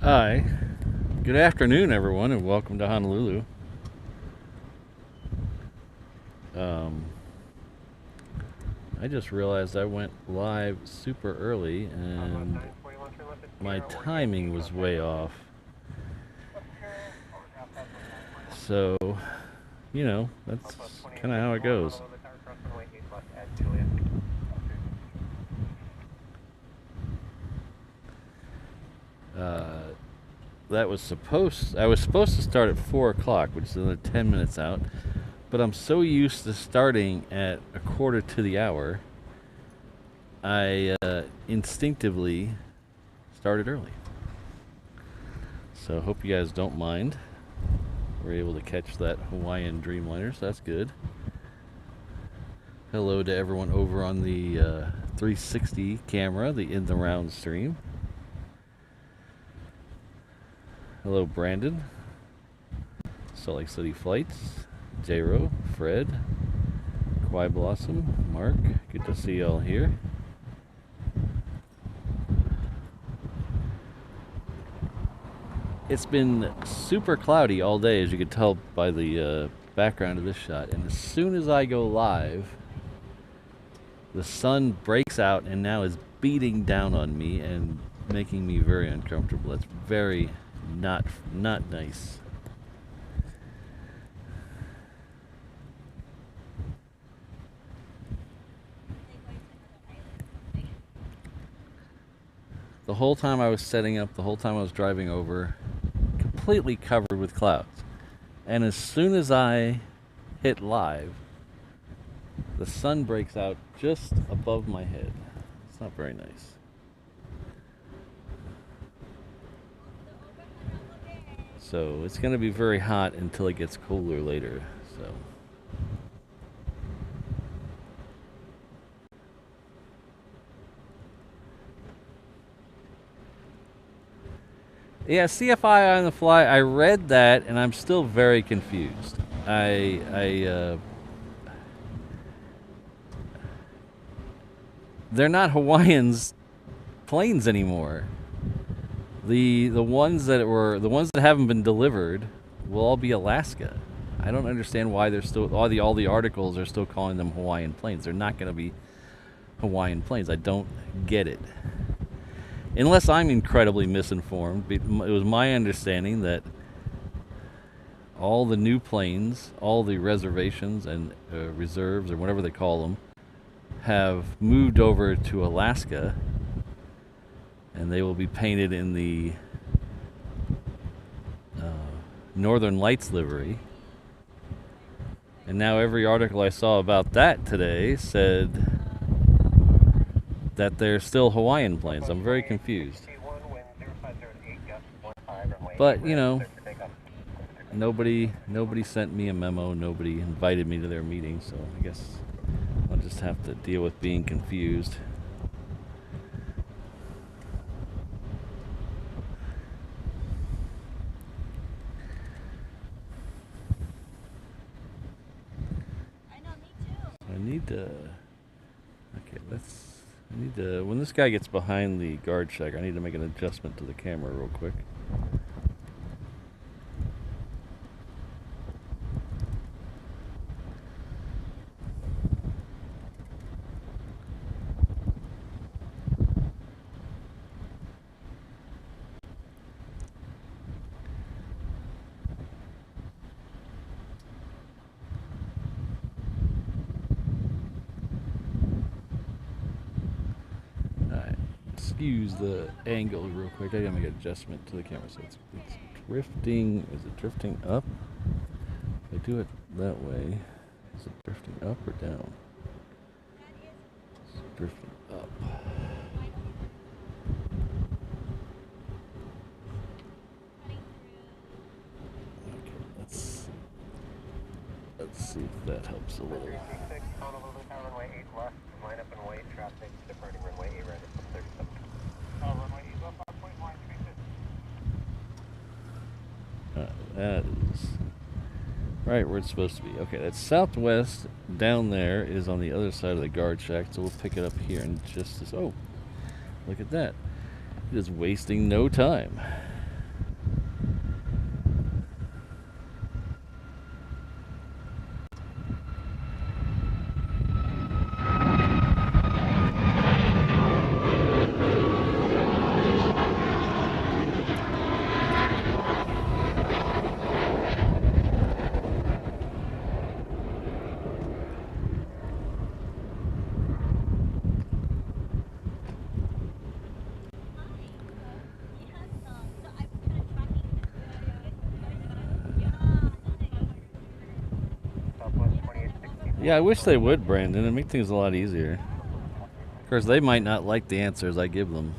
Hi. Good afternoon, everyone, and welcome to Honolulu. I just realized I went live super early and my timing was way off. So, you know, that's kind of how it goes. I was supposed to start at 4 o'clock, which is another 10 minutes out. But I'm so used to starting at a quarter to the hour, I instinctively started early. So hope you guys don't mind. We're able to catch that Hawaiian Dreamliner, so that's good. Hello to everyone over on the 360 camera, the In the Round stream. Hello, Brandon. Salt Lake City Flights. J-Ro, Fred, Kwai Blossom, Mark. Good to see y'all here. It's been super cloudy all day, as you can tell by the background of this shot. And as soon as I go live, the sun breaks out and now is beating down on me and making me very uncomfortable. That's very not nice. The whole time I was setting up, the whole time I was driving over, completely covered with clouds. And as soon as I hit live, the sun breaks out just above my head. It's not very nice. So it's going to be very hot until it gets cooler later. So. Yeah, CFI on the fly. I read that, and I'm still very confused. They're not Hawaiian's planes anymore. The ones that haven't been delivered will all be Alaska. I don't understand why they're still all the articles are still calling them Hawaiian planes. They're not going to be Hawaiian planes. I don't get it. Unless I'm incredibly misinformed, it was my understanding that all the new planes, all the reservations and reserves, or whatever they call them, have moved over to Alaska, and they will be painted in the Northern Lights livery. And now every article I saw about that today said that they're still Hawaiian planes. I'm very confused. But, you know, nobody sent me a memo. Nobody invited me to their meeting, so I guess I'll just have to deal with being confused. When this guy gets behind the guard shack, I need to make an adjustment to the camera real quick. Excuse the angle real quick. I gotta make an adjustment to the camera so it's drifting. Is it drifting up? If I do it that way, is it drifting up or down? It's drifting up. Okay, let's see if that helps a little. Honolulu, runway 8 left, line up and wait, traffic departing runway 8 right at 37. Runway 8 left, 5.1, that is right where it's supposed to be. Okay, that's southwest. Down there is on the other side of the guard shack, so we'll pick it up here in just as... Oh, look at that. It is wasting no time. Yeah, I wish they would, Brandon. It'd make things a lot easier. Of course, they might not like the answers I give them.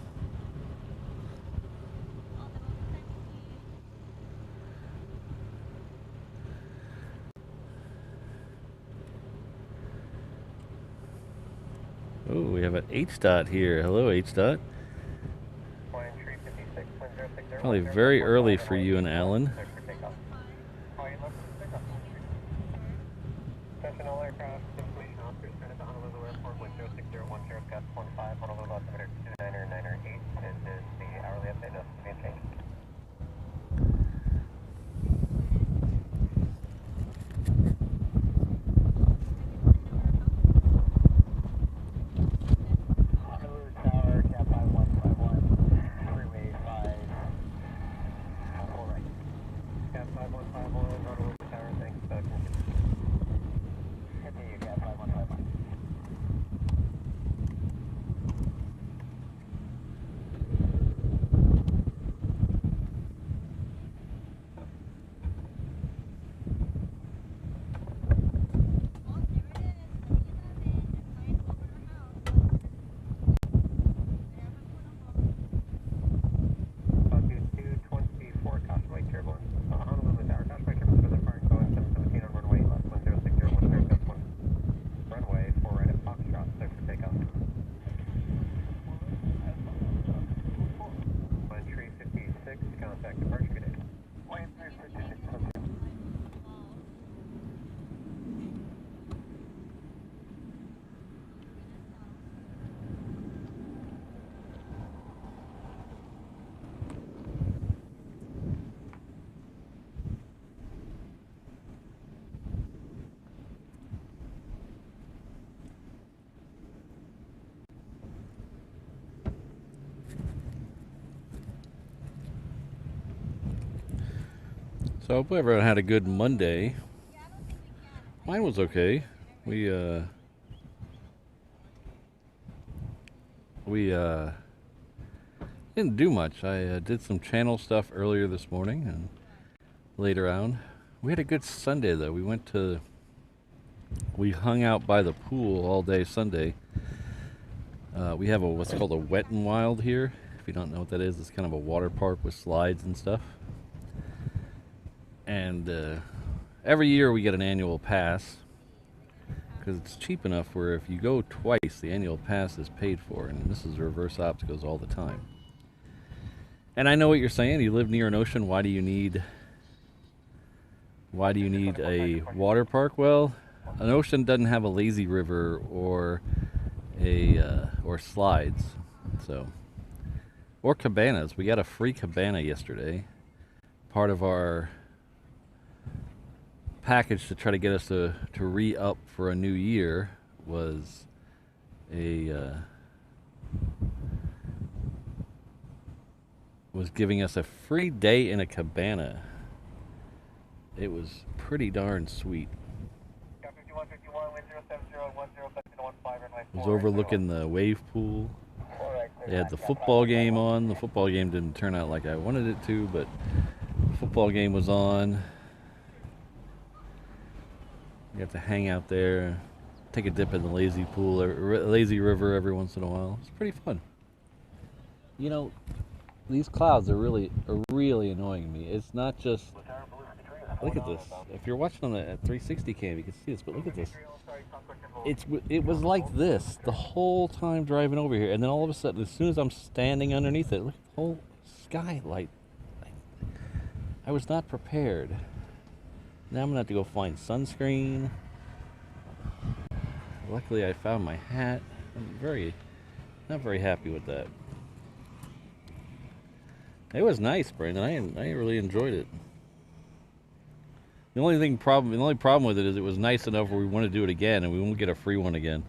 Oh, we have an H dot here. Hello, H dot. Probably very early for you and Alan. Attention all aircraft, information officers stranded at Honolulu Airport, wind 06010, gust 15, Honolulu altimeter 29908. This is the hourly update of the change. Honolulu Tower, Cap 5151, freeway 5, full right. Cap 5151, Honolulu Tower, thanks, continue, Cap 5151. So I hope everyone had a good Monday. Mine was okay. We didn't do much. I did some channel stuff earlier this morning and later on. We had a good Sunday though. We hung out by the pool all day Sunday. We have what's called a Wet and Wild here. If you don't know what that is, it's kind of a water park with slides and stuff. And every year we get an annual pass because it's cheap enough where if you go twice, the annual pass is paid for. And this is reverse ops, goes all the time. And I know what you're saying. You live near an ocean. Why do you need a water park? Well, an ocean doesn't have a lazy river or or slides, so or cabanas. We got a free cabana yesterday. Part of our package to try to get us to re-up for a new year was giving us a free day in a cabana. It was pretty darn sweet. It was overlooking the wave pool. They had the football game on. The football game didn't turn out like I wanted it to, but the football game was on. You have to hang out there, take a dip in the lazy pool, lazy river every once in a while. It's pretty fun. You know, these clouds are really annoying me. It's not just. Look at this. If you're watching on the 360 cam, you can see this. But look at this. It was like this the whole time driving over here, and then all of a sudden, as soon as I'm standing underneath it, look at the whole skylight. I was not prepared. Now I'm gonna have to go find sunscreen. Luckily, I found my hat. I'm not very happy with that. It was nice, Brandon. I really enjoyed it. The only problem with it is it was nice enough where we want to do it again, and we won't get a free one again.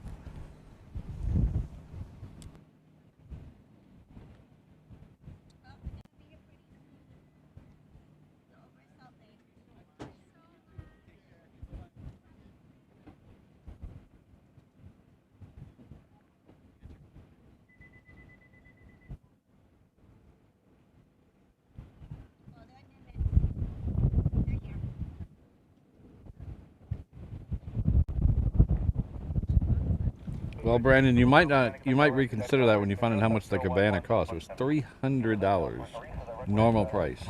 Well, Brandon, you might reconsider that when you find out how much the cabana costs. It was $300, normal price.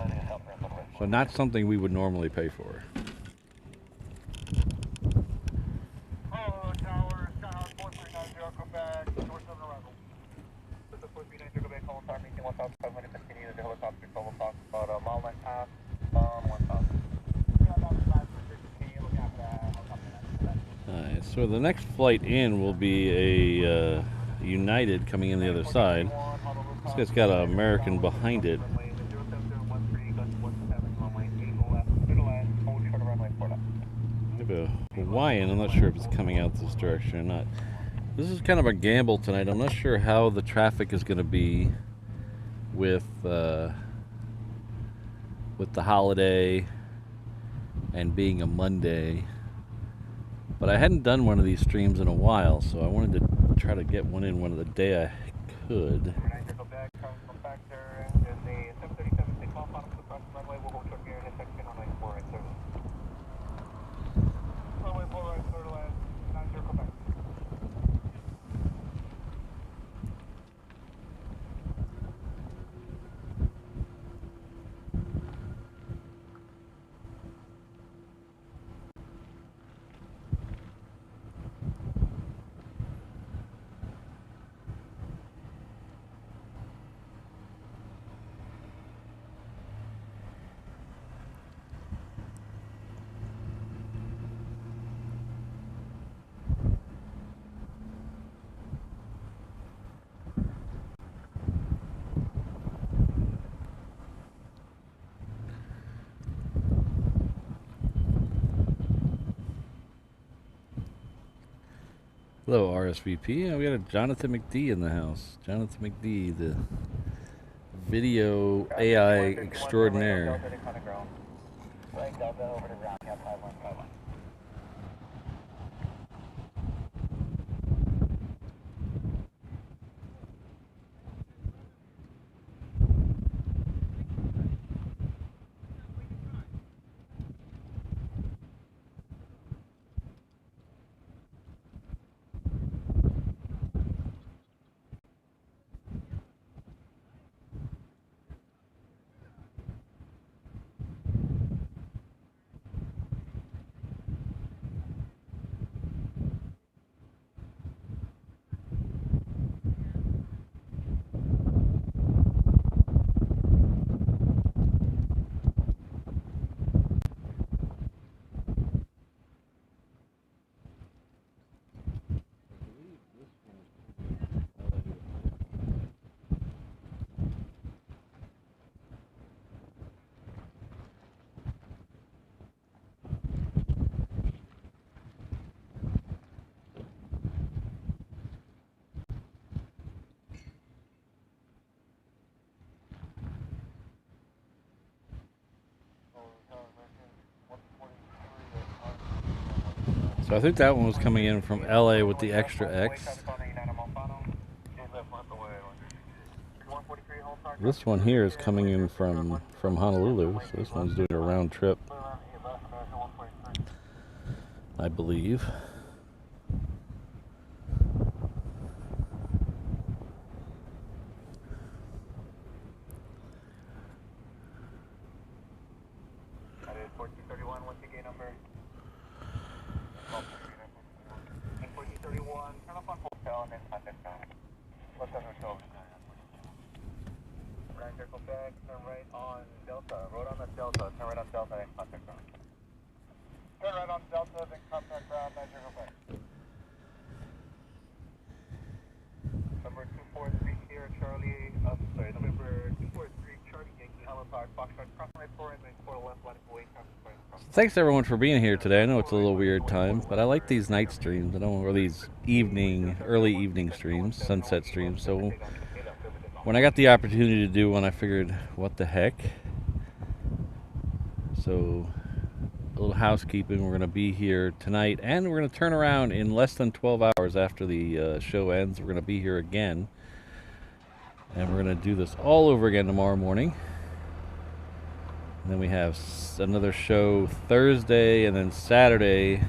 So not something we would normally pay for. Hello, Tower, Skyhawk 4390, come back, north of arrival. This is 4390, go back home, talking to 1500, continue the helicopter, total cost about mile and a half, 1000. Alright, so the next flight in will be a United coming in the other side. This guy's got an American behind it. I have a Hawaiian. I'm not sure if it's coming out this direction or not. This is kind of a gamble tonight. I'm not sure how the traffic is going to be with the holiday and being a Monday. But I hadn't done one of these streams in a while, so I wanted to try to get one in one of the day I could. Hello, RSVP. We got a Jonathan McD in the house. Jonathan McD, the video AI extraordinaire. So I think that one was coming in from LA with the extra X. This one here is coming in from Honolulu, so this one's doing a round trip, I believe. Thanks everyone for being here today. I know it's a little weird time, but I like these night streams. Or these early evening streams, sunset streams. So when I got the opportunity to do one, I figured, what the heck? So a little housekeeping. We're going to be here tonight, and we're going to turn around in less than 12 hours after the show ends. We're going to be here again, and we're going to do this all over again tomorrow morning. And then we have another show Thursday, and then Saturday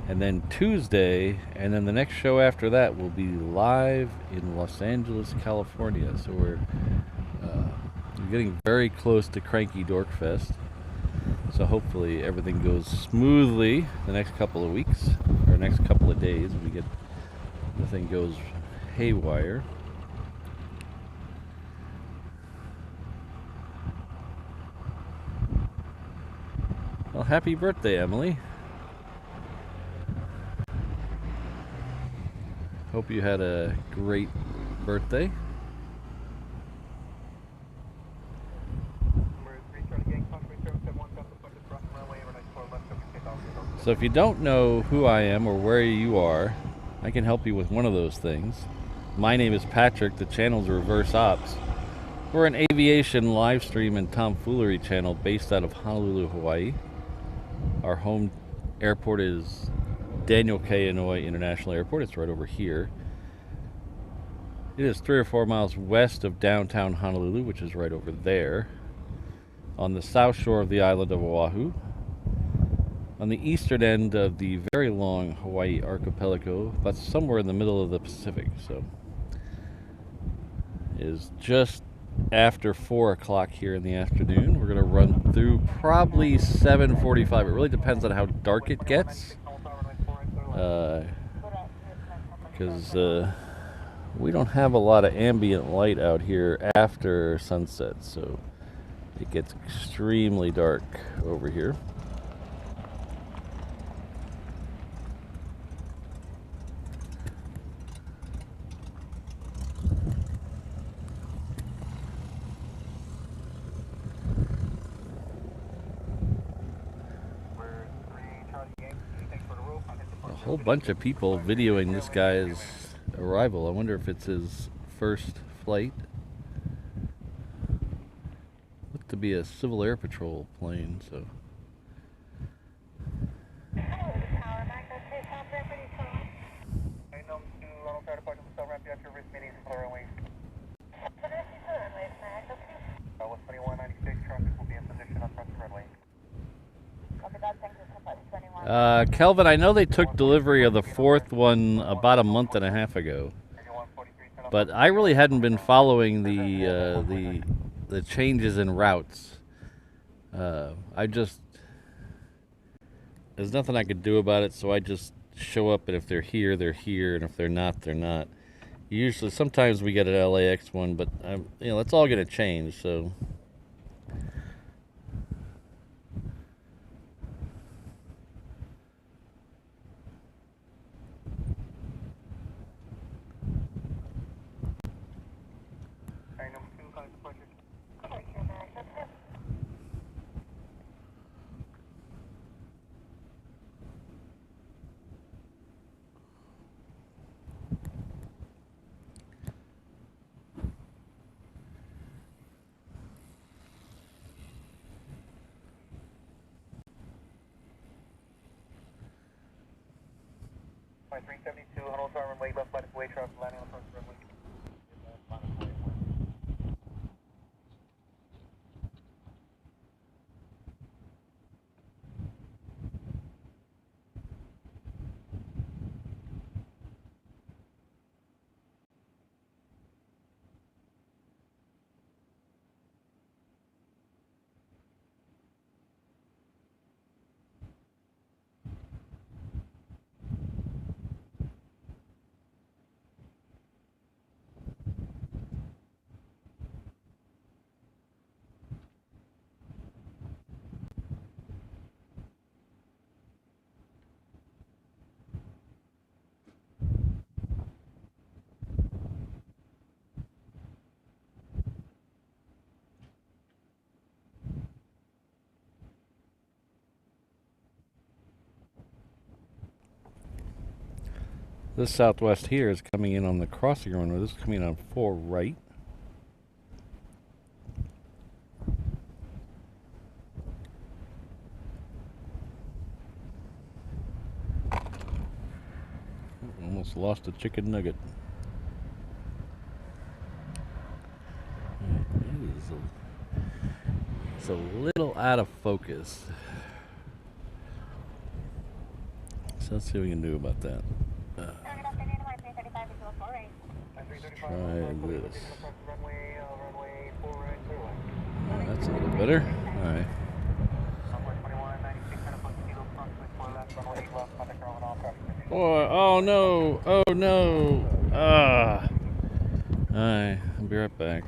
And then Tuesday, and then the next show after that will be live in Los Angeles, California. So we're getting very close to Cranky Dork Fest. So hopefully everything goes smoothly the next couple of weeks, or next couple of days. Nothing goes haywire. Well, happy birthday, Emily. Hope you had a great birthday. So if you don't know who I am or where you are, I can help you with one of those things. My name is Patrick. The channel's Reverse Ops. We're an aviation live stream and tomfoolery channel based out of Honolulu, Hawaii. Our home airport is Daniel K. Inouye International Airport. It's right over here. It is 3 or 4 miles west of downtown Honolulu, which is right over there, on the south shore of the island of Oahu, on the eastern end of the very long Hawaii archipelago, but somewhere in the middle of the Pacific. So it is just after 4 o'clock here in the afternoon. We're going to run through probably 7:45. It really depends on how dark it gets, because we don't have a lot of ambient light out here after sunset, so it gets extremely dark over here. A whole bunch of people videoing this guy's arrival. I wonder if it's his first flight. Looked to be a Civil Air Patrol plane, so. Kelvin, I know they took delivery of the 4th one about a month and a half ago, but I really hadn't been following the changes in routes. There's nothing I could do about it, so I just show up, and if they're here, they're here, and if they're not, they're not. Usually, sometimes we get an LAX one, but that's all going to change. So. My 372, Honolulu runway, left flight away, traffic landing on the first runway. This Southwest here is coming in on the crossing runway. This is coming in on 4 right. Almost lost a chicken nugget. It's a little out of focus. So let's see what we can do about that. Try this. Oh, that's a little better. All right. Oh no! Oh no! Ah! Alright, I'll be right back.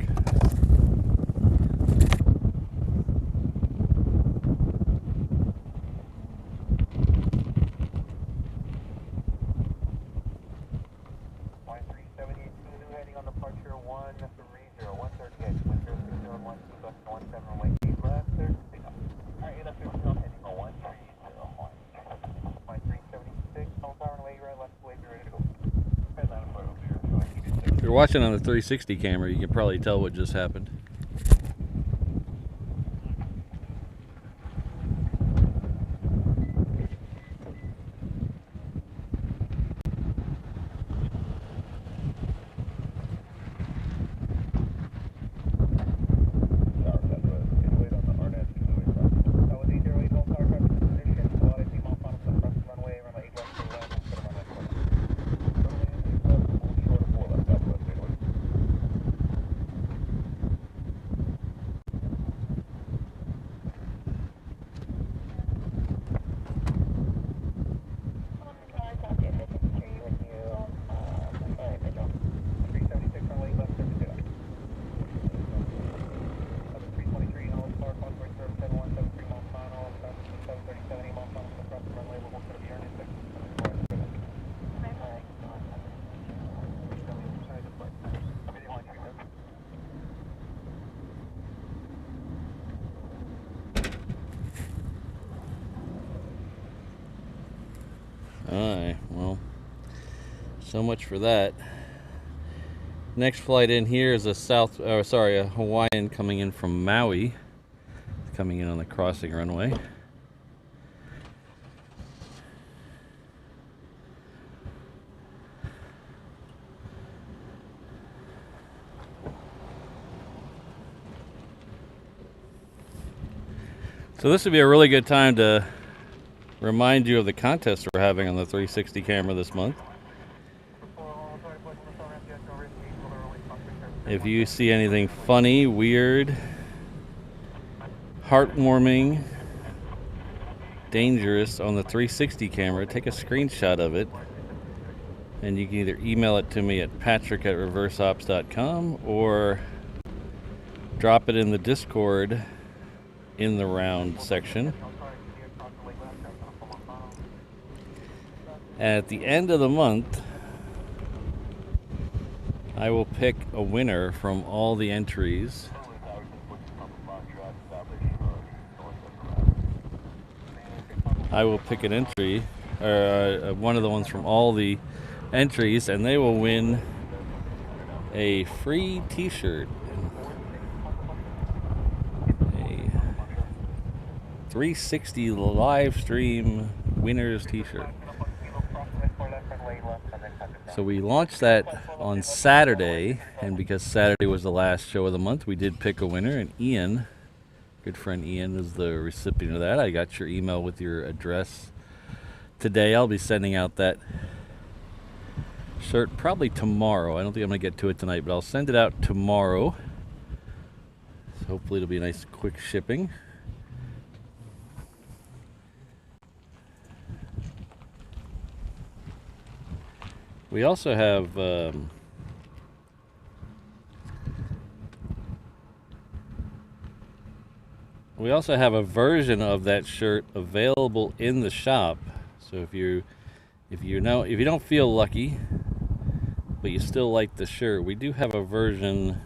If you're watching on the 360 camera, you can probably tell what just happened. Alright, well, so much for that. Next flight in here is a Hawaiian coming in from Maui, coming in on the crossing runway. So this would be a really good time to remind you of the contest we're having on the 360 camera this month. If you see anything funny, weird, heartwarming, dangerous on the 360 camera, take a screenshot of it, and you can either email it to me at patrick@reverseops.com or drop it in the Discord in the round section. At the end of the month, I will pick a winner from all the entries. I will pick an entry, or one of the ones from all the entries, and they will win a free t-shirt. A 360 live stream winner's t-shirt. So we launched that on Saturday, and because Saturday was the last show of the month, we did pick a winner, and Ian, good friend Ian, is the recipient of that. I got your email with your address today. I'll be sending out that shirt probably tomorrow. I don't think I'm going to get to it tonight, but I'll send it out tomorrow. So hopefully it'll be a nice quick shipping. We also have a version of that shirt available in the shop. So if you don't feel lucky, but you still like the shirt, we do have a version.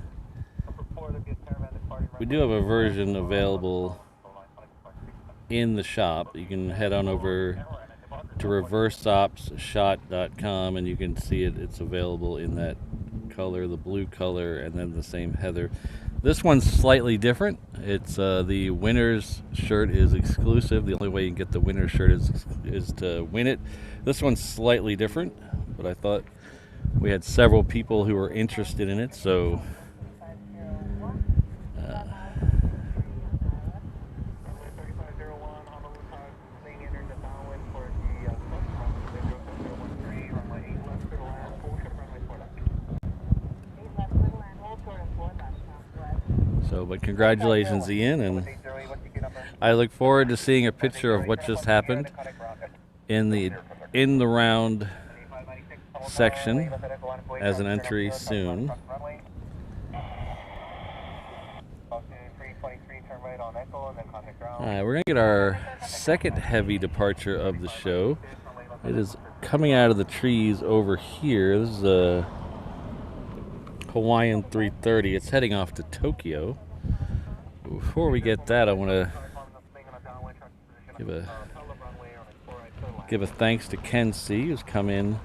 We do have a version available in the shop. You can head on over to reverseopsshot.com and you can see it. It's available in that color, the blue color, and then the same heather. This one's slightly different. It's the winner's shirt is exclusive. The only way you can get the winner's shirt is to win it. This one's slightly different, but I thought we had several people who were interested in it, so So, but congratulations, Ian, and I look forward to seeing a picture of what just happened in the round section as an entry soon. Alright, we're going to get our second heavy departure of the show. It is coming out of the trees over here. This is a Hawaiian 330. It's heading off to Tokyo. Before we get that, I want to give a thanks to Ken C, who's come in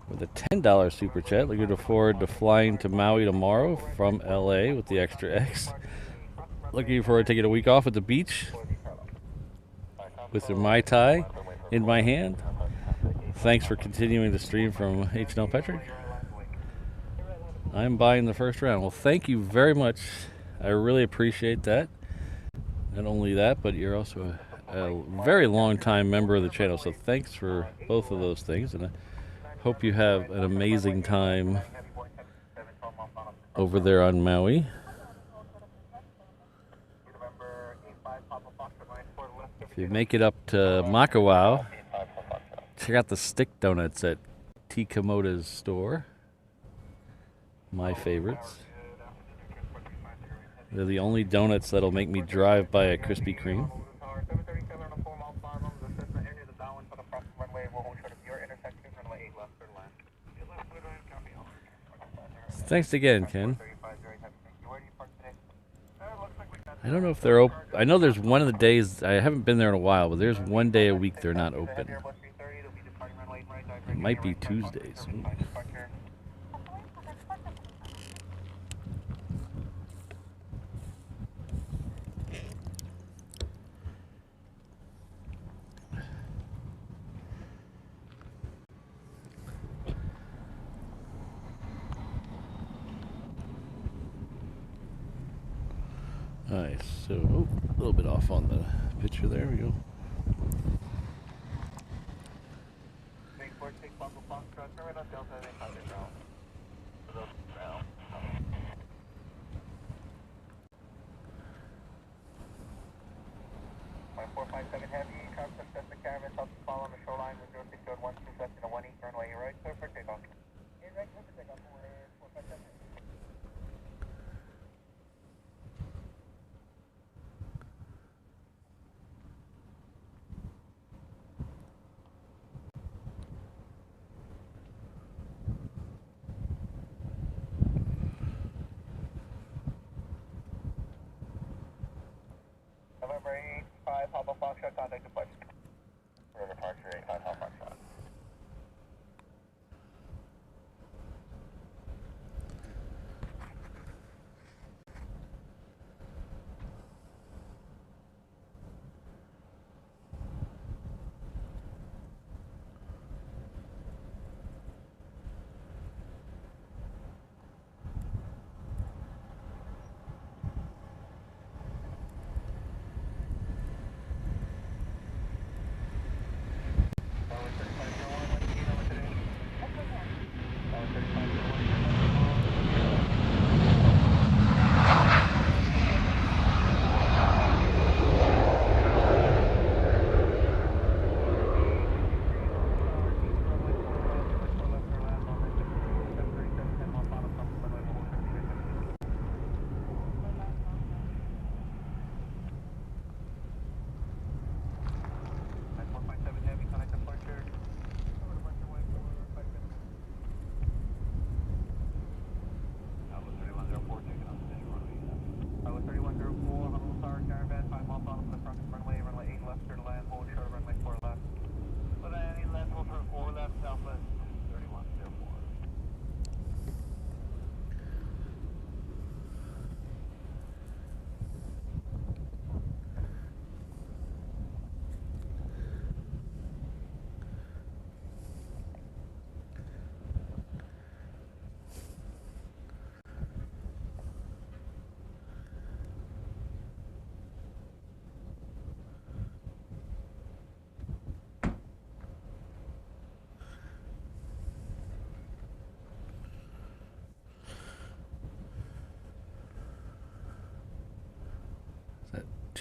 with a $10 super chat. Looking forward to flying to Maui tomorrow from LA with the Extra X. Looking forward to taking a week off at the beach with the Mai Tai in my hand. Thanks for continuing to stream from HNL Patrick. I'm buying the first round. Well, thank you very much. I really appreciate that. Not only that, but you're also a very long time member of the channel, so thanks for both of those things, and I hope you have an amazing time over there on Maui. If you make it up to Makawao, check out the stick donuts at T. Komoda's store. My favorites. They're the only donuts that'll make me drive by a Krispy Kreme. Thanks again, Ken. I don't know if they're open. I know there's one of the days, I haven't been there in a while, but there's one day a week they're not open. It might be Tuesdays. Alright, so a little bit off on the picture there. We go. November 85, Papa Foxtrot, contact departure. Departure 85, Papa Foxtrot.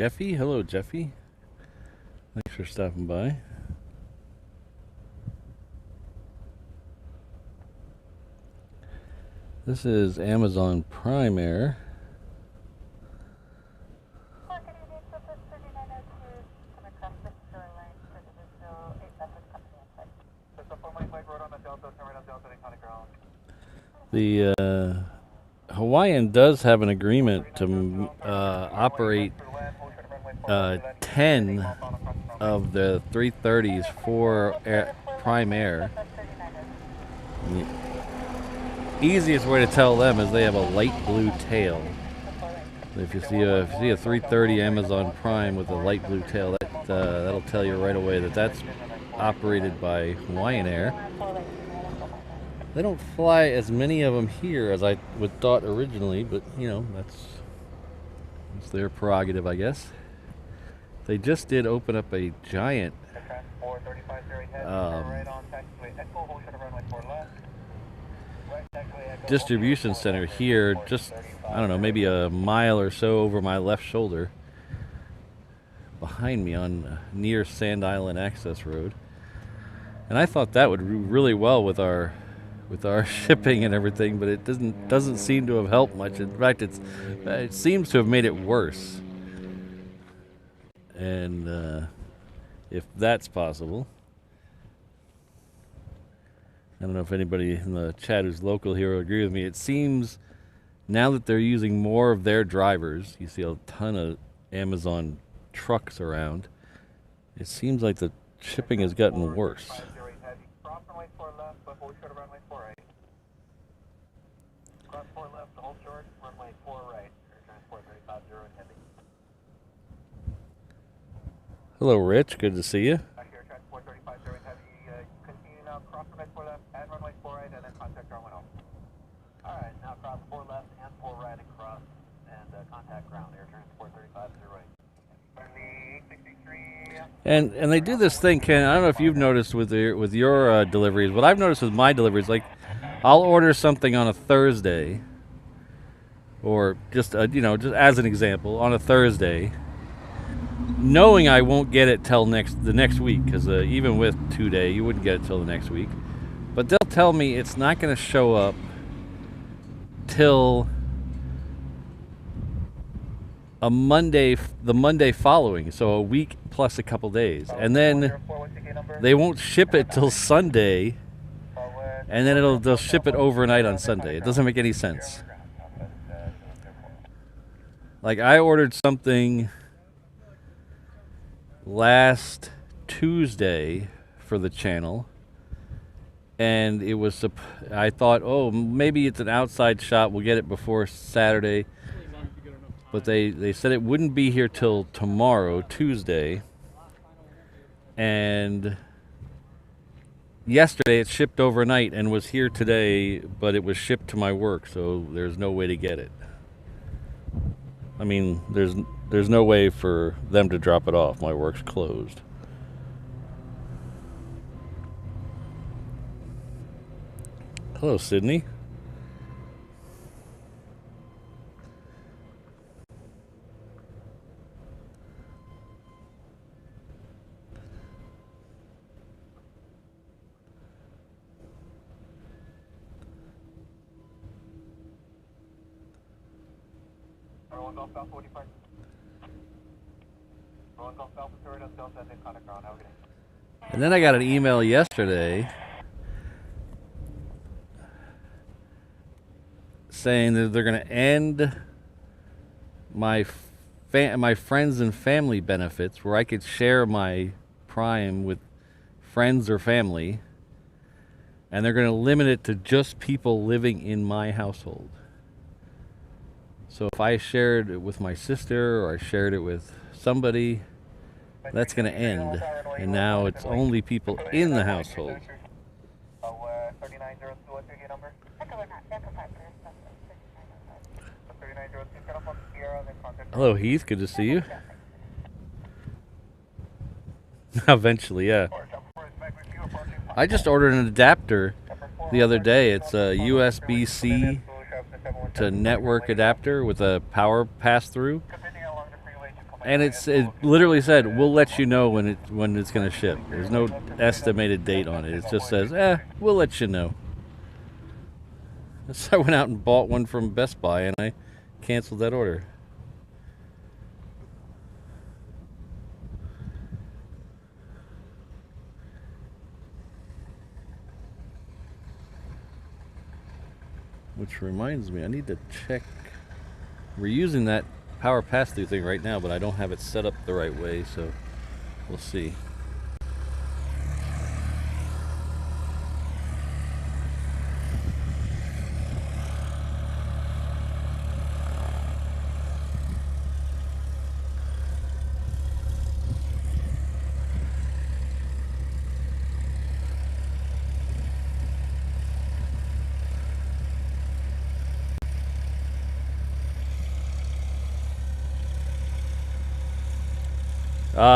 Jeffy. Hello, Jeffy. Thanks for stopping by. This is Amazon Prime Air. The Hawaiian does have an agreement to operate 10 of the 330s for Prime Air. The easiest way to tell them is they have a light blue tail. If you see a 330 Amazon Prime with a light blue tail, that'll tell you right away that that's operated by Hawaiian Air. They don't fly as many of them here as I would thought originally, but you know, that's their prerogative, I guess. They just did open up a giant distribution center here, just, I don't know, maybe a mile or so over my left shoulder, behind me on near Sand Island Access Road. And I thought that would do really well with our shipping and everything, but it doesn't seem to have helped much. In fact, it seems to have made it worse. And if that's possible, I don't know if anybody in the chat who's local here will agree with me. It seems now that they're using more of their drivers, you see a ton of Amazon trucks around, it seems like the shipping has gotten worse. Hello, Rich. Good to see you. And they do this thing, Ken. I don't know if you've noticed with your deliveries. What I've noticed with my deliveries, like I'll order something on a Thursday, or just just as an example, on a Thursday, knowing I won't get it till the next week, because even with 2-day, you wouldn't get it till the next week. But they'll tell me it's not going to show up till the Monday following, so a week plus a couple days, and then they won't ship it till Sunday, and then they'll ship it overnight on Sunday. It doesn't make any sense. Like I ordered something last Tuesday for the channel, and it was I thought, oh, maybe it's an outside shot, we'll get it before Saturday. But they said it wouldn't be here till tomorrow, Tuesday. And yesterday it shipped overnight and was here today, but it was shipped to my work, so there's no way to get it. I mean, there's no way for them to drop it off. My work's closed. Hello, Sydney. And then I got an email yesterday saying that they're going to end my friends and family benefits, where I could share my Prime with friends or family, and they're going to limit it to just people living in my household. So if I shared it with my sister or I shared it with somebody, that's going to end. And now it's only people in the household. Hello, Heath. Good to see you. Eventually, yeah. I just ordered an adapter the other day. It's a USB-C to network adapter with a power pass-through. And it literally said, "We'll let you know when it's going to ship." There's no estimated date on it. It just says, "We'll let you know." So I went out and bought one from Best Buy, and I canceled that order. Which reminds me, I need to check. We're using that power pass-through thing right now, but I don't have it set up the right way, so we'll see.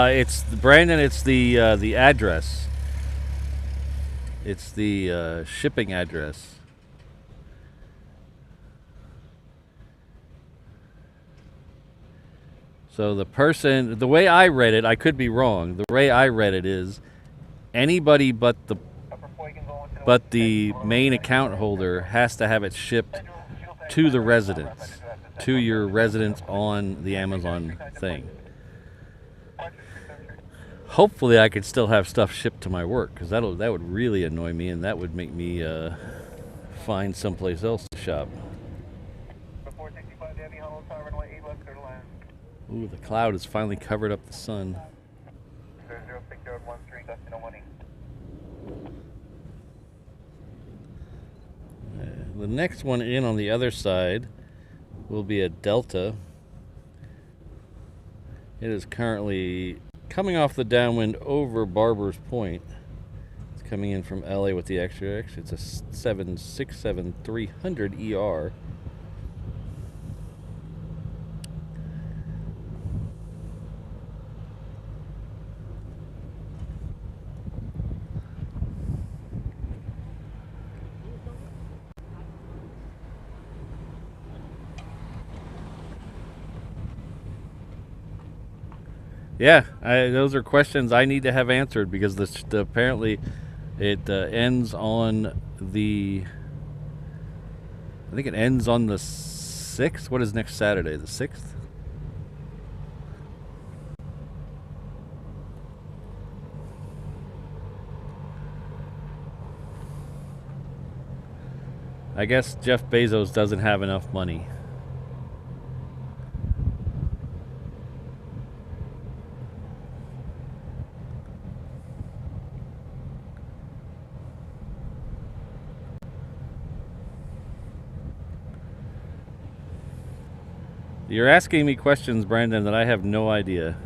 It's Brandon. It's the address. It's the shipping address. So the person, the way I read it, I could be wrong. The way I read it is anybody but the main account holder has to have it shipped to the residence, to your residence on the Amazon thing. Hopefully I could still have stuff shipped to my work, because that would really annoy me, and that would make me find someplace else to shop. Ooh, the cloud has finally covered up the sun. The next one in on the other side will be a Delta. It is currently coming off the downwind over Barber's Point. It's coming in from LA with the extra. Actually, it's a 767-300 ER. Yeah, those are questions I need to have answered, because apparently it ends on the, I think it ends on the 6th. What is next Saturday, the 6th? I guess Jeff Bezos doesn't have enough money. You're asking me questions, Brandon, that I have no idea.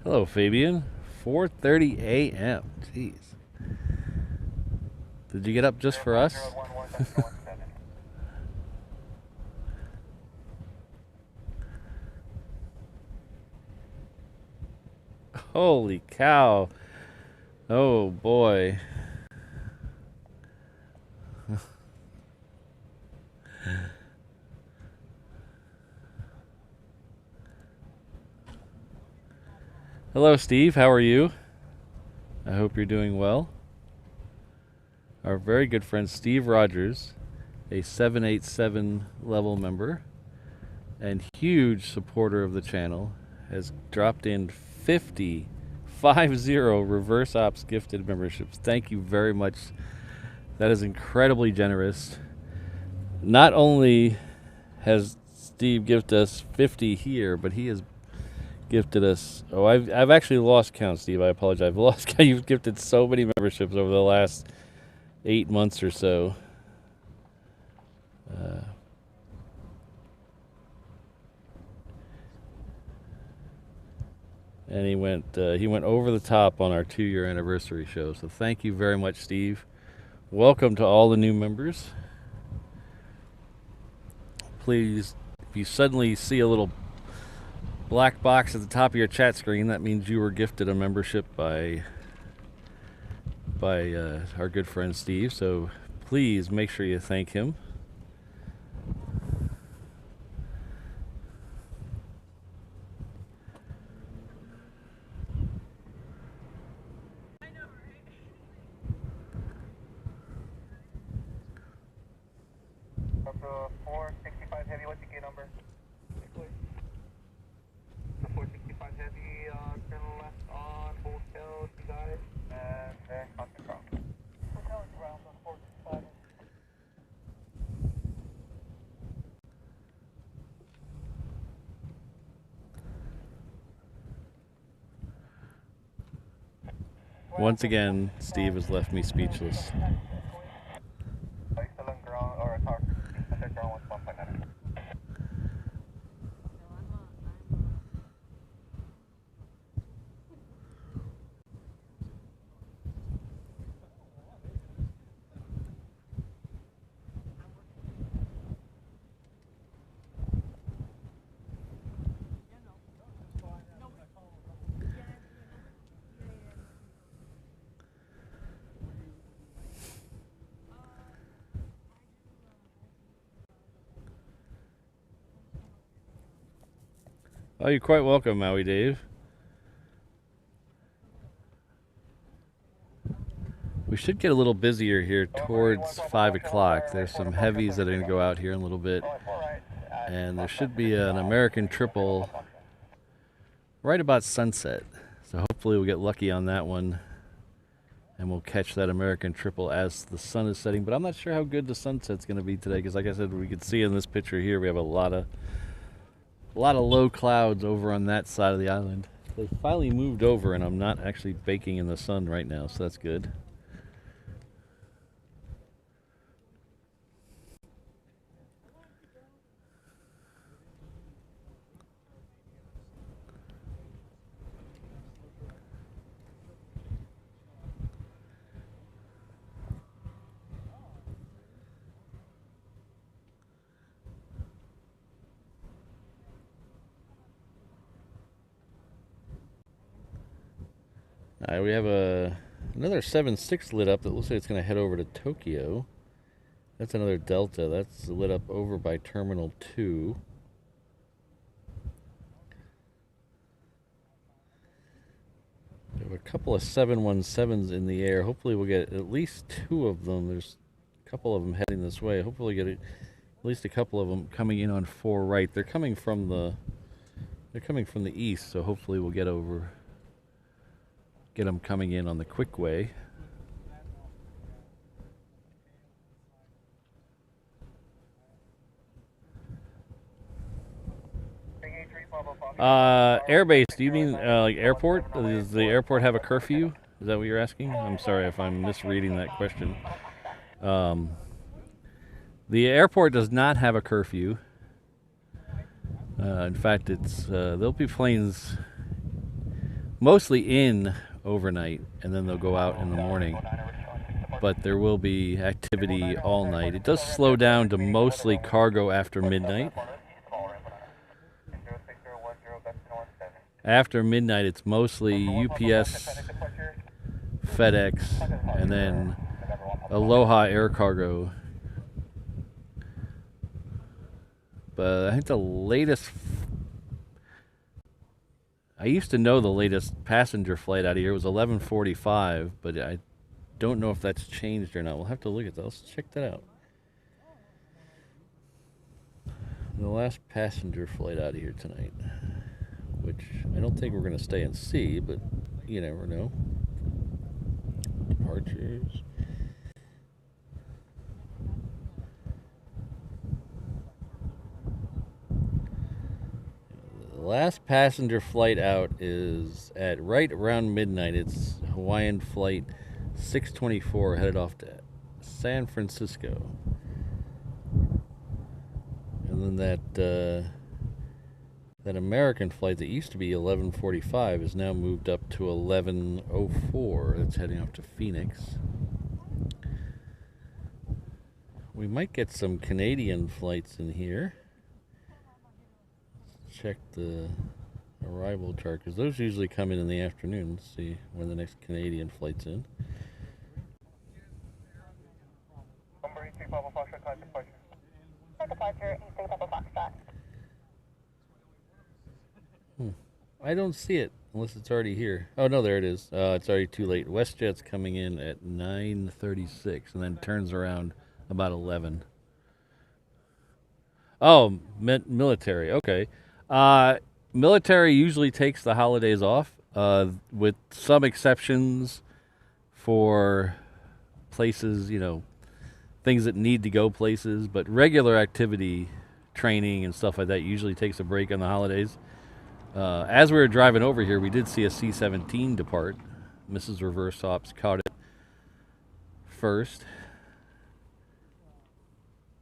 Hello, Fabian. 4:30 a.m. Jeez. Did you get up just for us? Holy cow. Oh, boy. Hello, Steve. How are you? I hope you're doing well. Our very good friend Steve Rogers, a 787 level member and huge supporter of the channel, has dropped in 50 reverse ops gifted memberships. Thank you very much. That is incredibly generous. Not only has Steve gifted us 50 here, but he has gifted us, I've actually lost count, Steve. I apologize. I've lost count. You've gifted so many memberships over the last 8 months or so. And he went over the top on our 2-year anniversary show. So thank you very much, Steve. Welcome to all the new members. Please, if you suddenly see a little black box at the top of your chat screen, that means you were gifted a membership by our good friend Steve. So please make sure you thank him. Up to 465 Heavy, what's your gate number? The 465 Heavy, turn left on hotel, you got it, and then contact ground. Hotel is ground on 465. Once again, Steve has left me speechless. Are you still on ground or tower? Contact ground 159. Oh, you're quite welcome, Maui Dave. We should get a little busier here towards 5 o'clock. There's some heavies that are going to go out here in a little bit. And there should be an American triple right about sunset. So hopefully we'll get lucky on that one. And we'll catch that American triple as the sun is setting. But I'm not sure how good the sunset's going to be today. Because like I said, we could see in this picture here, we have a lot of low clouds over on that side of the island. They finally moved over and I'm not actually baking in the sun right now, so that's good. All right, we have another 7.6 lit up that looks like it's going to head over to Tokyo. That's another Delta. That's lit up over by Terminal 2. We have a couple of 717s in the air. Hopefully we'll get at least 2 of them. There's a couple of them heading this way. Hopefully we'll get at least a couple of them coming in on 4 right. They're coming from the east, so hopefully we'll get them coming in on the quick way. Airbase, do you mean like airport? Does the airport have a curfew? Is that what you're asking? I'm sorry if I'm misreading that question. The airport does not have a curfew. In fact, there'll be planes mostly in overnight, and then they'll go out in the morning. But there will be activity all night. It does slow down to mostly cargo after midnight. After midnight, it's mostly UPS, FedEx, and then Aloha air cargo. But I think the latest... I used to know the latest passenger flight out of here was 11:45, but I don't know if that's changed or not. We'll have to look at that. Let's check that out. The last passenger flight out of here tonight, which I don't think we're going to stay and see, but you never know. Departures. The last passenger flight out is at right around midnight. It's Hawaiian flight 624 headed off to San Francisco. And then that American flight that used to be 11:45 is now moved up to 11:04. That's heading up to Phoenix. We might get some Canadian flights in here. Check the arrival chart, because those usually come in the afternoon. Let's see when the next Canadian flight's in. I don't see it unless it's already here. Oh no, there it is. It's already too late. WestJet's coming in at 9:36 and then turns around about 11. Oh, military. Okay. Military usually takes the holidays off, with some exceptions for places, things that need to go places. But regular activity, training and stuff like that usually takes a break on the holidays. As we were driving over here, we did see a C-17 depart. Mrs. Reverse Ops caught it first.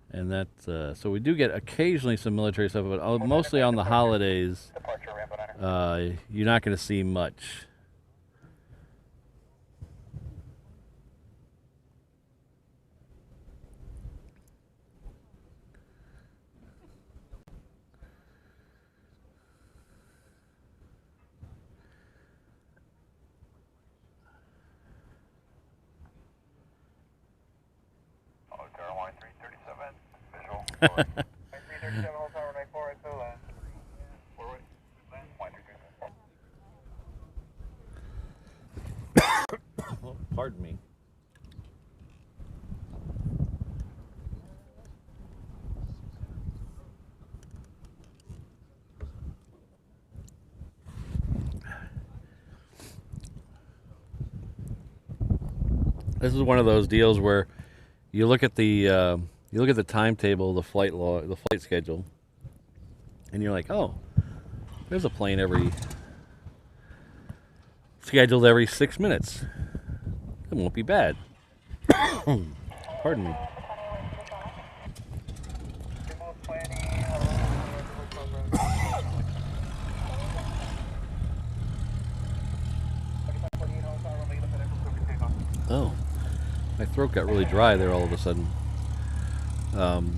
And that's, so we do get occasionally some military stuff, but mostly on the holidays, you're not going to see much. Airline 337, visual. 337, hold tower 94, until land. Forward, land, 337. Pardon me. This is one of those deals where you look at the timetable, the flight schedule, and you're like, oh, there's a plane scheduled every 6 minutes. It won't be bad. Pardon me. Oh, my throat got really dry there all of a sudden. Won't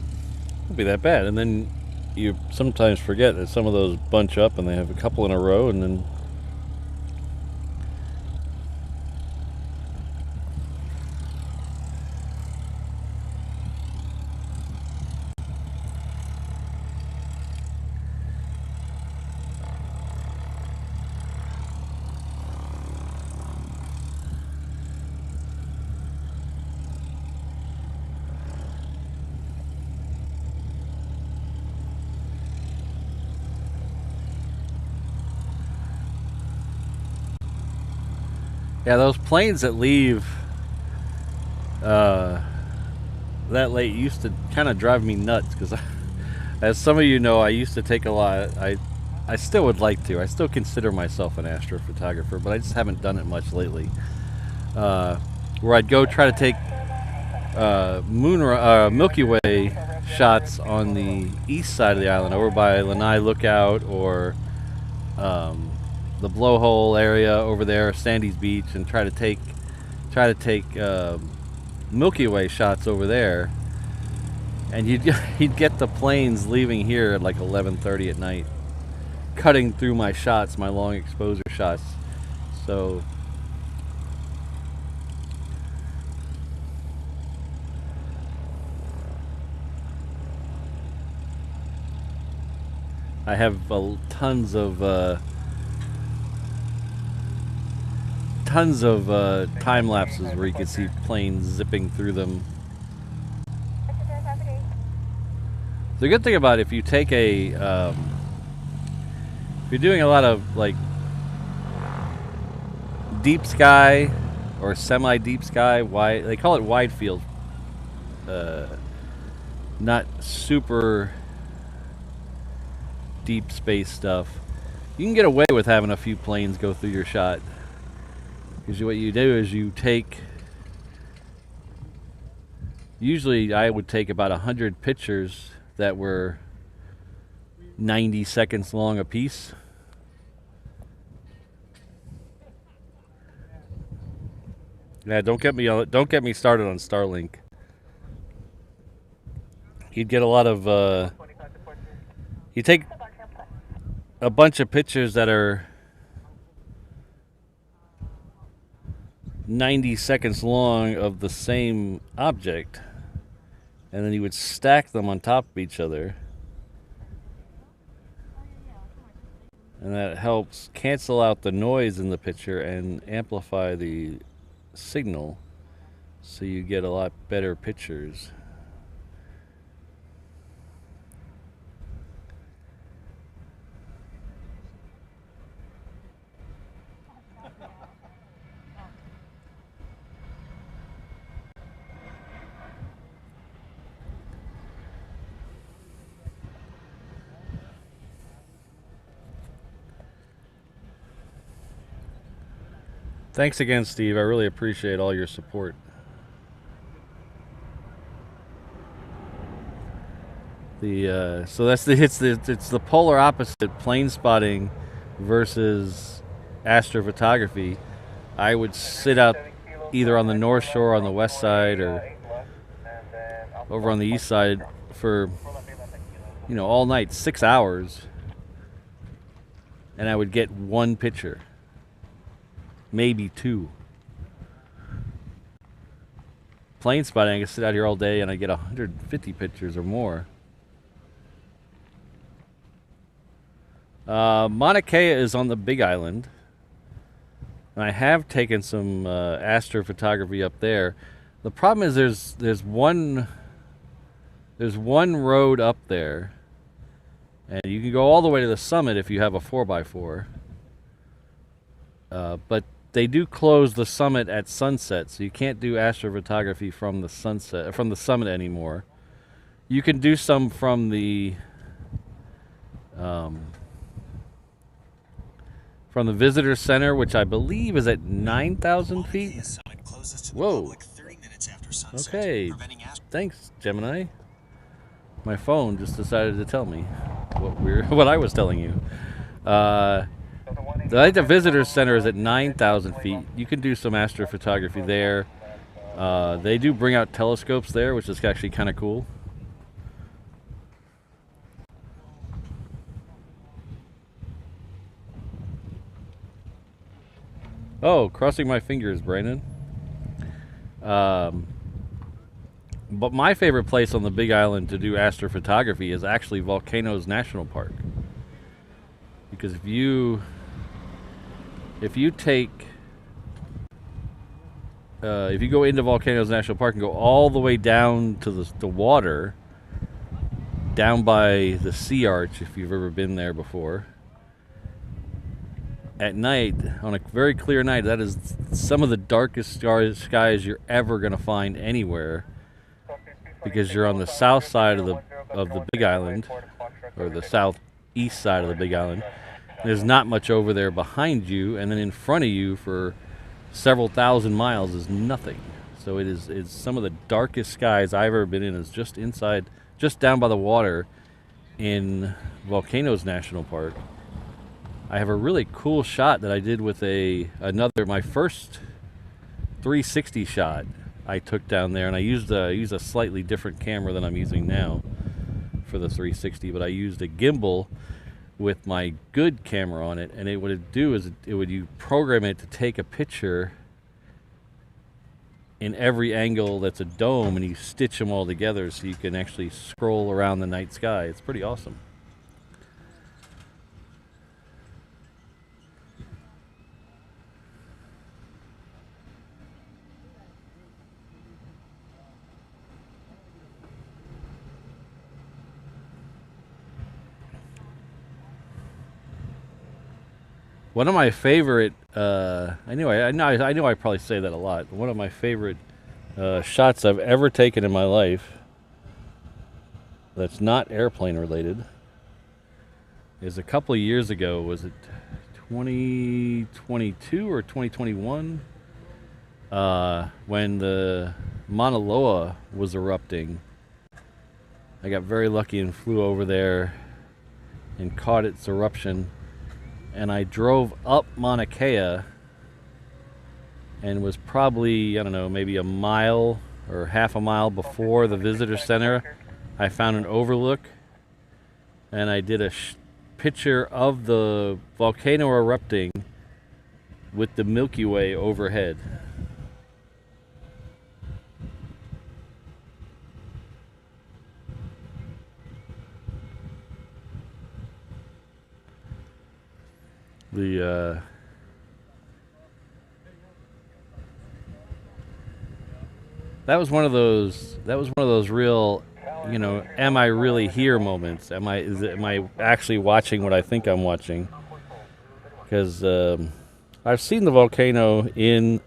be that bad. And then you sometimes forget that some of those bunch up and they have a couple in a row, and then yeah, those planes that leave that late used to kind of drive me nuts, because as some of you know, I used to take a lot. I still would like to. I still consider myself an astrophotographer, but I just haven't done it much lately. Where I'd go try to take Milky Way shots on the east side of the island, over by Lanai Lookout, or the blowhole area over there, Sandy's Beach, and try to take Milky Way shots over there. And you'd get the planes leaving here at like 11:30 at night, cutting through my shots, my long exposure shots. So I have tons of time lapses where you can see planes zipping through them. The good thing about it, if you take if you're doing a lot of like deep sky or semi-deep sky, wide, they call it wide field, not super deep space stuff, you can get away with having a few planes go through your shot. Because what you do is you take Usually I would take about 100 pictures that were 90 seconds long a piece. Yeah, don't get me started on Starlink. You'd get a lot of you take a bunch of pictures that are 90 seconds long of the same object, and then you would stack them on top of each other, and that helps cancel out the noise in the picture and amplify the signal, so you get a lot better pictures. Thanks again, Steve. I really appreciate all your support. So that's it's the polar opposite, plane spotting versus astrophotography. I would sit out either on the North Shore on the west side or over on the east side for all night, 6 hours, and I would get one picture, maybe two. Plane spotting, I could sit out here all day and I get 150 pictures or more. Mauna Kea is on the Big Island, and I have taken some astrophotography up there. The problem is there's one road up there, and you can go all the way to the summit if you have a 4x4. But they do close the summit at sunset, so you can't do astrophotography from the summit anymore. You can do some from the visitor center, which I believe is at 9,000 feet. Whoa. Okay. Thanks, Gemini. My phone just decided to tell me what I was telling you. The visitor center is at 9,000 feet. You can do some astrophotography there. They do bring out telescopes there, which is actually kind of cool. Oh, crossing my fingers, Brandon. But my favorite place on the Big Island to do astrophotography is actually Volcanoes National Park. Because if you go into Volcanoes National Park and go all the way down to the water, down by the Sea Arch, if you've ever been there before, at night, on a very clear night, that is some of the darkest skies you're ever going to find anywhere, because you're on the south side of the Big Island, or the southeast side of the Big Island. There's not much over there behind you, and then in front of you for several thousand miles is nothing. So it's some of the darkest skies I've ever been in is just down by the water in Volcanoes National Park. I have a really cool shot that I did with my first 360 shot I took down there, and I used a slightly different camera than I'm using now for the 360, but I used a gimbal with my good camera on it, and what it do is you program it to take a picture in every angle that's a dome, and you stitch them all together so you can actually scroll around the night sky. It's pretty awesome. One of my favorite, I know I probably say that a lot. One of my favorite shots I've ever taken in my life that's not airplane related is a couple of years ago. Was it 2022 or 2021? When the Mauna Loa was erupting. I got very lucky and flew over there and caught its eruption. And I drove up Mauna Kea and was probably, I don't know, maybe a mile or half a mile before the visitor center. I found an overlook and I did a picture of the volcano erupting with the Milky Way overhead. That was one of those real, am I really here moments? Am I actually watching what I think I'm watching? Because I've seen the volcano in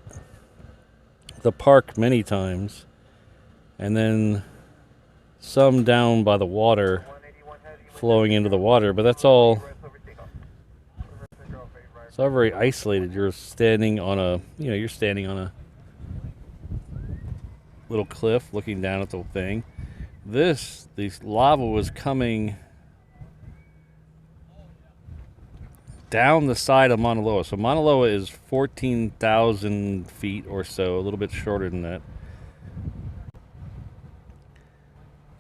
the park many times, and then some down by the water, flowing into the water, but it's all very isolated. You're standing on a little cliff looking down at the thing. This lava was coming down the side of Mauna Loa. So Mauna Loa is 14,000 feet or so, a little bit shorter than that.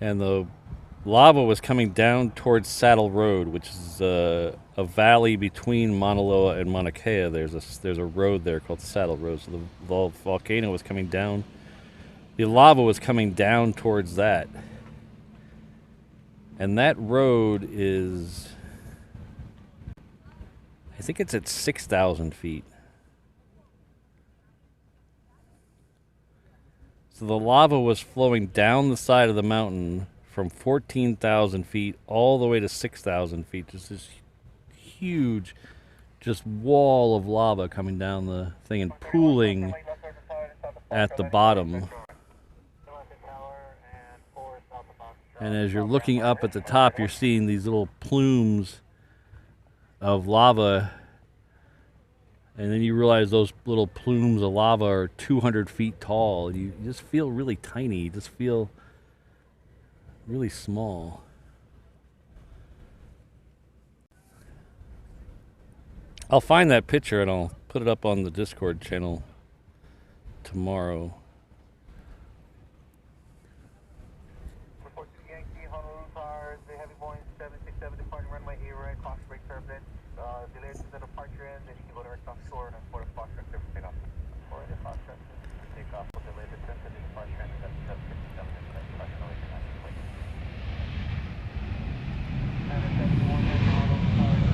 And the lava was coming down towards Saddle Road, which is a valley between Mauna Loa and Mauna Kea. There's a road there called Saddle Road. So the volcano was coming down. The lava was coming down towards that. And that road is, I think it's at 6,000 feet. So the lava was flowing down the side of the mountain from 14,000 feet all the way to 6,000 feet. Just this huge, just wall of lava coming down the thing and pooling at the bottom. And as you're looking up at the top, you're seeing these little plumes of lava. And then you realize those little plumes of lava are 200 feet tall. You just feel really tiny. You just feel really small. I'll find that picture and I'll put it up on the Discord channel tomorrow. Report to Yankee, Honolulu cars, the heavy Boeing 767 departing runway A right, clock break turbulence, delayed to the departure end, then you can go direct offshore and report a clock break turbulence takeoff. Or the clock takeoff will delay the descent to the departure end, that's 767 and departure noise and that's wait. And it's at 1 and Honolulu cars.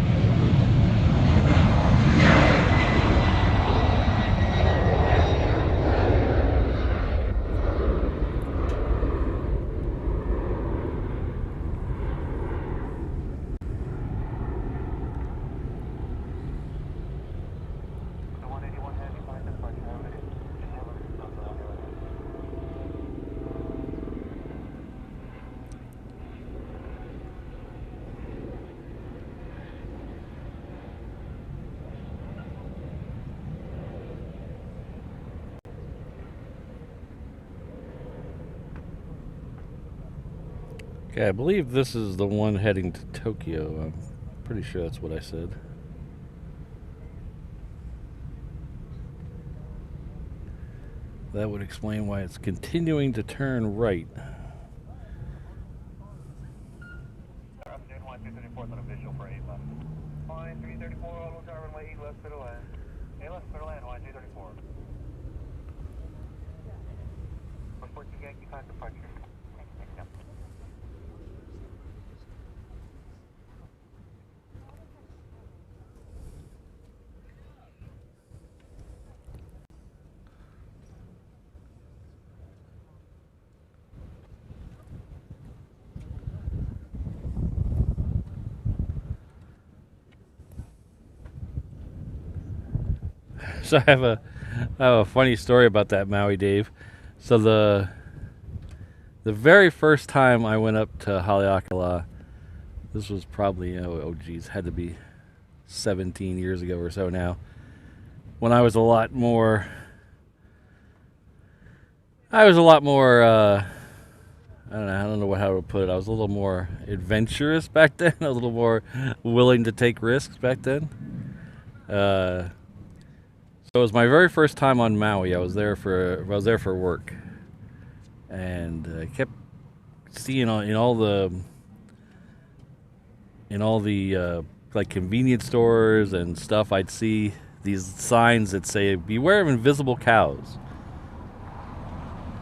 Okay, I believe this is the one heading to Tokyo. I'm pretty sure that's what I said. That would explain why it's continuing to turn right. Afternoon, 1334 on a visual for 8 left. Line 334, Aloha tower, runway 8 left, middle land. 8 left, middle land, line 334. Report to Yankee, time departure. Yep. So I have a funny story about that, Maui Dave. So the very first time I went up to Haleakala, this was probably, had to be 17 years ago or so now, when I was a lot more I was a lot more. I don't know how to put it. I was a little more adventurous back then. A little more willing to take risks back then. So it was my very first time on Maui. I was there for work, and I kept seeing in all the like convenience stores and stuff. I'd see these signs that say "Beware of invisible cows."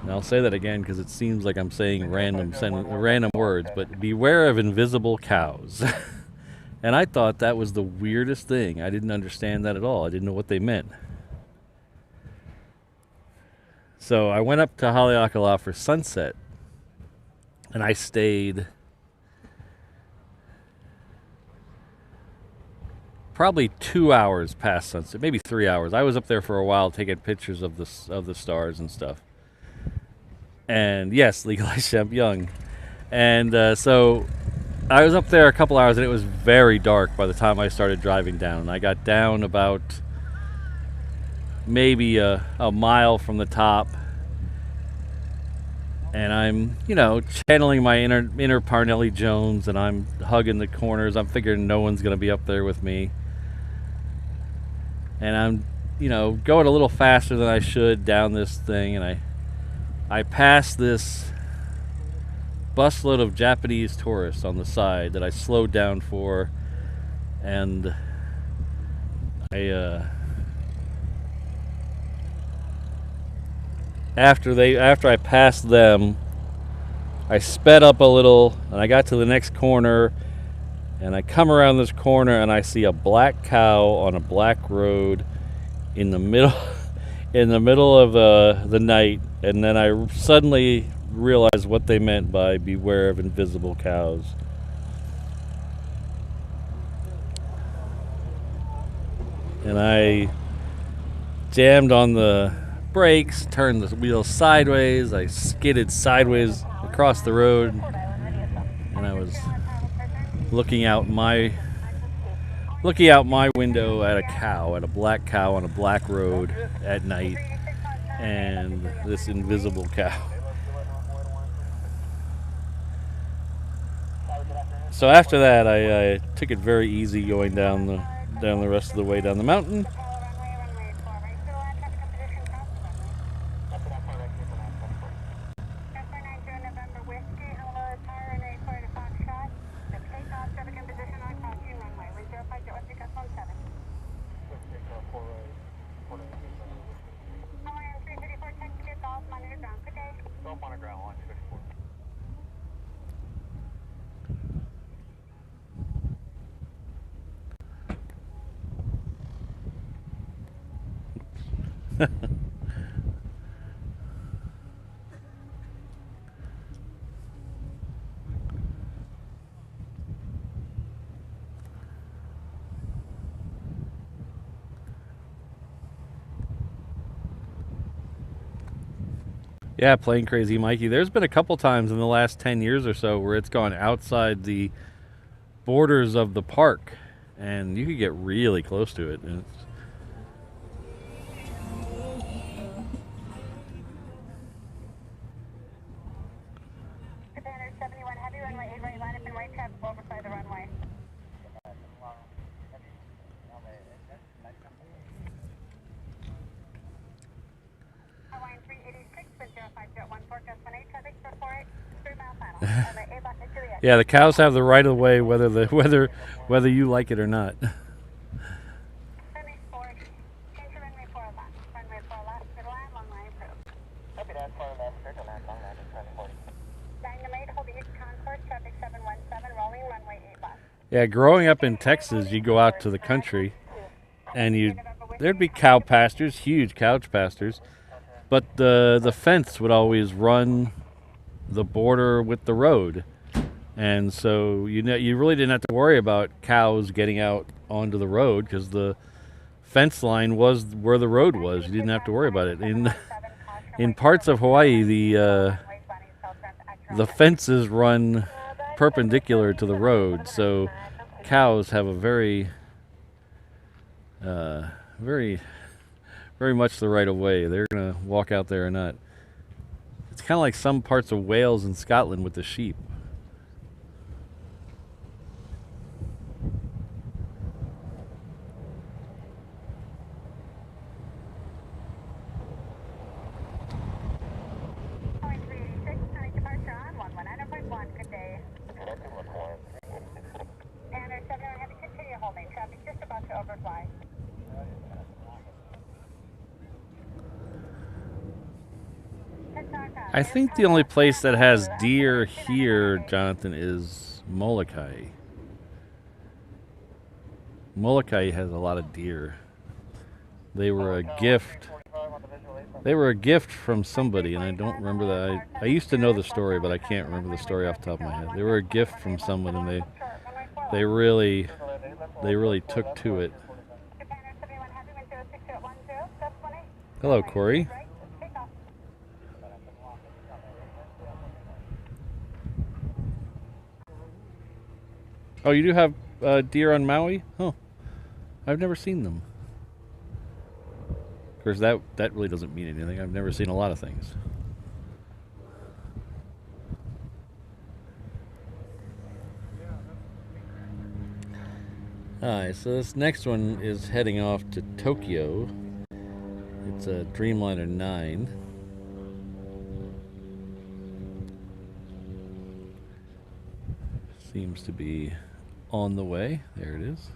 And I'll say that again because it seems like I'm saying random words, but beware of invisible cows. And I thought that was the weirdest thing. I didn't understand that at all. I didn't know what they meant. So I went up to Haleakala for sunset, and I stayed probably 2 hours past sunset, maybe 3 hours. I was up there for a while taking pictures of the stars and stuff. And yes, legalized hemp young. And so I was up there a couple hours, and it was very dark by the time I started driving down. I got down about maybe a mile from the top, and I'm, channeling my inner Parnelli Jones, and I'm hugging the corners. I'm figuring no one's going to be up there with me. And I'm, going a little faster than I should down this thing, and I passed this busload of Japanese tourists on the side that I slowed down for, and after I passed them, I sped up a little, and I got to the next corner, and I come around this corner, and I see a black cow on a black road in the middle of the night, and then I suddenly realized what they meant by beware of invisible cows. And I jammed on the brakes, turned the wheel sideways, I skidded sideways across the road, and I was looking out my window at a black cow on a black road at night, and this invisible cow. So after that, I took it very easy going down the rest of the way down the mountain. Yeah, Plane Crazy Mikey. There's been a couple times in the last 10 years or so where it's gone outside the borders of the park, and you could get really close to it. And Commander 71 Heavy, runway 8 right, line up in white tab, overside the runway. Hawaiian 386 with 05.14, gust 18, traffic for 48, 3 mile final. yeah, the cows have the right of way whether you like it or not. Runway 40, change to runway 4 left, runway 4 left, middle line, long line approved. Copy that, 4 left, middle line, long line, runway 40. Dynamite, hold east concourse, traffic 717, rolling, runway 8 left. Yeah, growing up in Texas, you go out to the country, and there'd be cow pastures, huge cow pastures, but the fence would always run the border with the road, and so you really didn't have to worry about cows getting out onto the road because the fence line was where the road was. You didn't have to worry about it. In parts of Hawaii, the fences run perpendicular to the road, so cows have a very very much the right of way. They're gonna walk out there or not. It's kind of like some parts of Wales and Scotland with the sheep. I think the only place that has deer here, Jonathan, is Molokai. Molokai has a lot of deer. They were a gift. They were a gift from somebody, and I don't remember that. I used to know the story, but I can't remember the story off the top of my head. They were a gift from someone, and they really took to it. Hello, Corey. Oh, you do have deer on Maui? Oh, I've never seen them. Of course, that really doesn't mean anything. I've never seen a lot of things. Alright, so this next one is heading off to Tokyo. It's a Dreamliner 9. Seems to be on the way. There it is.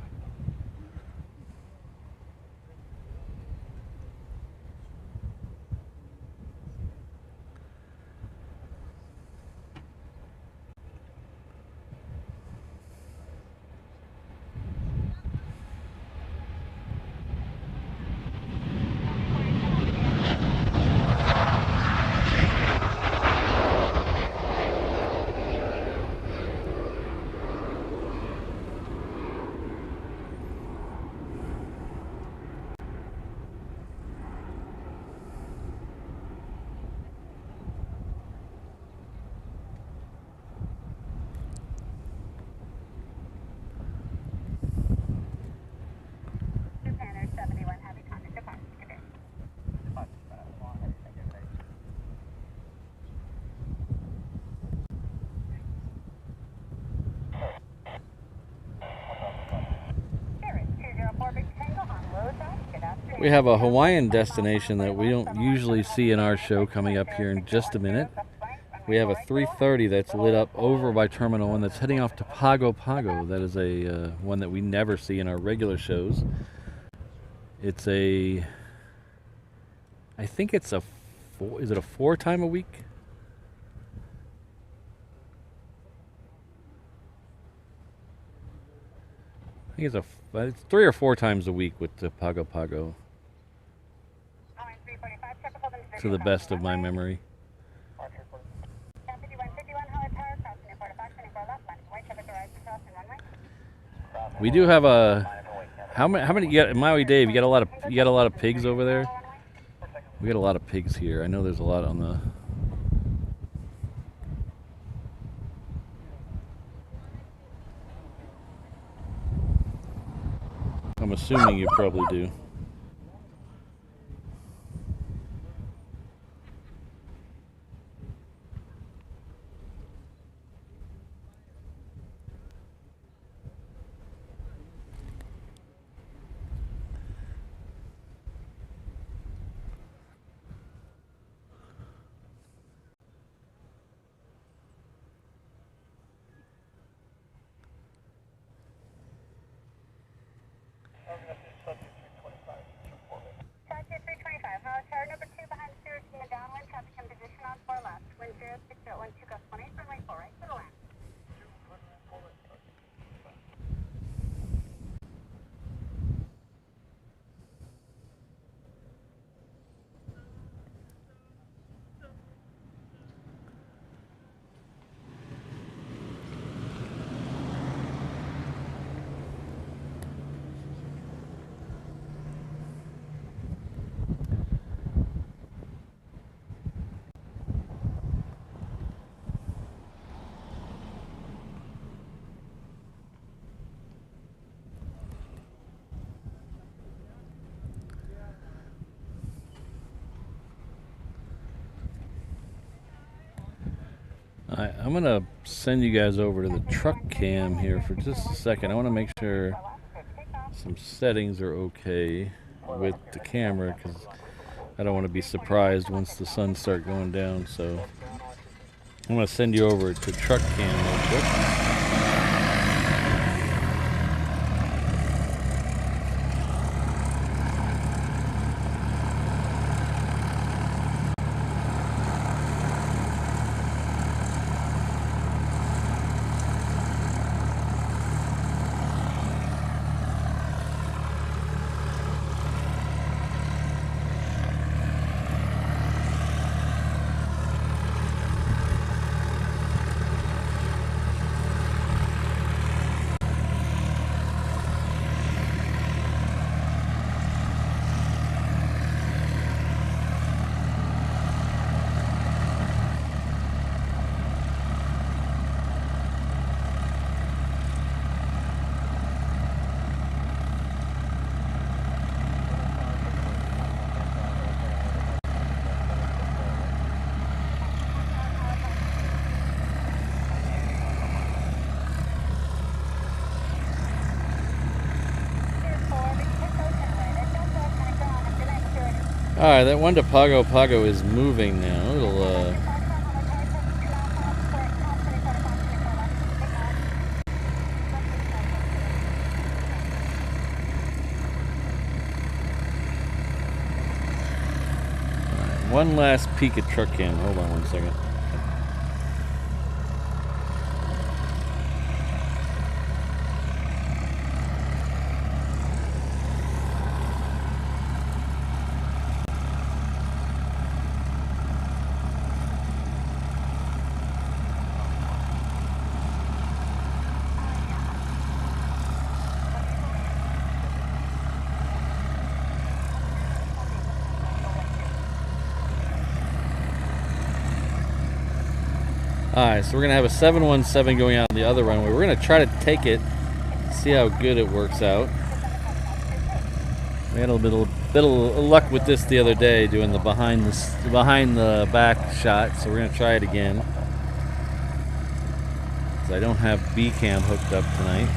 We have a Hawaiian destination that we don't usually see in our show coming up here in just a minute. We have a 330 that's lit up over by Terminal 1 that's heading off to Pago Pago. That is a one that we never see in our regular shows. It's a, I think it's a is it a 4 time a week? I think it's 3 or 4 times a week with the Pago Pago. To the best of my memory. We do have a how many you got in Maui, Dave? You got a lot of pigs over there? We got a lot of pigs here. I know there's a lot on the I'm assuming you probably do. I'm going to send you guys over to the truck cam here for just a second. I want to make sure some settings are okay with the camera because I don't want to be surprised once the sun starts going down. So I'm going to send you over to truck cam real quick. Alright, that one to Pago Pago is moving now. It'll, one last peek at truck cam. Hold on one second. Alright, so we're going to have a 717 going out on the other runway. We're going to try to take it, see how good it works out. We had a bit of luck with this the other day, doing the behind the back shot, so we're going to try it again. Because I don't have B cam hooked up tonight.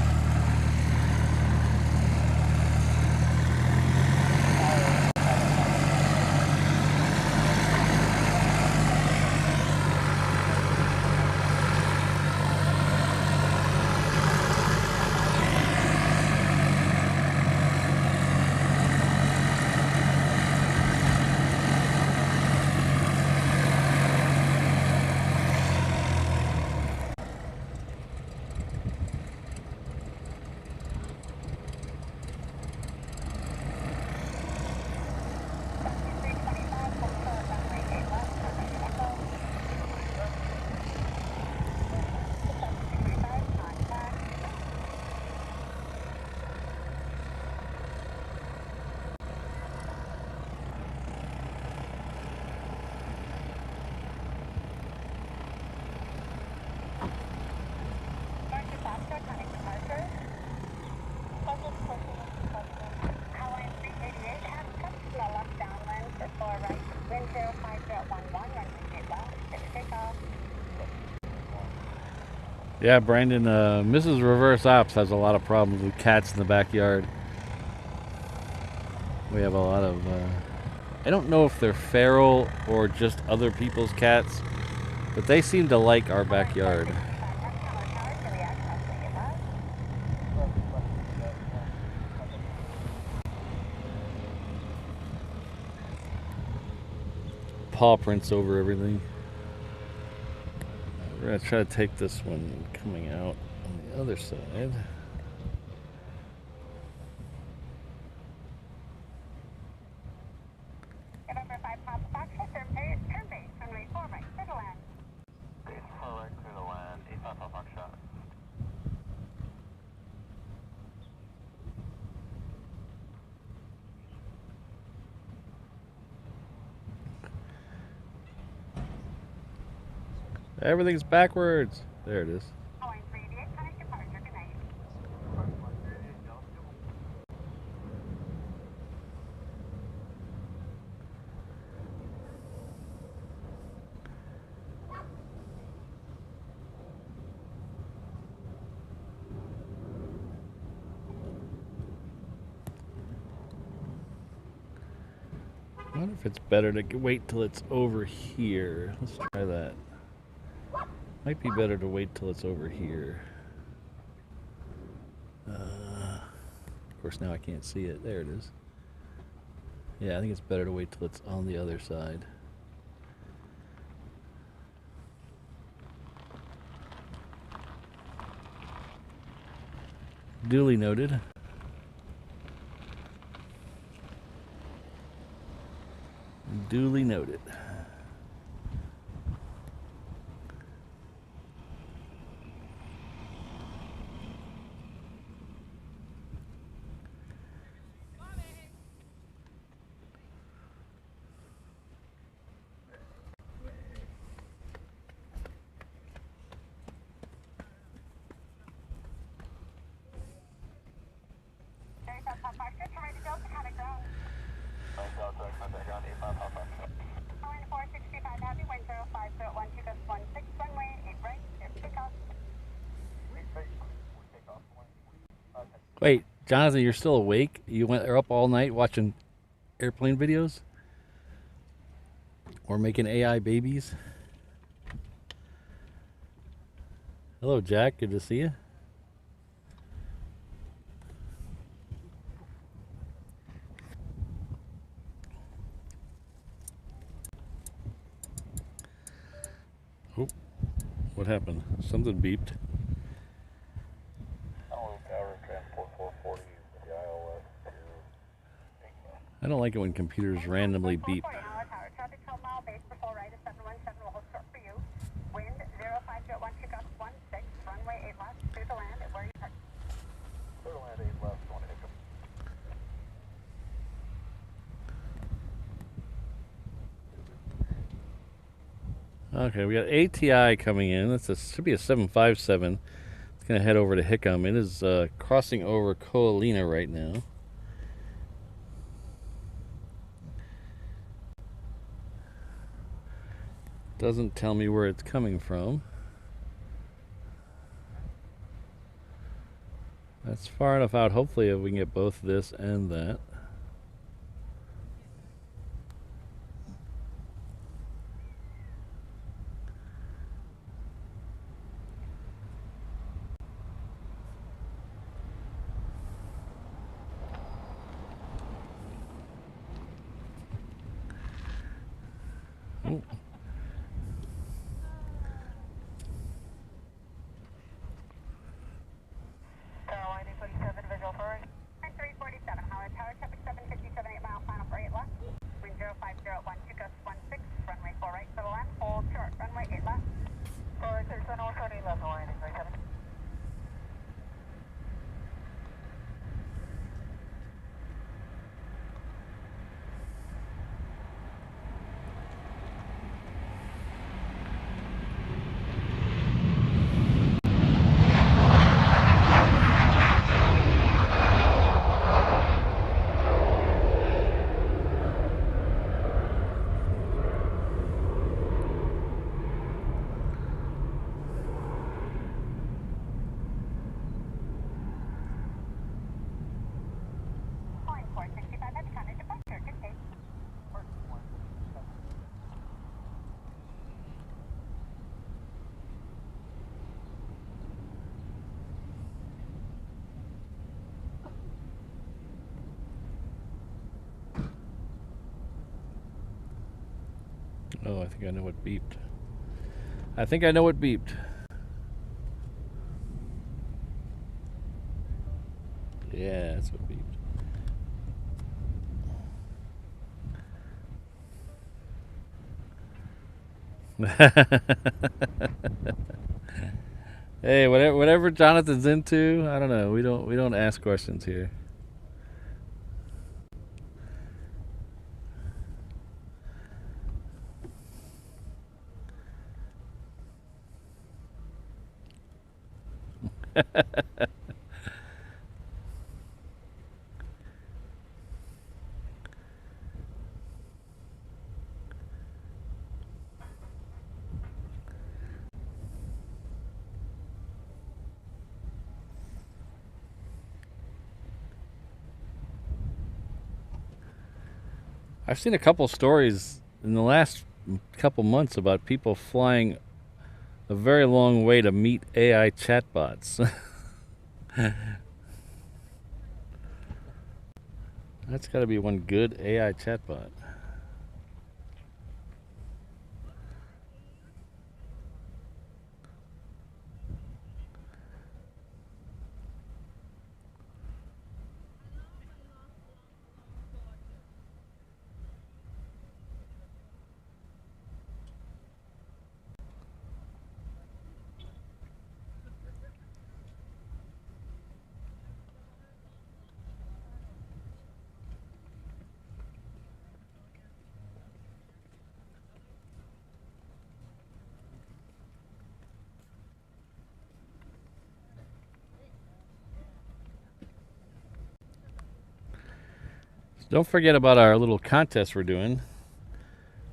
Yeah, Brandon, Mrs. Reverse Ops has a lot of problems with cats in the backyard. We have a lot of, I don't know if they're feral or just other people's cats, but they seem to like our backyard. Paw prints over everything. We're going to try to take this one coming out on the other side. November 5 Papa Foxtrot, turn base, runway 4 right, clear to land. Base 4 right, clear to land, 8 Papa Foxtrot. Everything's backwards. There it is. Hawaiian 388, connect departure, good night. wonder if it's better to wait till it's over here. Let's try that. Might be better to wait till it's over here. Of course, now I can't see it. There it is. Yeah, I think it's better to wait till it's on the other side. Duly noted. Duly noted. Wait, Jonathan, you're still awake? You are up all night watching airplane videos? Or making AI babies? Hello, Jack. Good to see you. Oh, what happened? Something beeped. I don't like it when computers randomly beep. Okay, we got ATI coming in. Should be a 757. It's going to head over to Hickam. It is crossing over Koalina right now. Doesn't tell me where it's coming from. That's far enough out. Hopefully we can get both this and that. Oh. Airline A27 visual for 347, Howard Tower, traffic 757, 8 mile, final for 8 left. Wind 0501, 2 gusts 16, runway 4 right for the land, hold short, runway 8 left. Forward 37, 020 left, Hawaiian A27. Oh, I think I know what beeped. I think I know what beeped. Yeah, that's what beeped. Hey, whatever Jonathan's into, I don't know. We don't ask questions here. I've seen a couple stories in the last couple months about people flying a very long way to meet AI chatbots. That's got to be one good AI chatbot. Don't forget about our little contest we're doing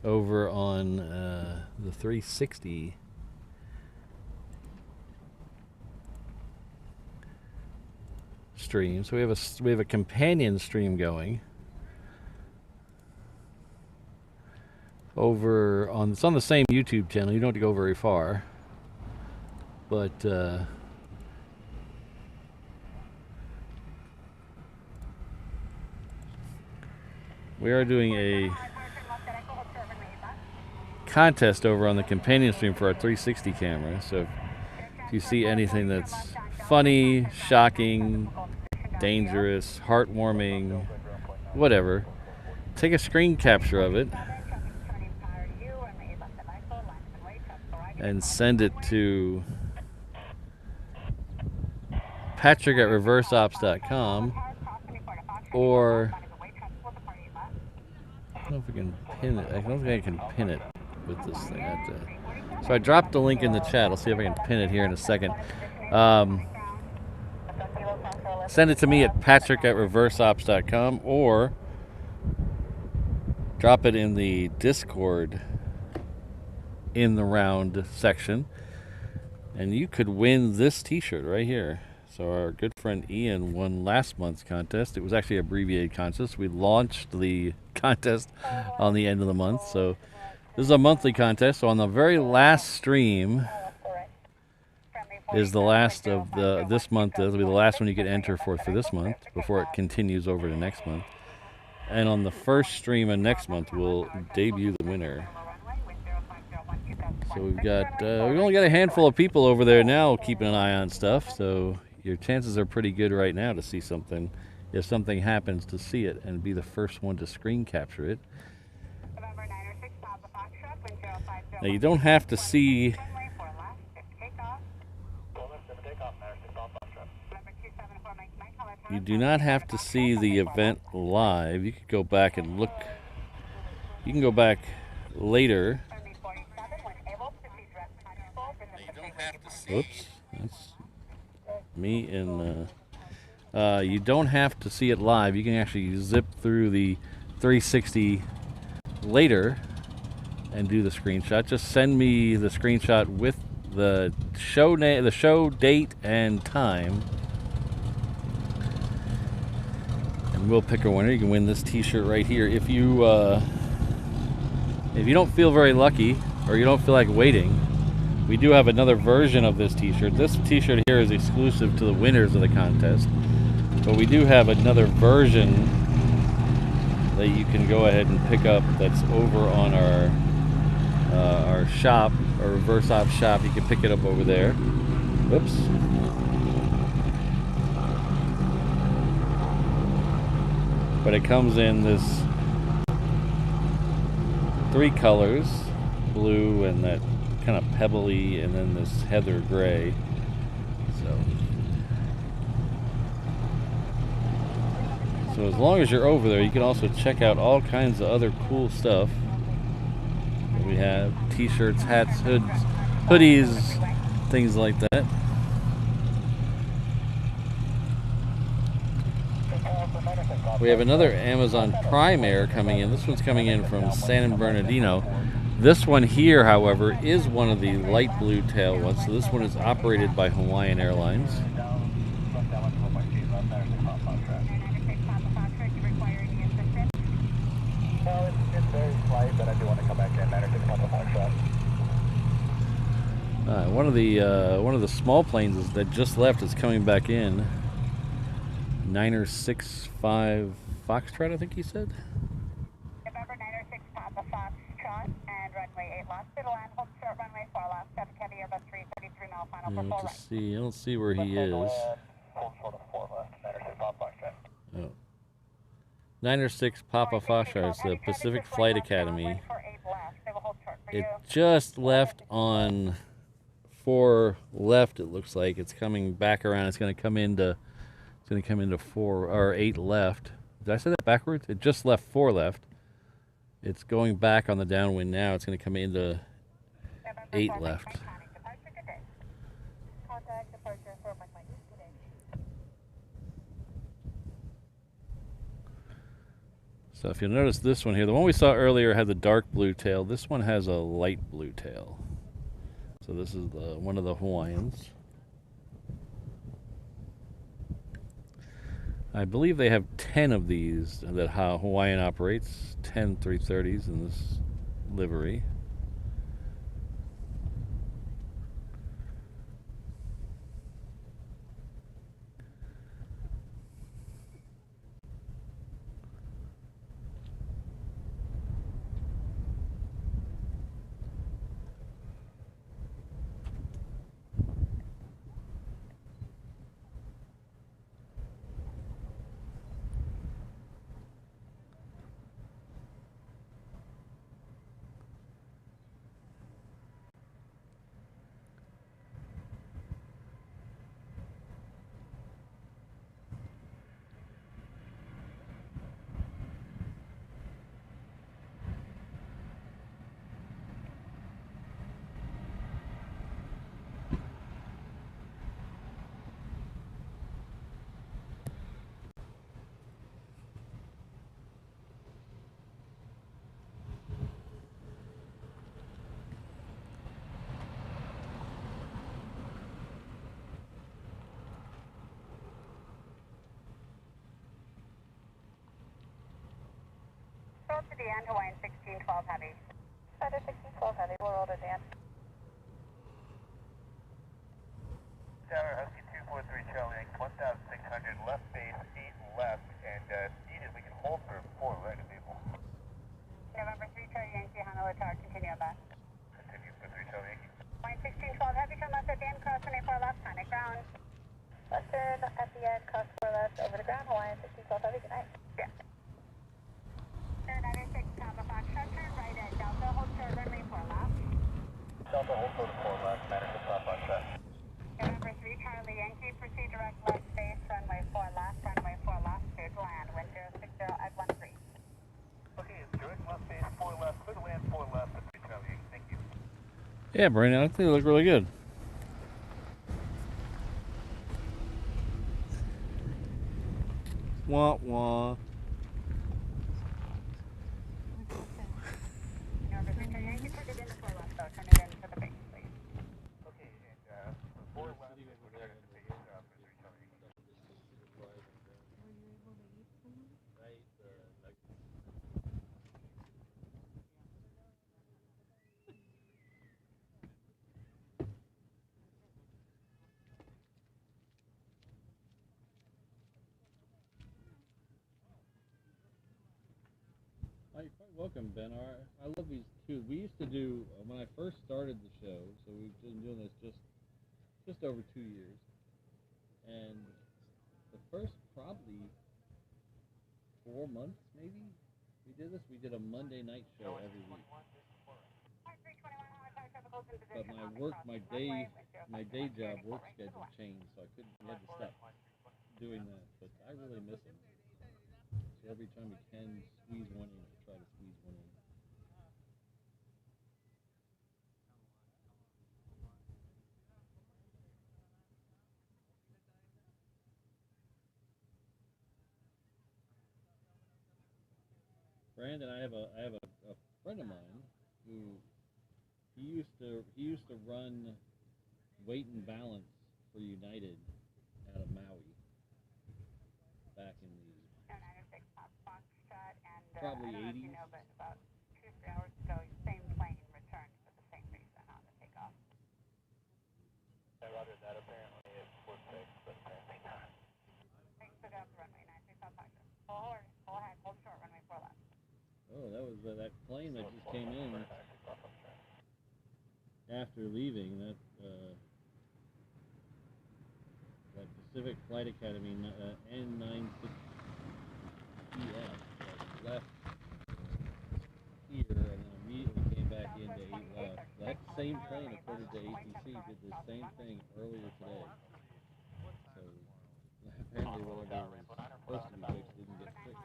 over on the 360 stream. So we have a companion stream going over on. It's on the same YouTube channel. You don't have to go very far, but we are doing a contest over on the companion stream for our 360 camera. So if you see anything that's funny, shocking, dangerous, heartwarming, whatever, take a screen capture of it and send it to patrick@reverseops.com, or I don't know if we can pin it. I don't think I can pin it with this thing. So I dropped the link in the chat. I'll see if I can pin it here in a second. Send it to me at patrick@reverseops.com, or drop it in the Discord in the round section, and you could win this t-shirt right here. So our good friend Ian won last month's contest. It was actually an abbreviated contest. We launched the contest on the end of the month. So this is a monthly contest. So on the very last stream is the last of this month. This will be the last one you can enter for this month before it continues over to next month. And on the first stream of next month, we'll debut the winner. So we've only got a handful of people over there now keeping an eye on stuff. So your chances are pretty good right now to see something, if something happens, to see it and be the first one to screen capture it. Now you don't have to see you do not have to see the event live. You could go back and look. You can go back later. Oops, that's me. And you don't have to see it live. You can actually zip through the 360 later and do the screenshot. Just send me the screenshot with the show name, the show date and time, and we'll pick a winner. You can win this t-shirt right here. If you don't feel very lucky, or you don't feel like waiting, we do have another version of this t-shirt. This t-shirt here is exclusive to the winners of the contest, but we do have another version that you can go ahead and pick up that's over on our shop, our Reverse Ops shop. You can pick it up over there. Whoops. But it comes in this 3 colors, blue and that kind of pebbly, and then this heather gray. So as long as you're over there, you can also check out all kinds of other cool stuff. We have t-shirts, hats, hoods, hoodies, things like that. We have another Amazon Prime Air coming in. This one's coming in from San Bernardino. This one here, however, is one of the light blue tail ones. So this one is operated by Hawaiian Airlines. No, it's very slight, but I do want to come back in. Matter of Papa Foxtrot. One of the small planes that just left is coming back in. Niner 65 Foxtrot, I think he said. November 906 Papa Foxtrot and runway 8 left. It'll land, hold short runway 4 left. 7 Heavy Airbus 333 mile final for full right. I don't see where he is. Hold short of 4 left. 906 Papa Foxtrot. Oh. Niner 6 Papa Foxtrot is the Pacific Flight Academy. It just left on 4 left. It looks like it's coming back around. It's going to come into 4 or 8 left. Did I say that backwards? It just left 4 left. It's going back on the downwind now. It's going to come into 8 left. So if you'll notice this one here, the one we saw earlier had the dark blue tail. This one has a light blue tail. So this is one of the Hawaiians. I believe they have 10 of these that Hawaiian operates, 10 330s in this livery. To the end, Hawaiian 1612 Heavy. Under 1612 Heavy, we're older, Dan. Tower Husky 243 Charlie, 1,600 left base, 8 left, and seated. We can hold for 4 right of people. November 3 Charlie Yankee, Honolulu Tower, continue on back. Continue for 3 Charlie Yankee. Hawaiian 1612 Heavy, turn left at the end, cross runway 4 left, panic ground. Left turn at the end, cross 4 left, over to ground, Hawaiian 1612 Heavy, good night. Yeah. 906 Papa Foxtrot, turn right at Delta, hold short runway 4 left. Delta, hold short of 4 left, 906 Papa Foxtrot. November 3 Charlie Yankee, proceed direct left base, runway 4 left, runway 4 left, clear to land, wind 060 at 13. Okay, it's direct left base, 4 left, clear to land 4 left, at 3 Charlie Yankee. Thank you. Yeah, Brandon, I think they look really good. Wah wah. November 3 Charlie Yankee, put it in the 4 left, though, turn it into the base, please. Okay, and 4 left, we're turning to base for 3 Charlie Yankee. Oh, you're quite welcome, Ben. I love these too. We used to do when I first started the show, so we've been doing this just over 2 years. And the first probably 4 months, maybe, we did this. We did a Monday night show every week. But my day job work schedule changed, so we had to stop doing that. But I really miss them. So every time we can squeeze one in, I try to squeeze one in. Brandon, I have a friend of mine who he used to run weight and balance for United out of Maui back in the 906 Foxtrot and probably I don't know if 80s. you know, but about 2 or 3 hours ago, same plane returned for the same reason on the takeoff. Yeah, roger that. Apparently it's worth it, but apparently not. Thanks for the runway 96 Alpha. Hold ahead, hold short, runway 4 left. Oh, that was that plane that just came in after leaving. That Pacific Flight Academy N96PF that left here and then immediately came back into 8 left. That same plane, according to ATC, did the same thing earlier today. So apparently whatever was supposed to be fixed didn't get fixed.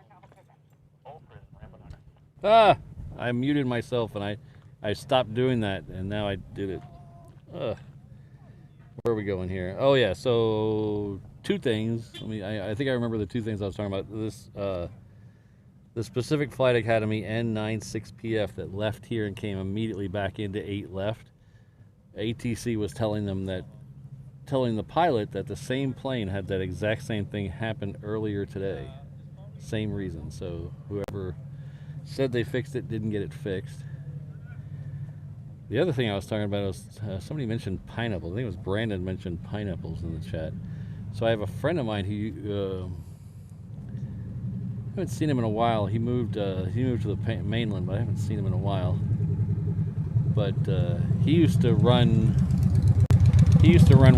Ah! I muted myself and I stopped doing that and now I did it. Ugh. Where are we going here? Oh yeah, so 2 things. I think I remember the 2 things I was talking about. This Pacific Flight Academy N96PF that left here and came immediately back into 8 left. ATC was telling the pilot that the same plane had that exact same thing happen earlier today. Same reason. So whoever said they fixed it didn't get it fixed. The other thing I was talking about was somebody mentioned pineapples. I think it was Brandon mentioned pineapples in the chat. So I have a friend of mine who I haven't seen him in a while. He moved to the mainland, but I haven't seen him in a while. But he used to run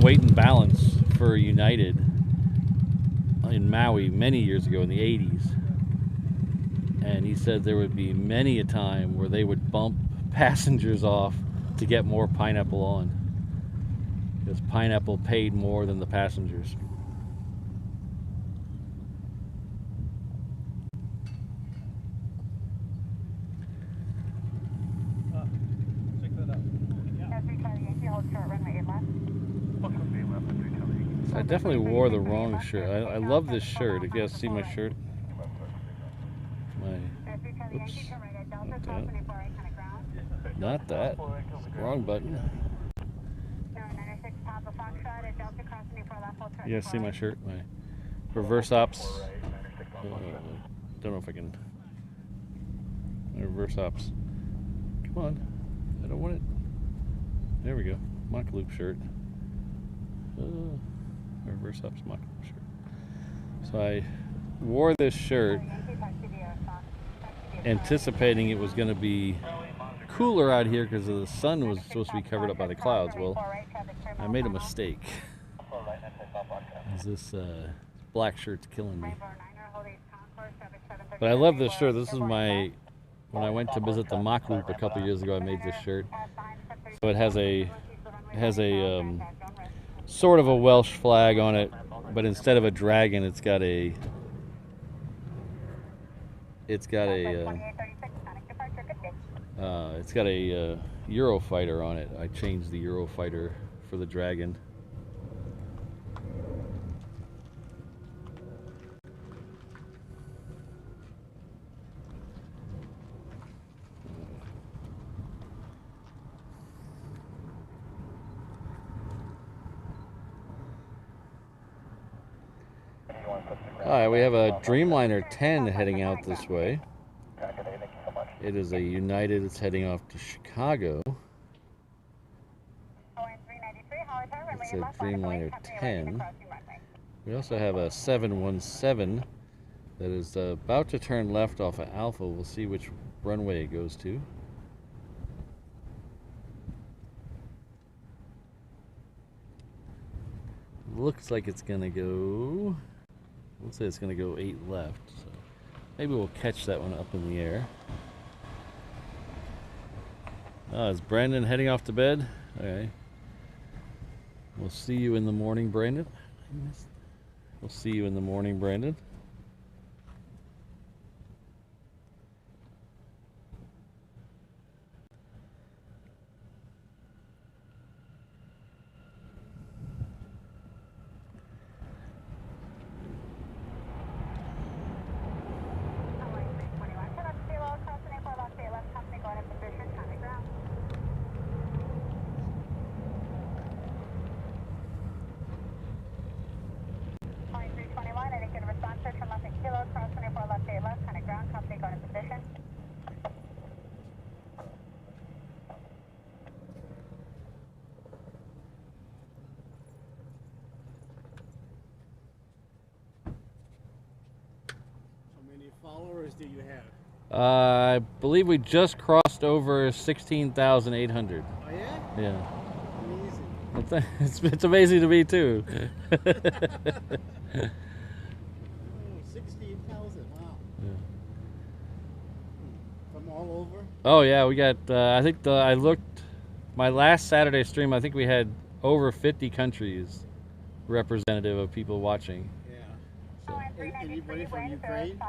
weight and balance for United in Maui many years ago in the 80s. And he said there would be many a time where they would bump passengers off to get more pineapple on, because pineapple paid more than the passengers. Check that out. I definitely wore the wrong shirt. I love this shirt. If you guys see my shirt, oops, not that. Wrong button. You guys see my shirt? My reverse ops. Don't know if I can. My reverse ops. Come on. I don't want it. There we go. Mock loop shirt. Reverse ops mock loop shirt. So I wore this shirt anticipating it was going to be cooler out here because the sun was supposed to be covered up by the clouds. Well, I made a mistake. This black shirt's killing me. But I love this shirt. This is when I went to visit the mock loop a couple years ago, I made this shirt. So it has a sort of a Welsh flag on it, but instead of a dragon, it's got a Eurofighter on it. I changed the Eurofighter for the dragon. Alright, we have a Dreamliner 10 heading out this way. It is a United, it's heading off to Chicago. It's a Dreamliner 10. We also have a 717 that is about to turn left off of Alpha. We'll see which runway it goes to. Looks like it's gonna go, let's say it's gonna go 8 left, so maybe we'll catch that one up in the air. Is Brandon heading off to bed? Okay. We'll see you in the morning, Brandon. We'll see you in the morning, Brandon. followers do you have? I believe we just crossed over 16,800. Oh yeah? Yeah. Amazing. It's amazing to me too. Oh, 16,000, wow. Yeah. From all over? Oh yeah, we got. I think I looked. My last Saturday stream, I think we had over 50 countries representative of people watching. Yeah. Anybody from Ukraine?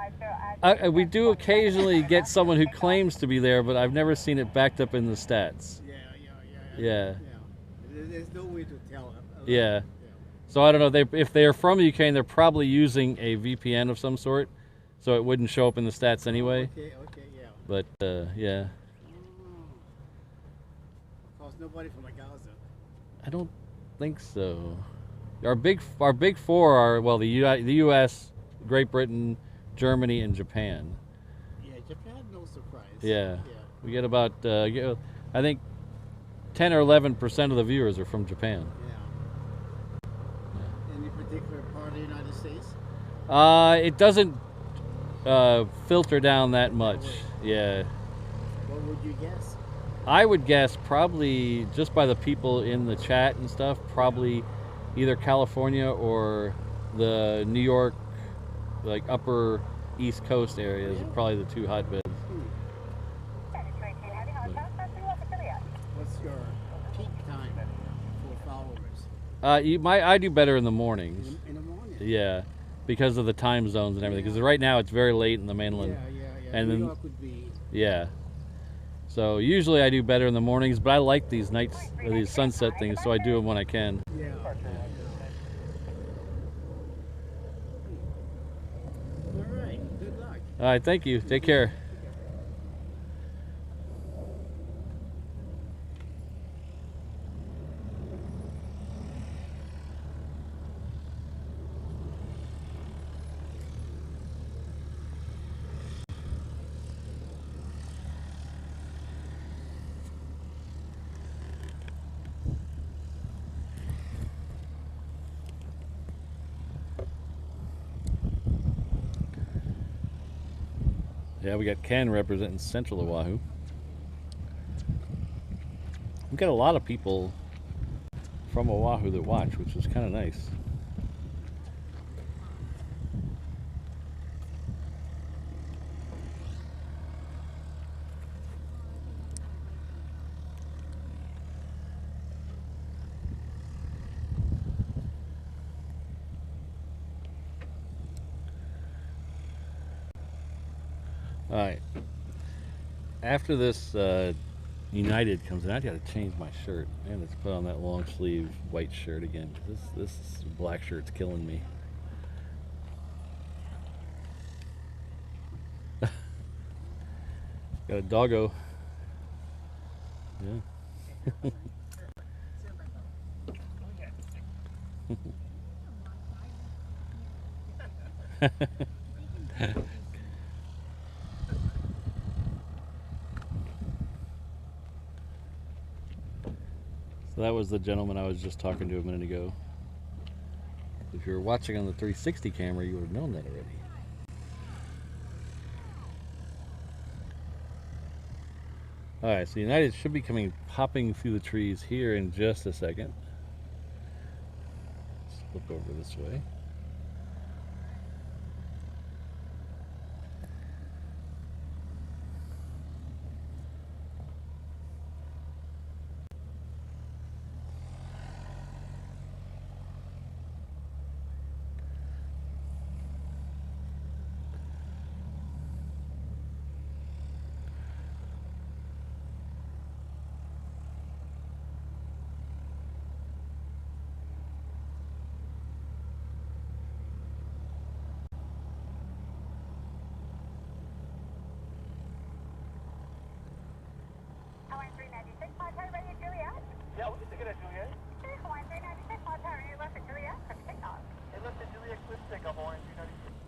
We do occasionally get someone who claims to be there, but I've never seen it backed up in the stats. Yeah. There's no way to tell. Yeah. So I don't know. If they are from Ukraine, they're probably using a VPN of some sort, so it wouldn't show up in the stats anyway. Okay, yeah. But yeah. Of course, nobody from Gaza. I don't think so. Our big four are, well, the U.S., Great Britain, Germany, and Japan. Yeah, Japan, no surprise. Yeah. We get about I think 10 or 11% of the viewers are from Japan. Yeah. Any particular part of the United States? It doesn't filter down that much. Yeah. What would you guess? I would guess probably just by the people in the chat and stuff, probably either California or the New York, like upper East Coast areas are probably the two hotbeds. What's your peak time for followers? I do better in the mornings. In the morning? Yeah, because of the time zones and everything. Because right now it's very late in the mainland. Yeah. And New then, York would be... yeah. So usually I do better in the mornings, but I like these nights, these sunset things, so I do them when I can. Yeah. All right. Good luck. All right, thank you. Take care. Yeah, we got Ken representing Central Oahu. We got a lot of people from Oahu that watch, which is kind of nice. All right. After this United comes in, I got to change my shirt. Man, let's put on that long sleeve white shirt again. This black shirt's killing me. Got a doggo. Yeah. So that was the gentleman I was just talking to a minute ago. If you were watching on the 360 camera, you would have known that already. Alright, so United should be popping through the trees here in just a second. Let's flip over this way. Hawaiian 396, military ready at Juliet? Yeah, we'll just take it at Juliet. Okay, Hawaiian 396, military ready left at Juliet, quick takeoff. Hey, left at Juliet, quick takeoff, Hawaiian 396.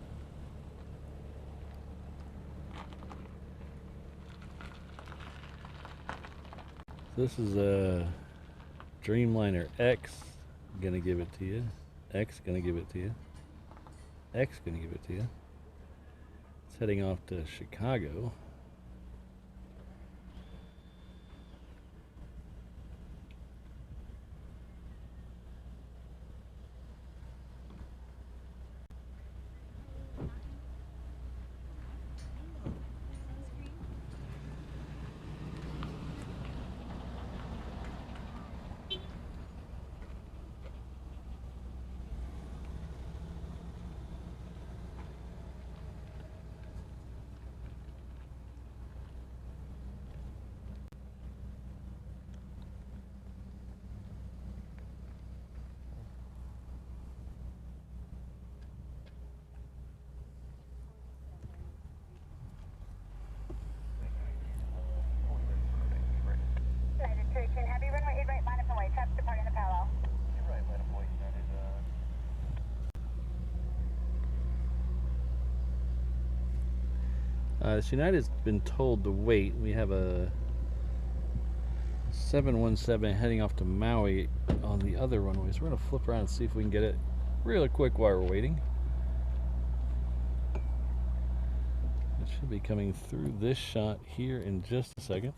This is a Dreamliner X. Gonna give it to you. X gonna give it to you. X gonna give it to you. Let's heading off to Chicago. United's been told to wait. We have a 717 heading off to Maui on the other runway, so we're going to flip around and see if we can get it really quick while we're waiting. It should be coming through this shot here in just a second.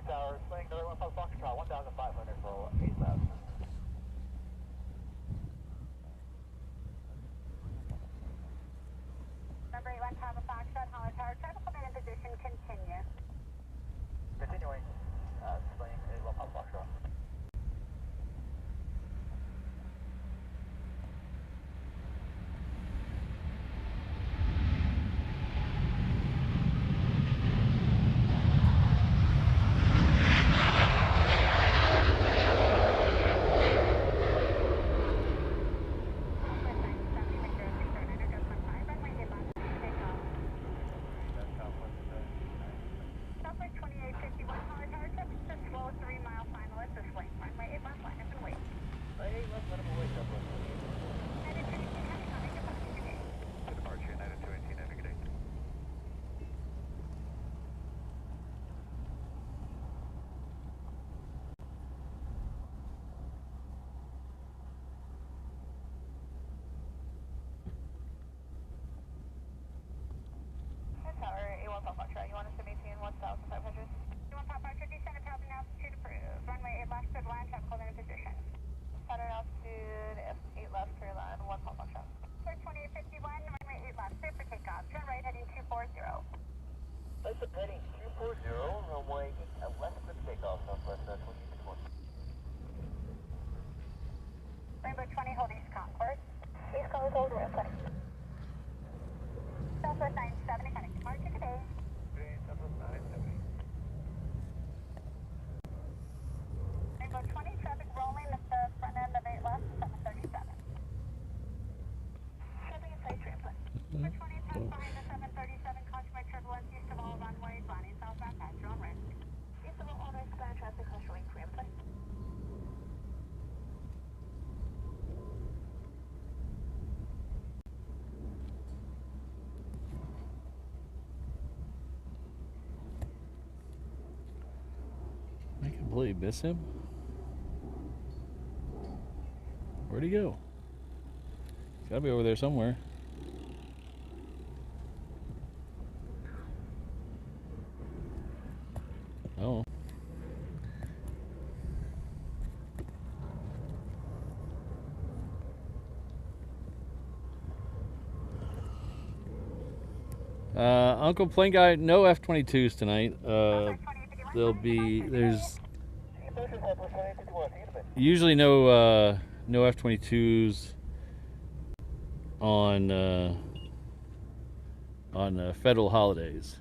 Tower, swing, another one from Foxtrot, 1,500 for 8 laps. Number 81, Papa Foxtrot, Hollow Tower, try to put it in position, continue. Continuing, swing, 81, Papa Foxtrot. You want us to maintain 1,500? You want Pop Archer, descend at Falcon altitude approved. Runway 8 left, clear to land, traffic holding in position. Center altitude, 8 left, clear line, 1 Pop Archer. Clear 2851, runway 8 left, clear for takeoff. Turn right, heading 240. Place of heading 240, runway 8 left, clear takeoff, Southwest 2851. Rainbow 20, hold East Concord. East Concord, hold rampart. Southwest 970, connect departure today. Rainbow 20, traffic rolling at the front end of 8 left, 737. Traffic inside rampart. Rainbow 20, pass behind the 737, caution by turbulence east of all runways, landing southbound, pass your own risk. East of all honor expand traffic, caution wing rampart. I completely miss him. Where'd he go? He's gotta be over there somewhere. Oh. Uncle Plane Guy, no F-22s tonight. There's usually no F-22s on federal holidays.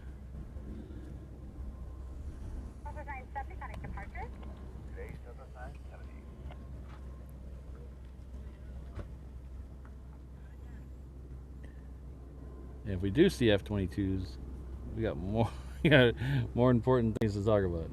And if we do see F-22s, we got more more important things to talk about.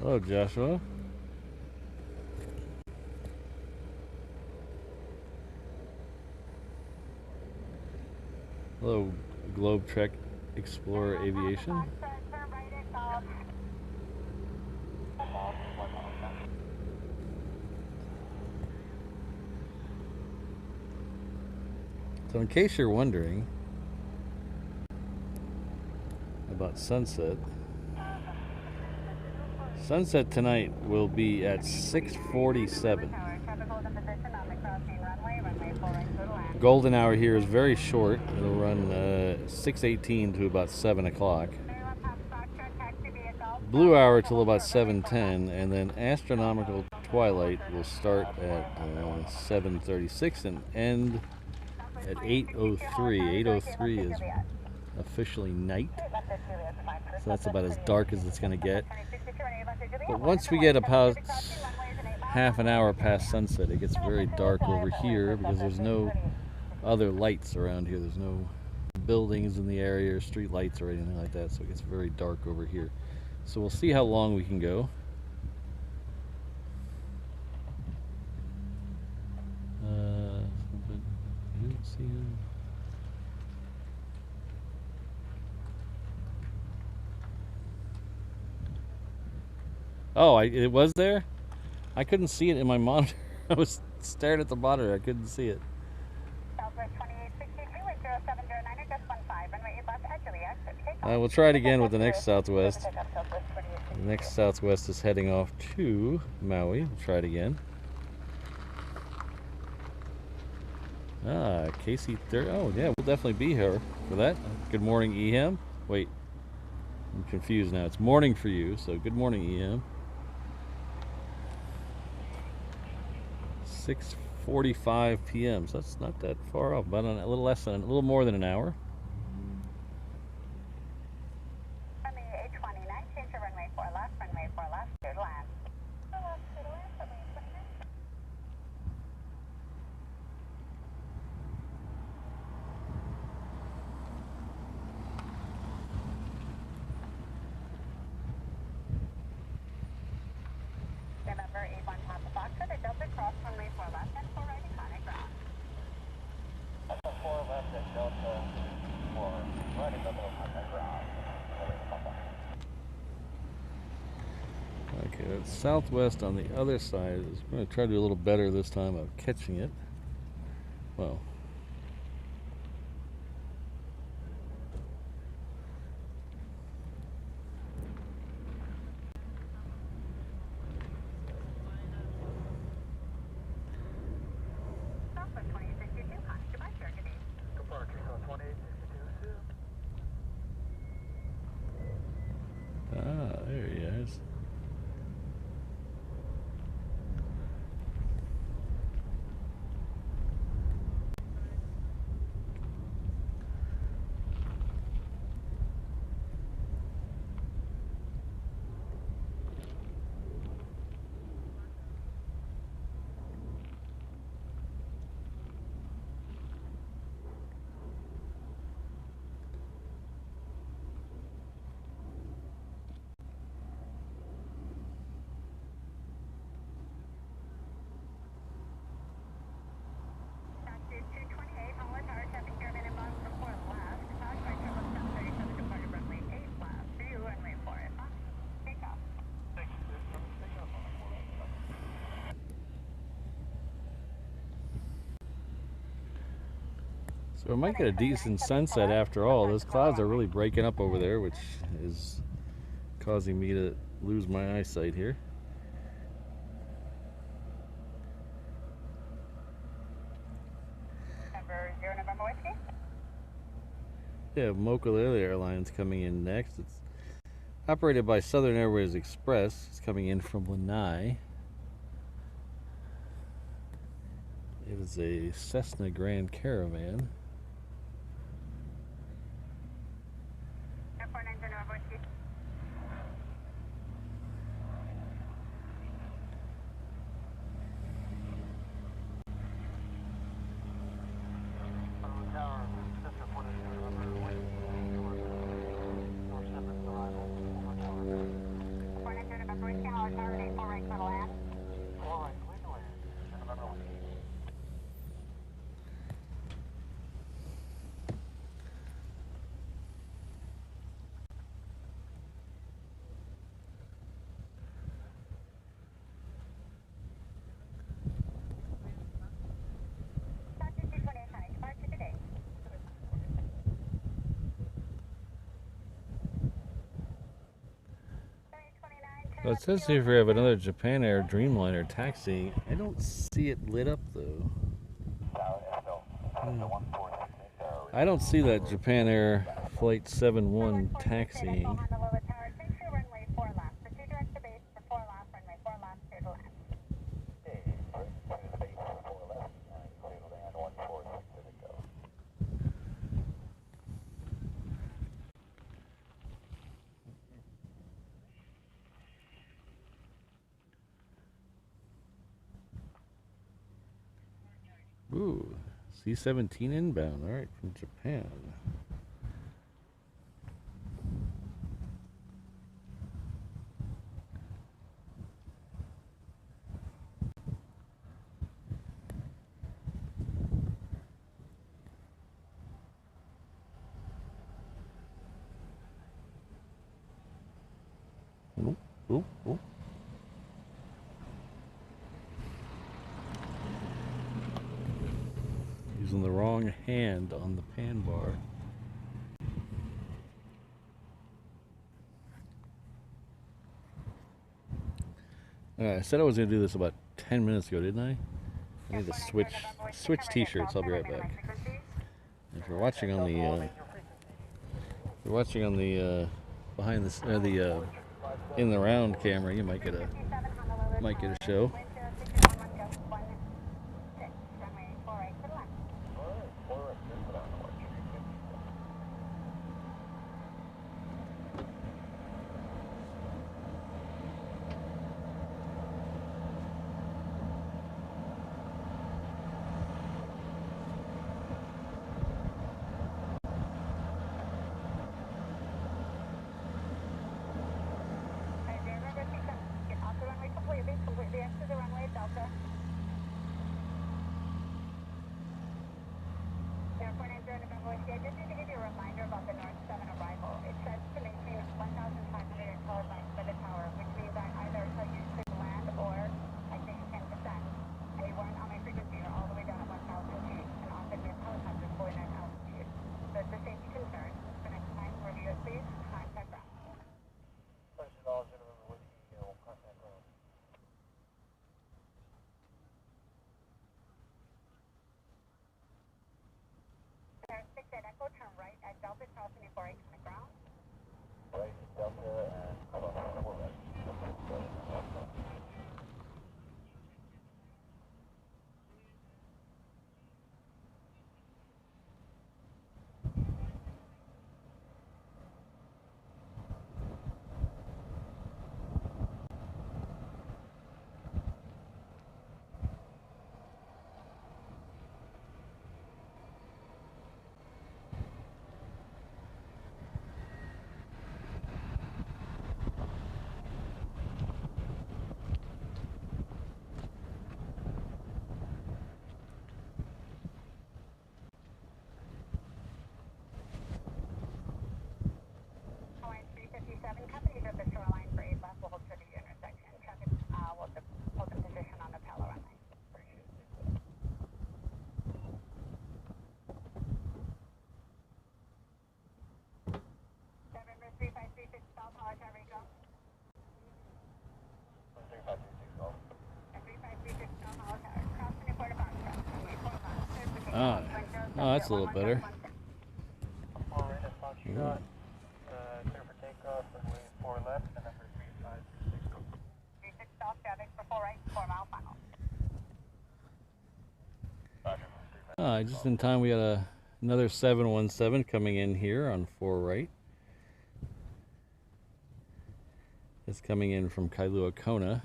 Hello, Joshua. Hello, Globe Trek Explorer Aviation. So in case you're wondering about sunset, sunset tonight will be at 6:47. Golden hour here is very short. It'll run 6:18 to about 7 o'clock. Blue hour till about 7:10, and then astronomical twilight will start at 7:36 and end at 8:03. 8:03 is officially night, so that's about as dark as it's going to get. But once we get about half an hour past sunset, it gets very dark over here because there's no other lights around here. There's no buildings in the area or street lights or anything like that, so it gets very dark over here. So we'll see how long we can go. Oh, it was there? I couldn't see it in my monitor. I was staring at the monitor. I couldn't see it. We'll try it again with the next Southwest. The next Southwest is heading off to Maui. We'll try it again. KC30. Oh, yeah, we'll definitely be here for that. Good morning, EM. Wait, I'm confused now. It's morning for you, so good morning, EM. 6:45 p.m. So that's not that far off. About a little more than an hour. Okay, that's Southwest on the other side. I'm going to try to do a little better this time of catching it. Well, there he is. So we might get a decent sunset after all. Those clouds are really breaking up over there, which is causing me to lose my eyesight here. Number 0 November Whiskey. We have Mokulele Airlines coming in next. It's operated by Southern Airways Express. It's coming in from Lanai. It is a Cessna Grand Caravan. 490 November Whiskey. Tower, Cessna 490 November Whiskey, North 7's arrival, over tower. 490 November Whiskey, Hollow Tower, 84 right, clear to land. All right, clear to land, November Whiskey. Doctor 228, honey, departure today. Well, it says here we have another Japan Air Dreamliner taxiing. I don't see it lit up though. I don't see that Japan Air Flight 71 taxiing. Honolulu Tower, take your runway 4 left. Proceed direct to base for 4 left, runway 4 left, clear to land. Ooh, C-17 inbound. All right, from Japan. Ooh, ooh, ooh. Using the wrong hand on the pan bar. I said I was going to do this about 10 minutes ago, didn't I? I need to switch t-shirts. I'll be right back. If you're watching on the behind the in the round camera, you might get a show. Completely exit the runway, Delta. Airport 90 November Whiskey. I just need to give you a reminder about the North 7 arrival. It says to maintain 1,500 tower length by the tower, which means I either tell you to land or I say you can't descend. And you weren't on my frequency, you're all the way down at 1,000 feet, and often we have helicopters going at altitude. So it's a safety concern. So next time, review it, please. Contact ground. $20 November Whiskey, we'll contact ground. Air 6 at Echo, turn right at Delta, crossing before I come to ground. Right, Delta and Aloha. that's a little better. 4 right at Fox shot. Clear for takeoff, runway 4 left, and number 3536 go. 36 south, traffic for 4 right, 4 mile final. Just in time, we got another 717 coming in here on 4 right. It's coming in from Kailua Kona.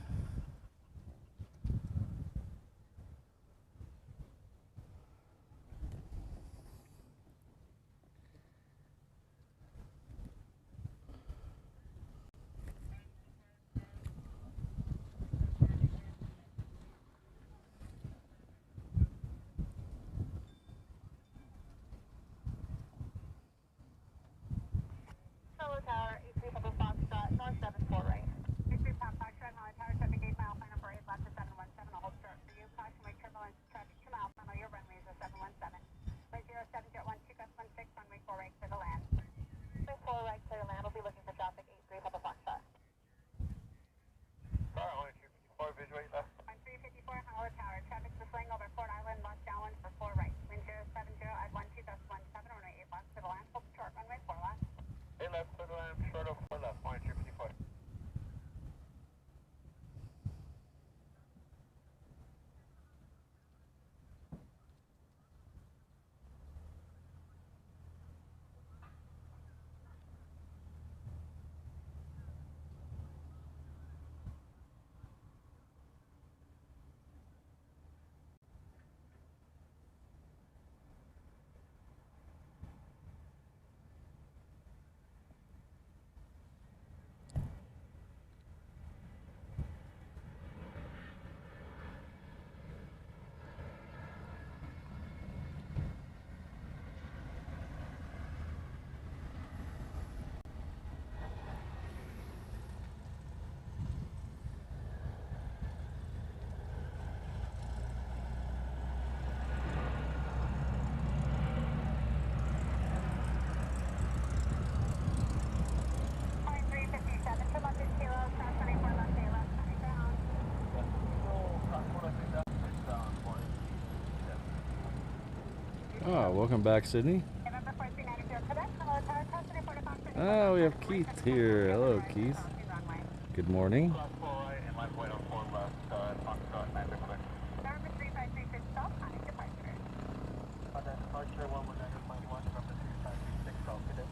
Hello Tower, 83 Papa Foxtrot, North 74 right. 63 Pop Foxtrot, Holland Tower, traffic 8 mile final for 8 left to 717. I'll hold short for you. Caution with turbulence, traffic 2 mile final. Your runway is a 717. Right 07 1 2 gust 16, runway 4 right to the land. Runway 4 right, clear to land. We'll be looking for traffic 83 Papa Foxtrot. Sorry, only 254, visual 8 left. On 354 Holland Tower, traffic swing over Fort Island, lost downwind for 4 right. Wind 070 at 12 gust 17, runway 8 left to the land. Hold short, runway 4 left. 8 left, clear to land, short of 4 left, only 254. Welcome back, Sydney. We have Keith here. Hello, Keith. Good morning. Class 4 right, and line point on 4 left, Foxtrot, 9 clear. Number 3536 south, connect departure. On that departure, 119.1, number 3536, south, good day.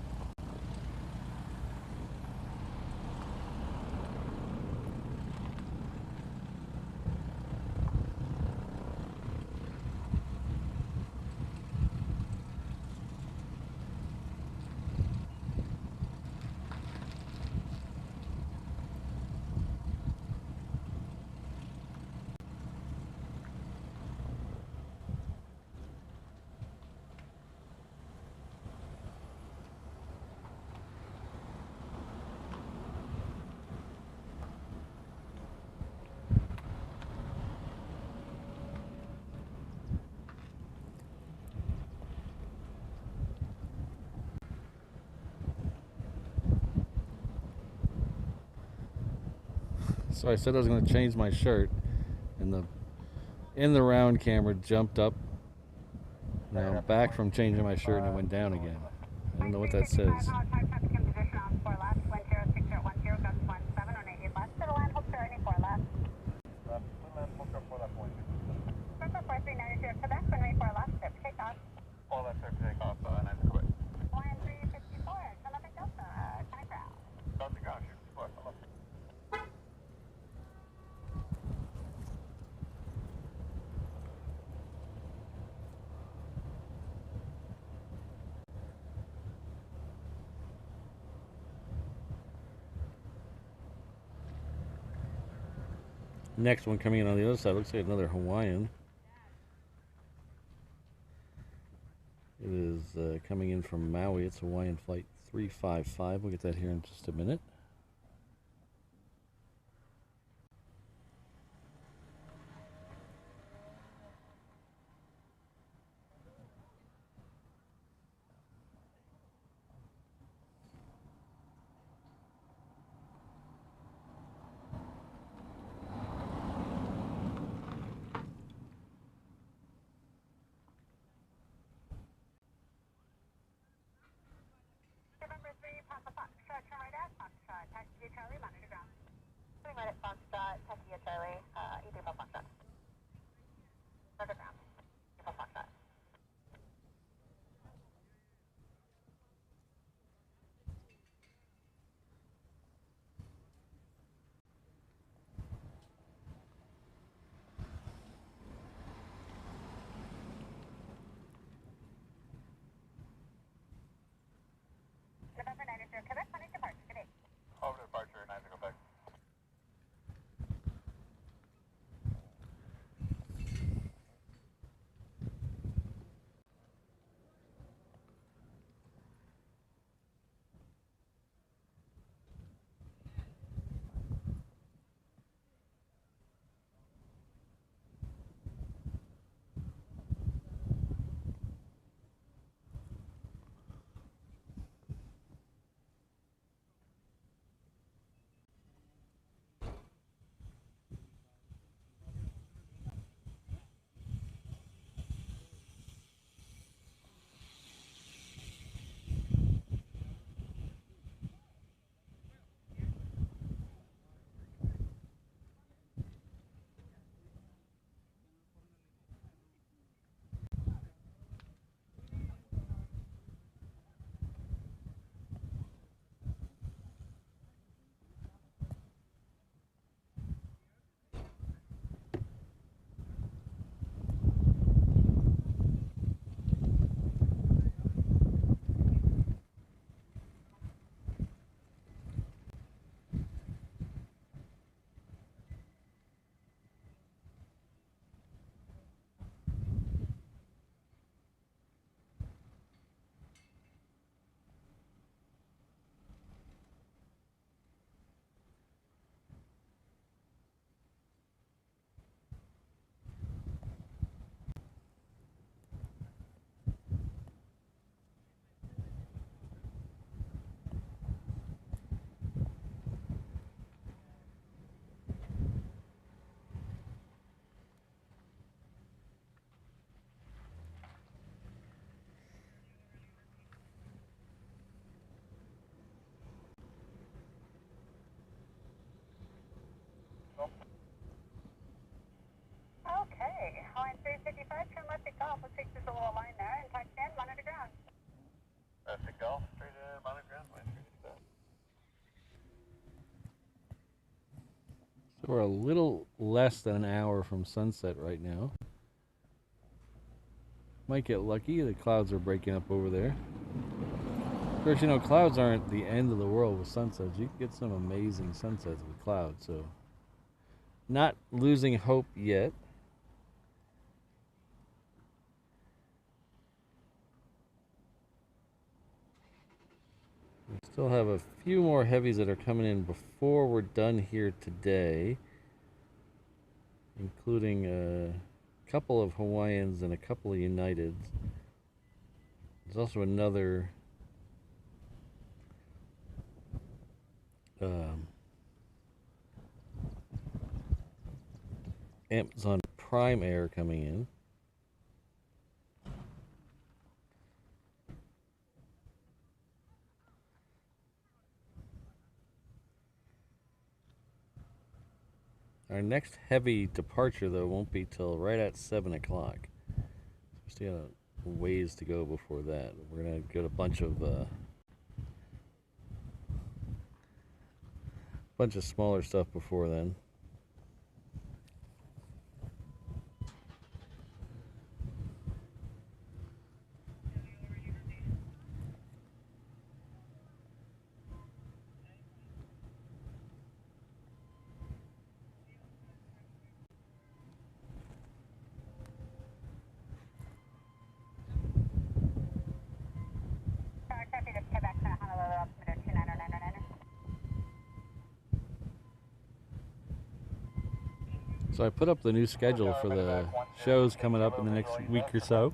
So I said I was going to change my shirt, and the round camera jumped up. Now I'm back from changing my shirt, and it went down again. I don't know what that says. All left, sir, takeoff, 9 clear. Delta ground, shoot, 4, hello. Next one coming in on the other side looks like another Hawaiian. It is coming in from Maui. It's Hawaiian Flight 355. We'll get that here in just a minute. So we're a little less than an hour from sunset right now. Might get lucky. The clouds are breaking up over there. Of course, you know, clouds aren't the end of the world with sunsets. You can get some amazing sunsets with clouds, so not losing hope yet. We still have a few more heavies that are coming in before we're done here today, including a couple of Hawaiians and a couple of Uniteds. There's also another Amazon Prime Air coming in. Our next heavy departure, though, won't be till right at 7 o'clock. We still got a ways to go before that. We're going to get a bunch of smaller stuff before then. Tower, copy this, Quebec to Honolulu, altimeter 29099er. So I put up the new schedule for the shows coming up in the next week or so.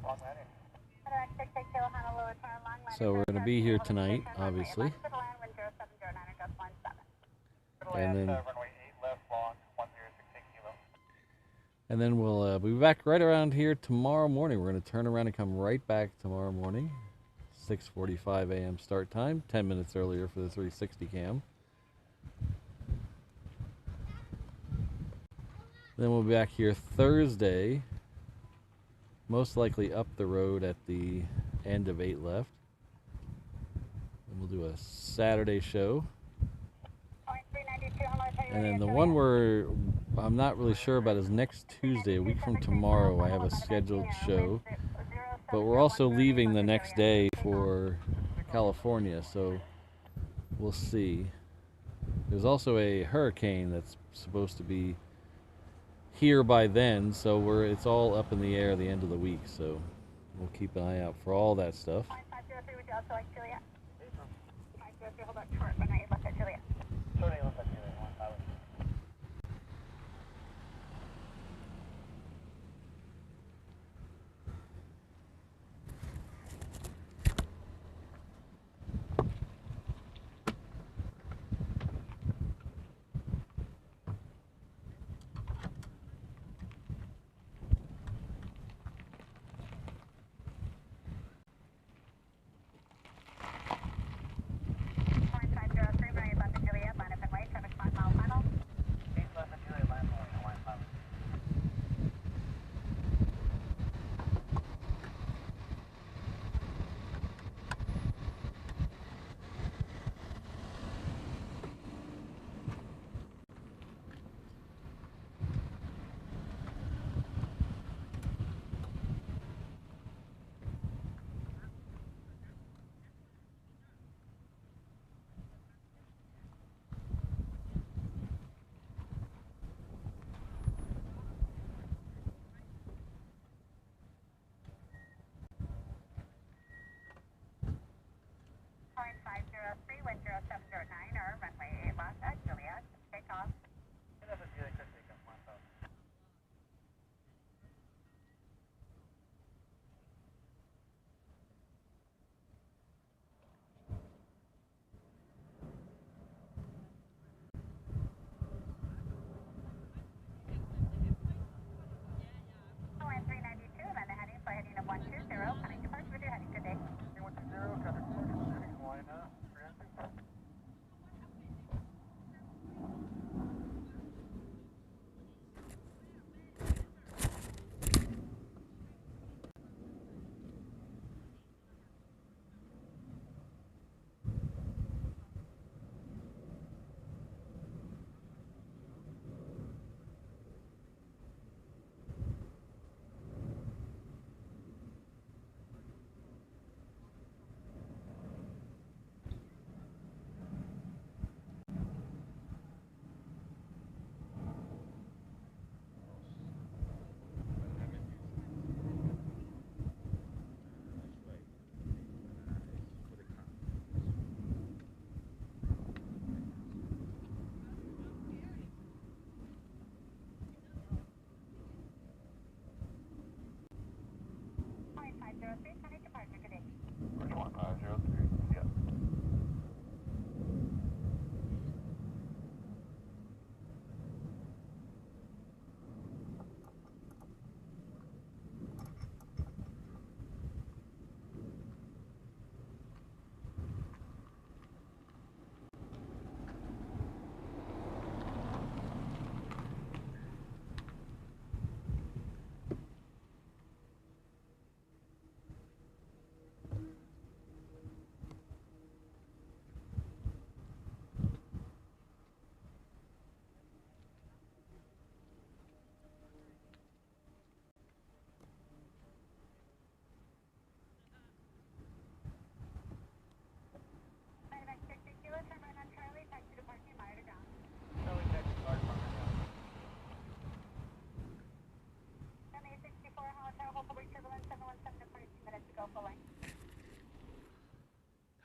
So we're going to be here tonight, obviously. And then we'll be back right around here tomorrow morning. We're going to turn around and come right back tomorrow morning. 6:45 a.m. start time, 10 minutes earlier for the 360 cam. Then we'll be back here Thursday, most likely up the road at the end of 8 left. And we'll do a Saturday show. And then the one where I'm not really sure about is next Tuesday, a week from tomorrow. I have a scheduled show. But we're also leaving the next day for California, so we'll see. There's also a hurricane that's supposed to be here by then, so it's all up in the air at the end of the week, so we'll keep an eye out for all that stuff. 503, would you also like Juliet? 503, hold on short, but now you left at Juliet.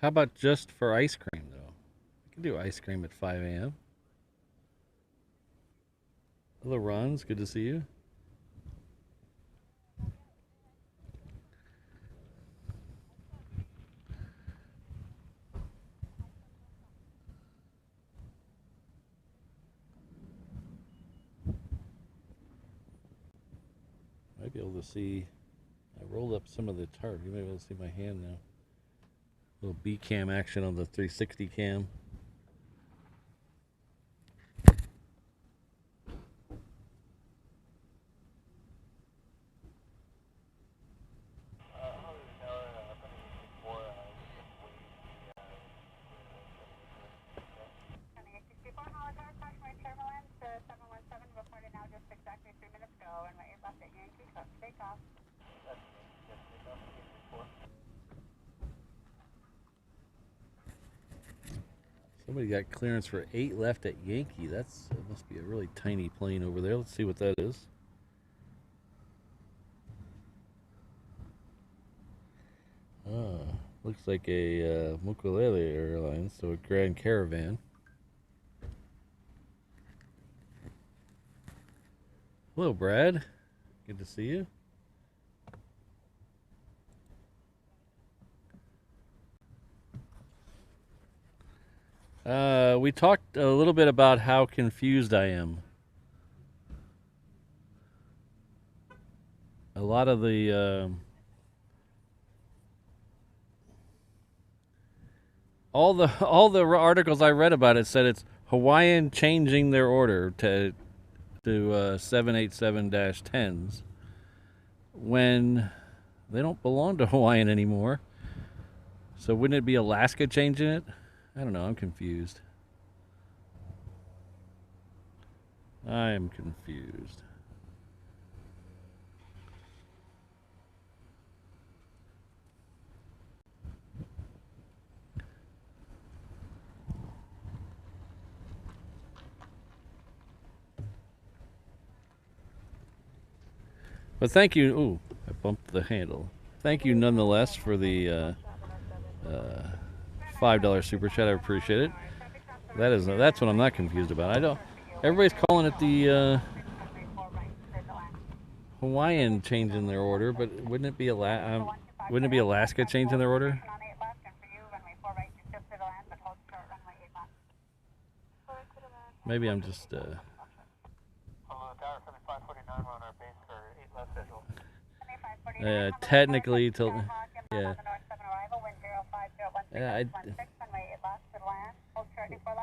How about just for ice cream, though? I can do ice cream at 5 a.m. Hello, Ron's. Good to see you. Might be able to see. I rolled up some of the tarp. You might be able to see my hand now. A little B cam action on the 360 cam. Somebody got clearance for 8 left at Yankee. That must be a really tiny plane over there. Let's see what that is. Looks like a Mokulele Airlines, so a Grand Caravan. Hello, Brad. Good to see you. We talked a little bit about how confused I am. A lot of the all the articles I read about it said it's Hawaiian changing their order to 787-10s when they don't belong to Hawaiian anymore. So wouldn't it be Alaska changing it? I don't know. I'm confused. I am confused. But thank you. Ooh, I bumped the handle. Thank you nonetheless for the $5 super chat. I appreciate it. That's what I'm not confused about. I don't. Everybody's calling it the Hawaiian changing their order, but wouldn't it be Alaska changing their order? Maybe I'm just. Technically, yeah.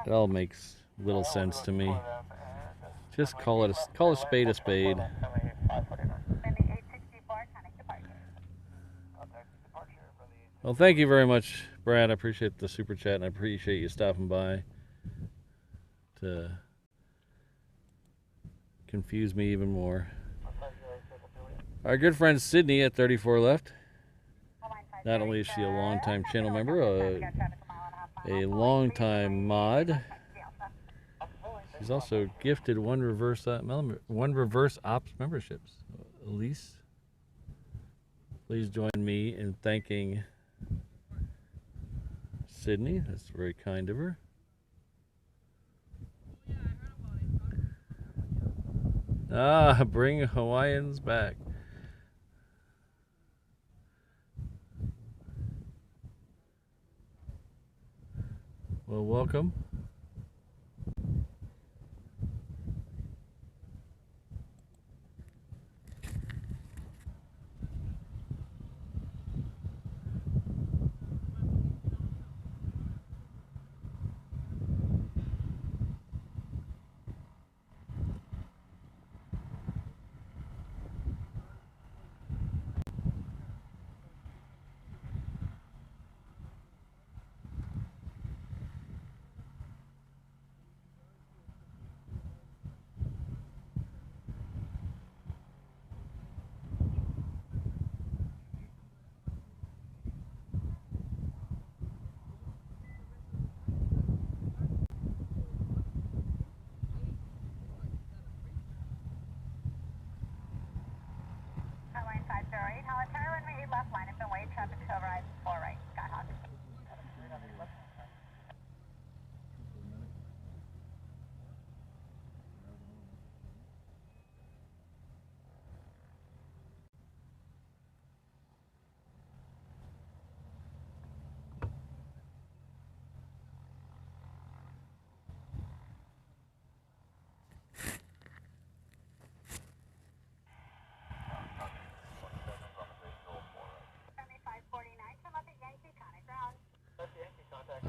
It all makes little sense to me. Just call a spade a spade. Well, thank you very much, Brad. I appreciate the super chat, and I appreciate you stopping by to confuse me even more. Our good friend Sydney at 34 left. Not only is she a longtime channel member, a longtime mod, she's also gifted one reverse ops memberships. Elise, please join me in thanking Sydney. That's very kind of her. Bring Hawaiians back. Well, welcome.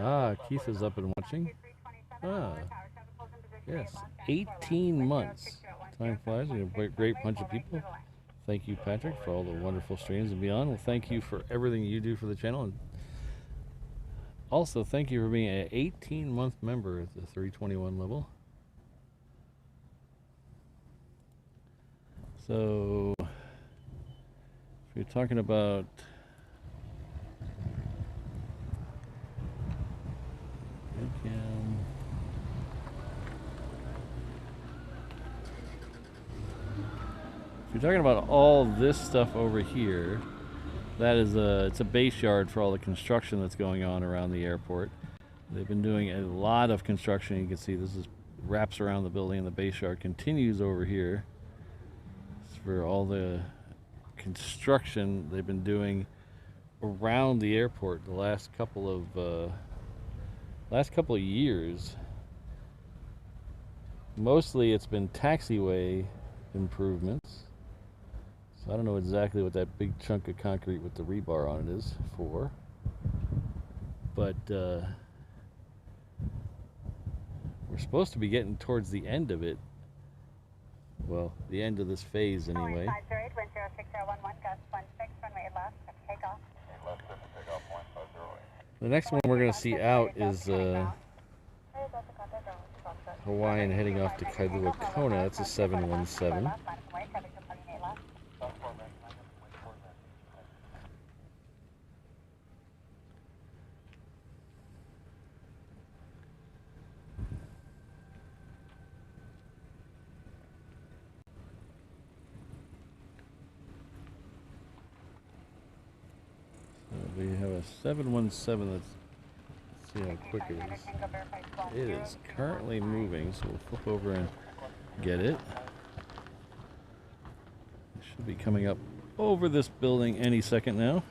Ah, Keith is up and watching. Ah, yes, 18 months. Time flies. We have a great bunch of people. Thank you, Patrick, for all the wonderful streams and beyond. Well, thank you for everything you do for the channel. And also, thank you for being an 18-month member at the 321 level. So, if you're talking about if you're talking about all this stuff over here, that is it's a base yard for all the construction that's going on around the airport. They've been doing a lot of construction. You can see this is wraps around the building, and the base yard continues over here. It's for all the construction they've been doing around the airport the last couple of years. Mostly it's been taxiway improvements. So I don't know exactly what that big chunk of concrete with the rebar on it is for, but we're supposed to be getting towards the end of it. Well, the end of this phase anyway. The next one we're going to see out is Hawaiian heading off to Kailua Kona. That's a 717. We have a 717 that's, let's see how quick it is. It is currently moving, so we'll flip over and get it. It should be coming up over this building any second now.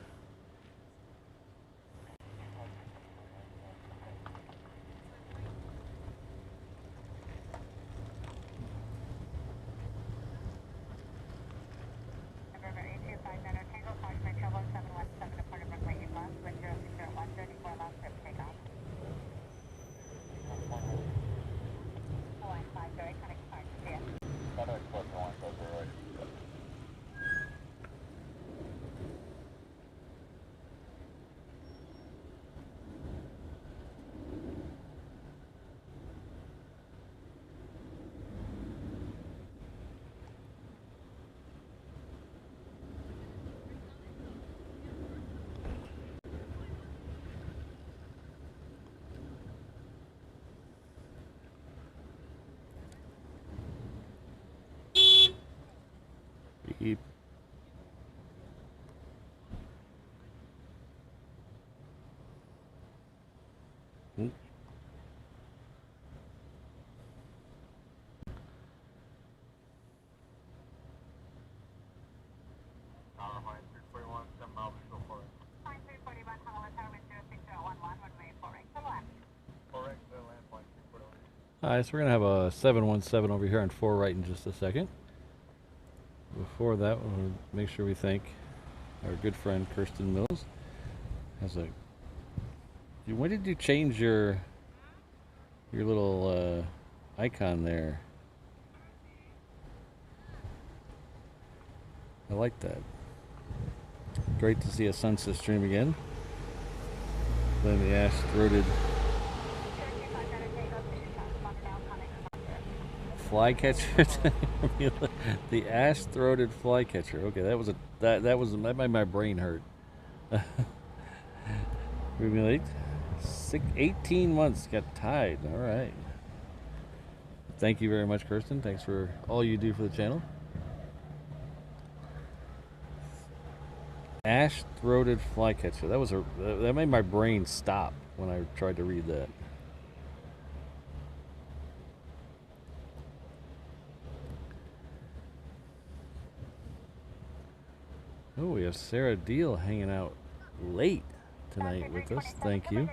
Beep. Alright, so we're going to have a 717 over here on 4 right in just a second. Before that, we'll make sure we thank our good friend Kirsten Mills. When did you change your little icon there? I like that. Great to see a sunset stream again. Then the ash-throated flycatcher. The ash-throated flycatcher. Okay, that made my brain hurt. Ruby 18 months got tied. All right. Thank you very much, Kirsten. Thanks for all you do for the channel. Ash-throated flycatcher. That made my brain stop when I tried to read that. Oh, we have Sarah Deal hanging out late tonight with us. Thank you.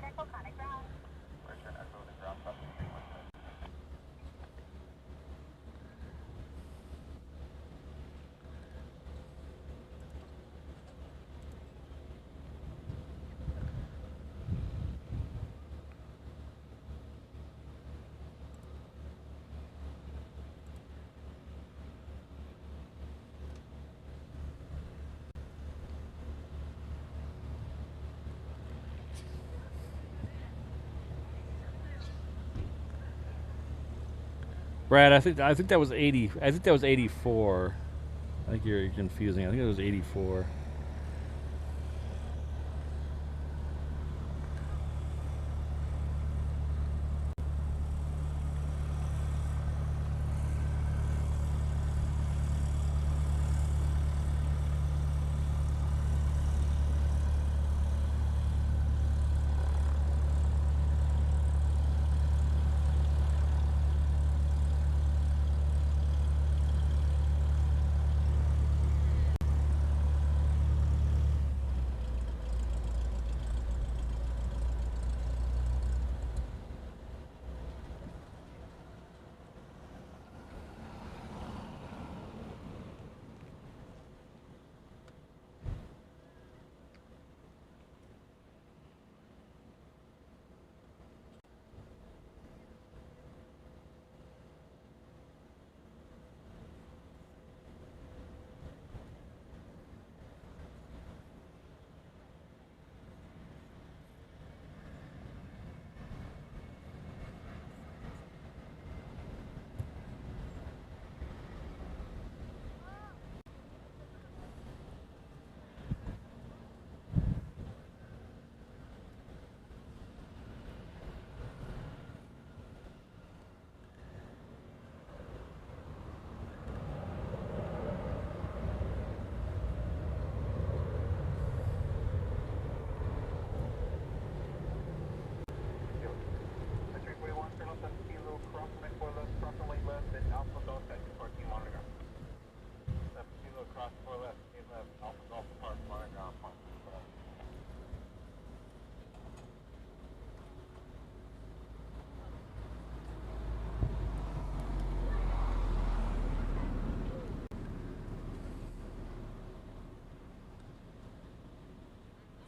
Brad, I think that was 80. I think that was 84. I think you're confusing. I think it was 84.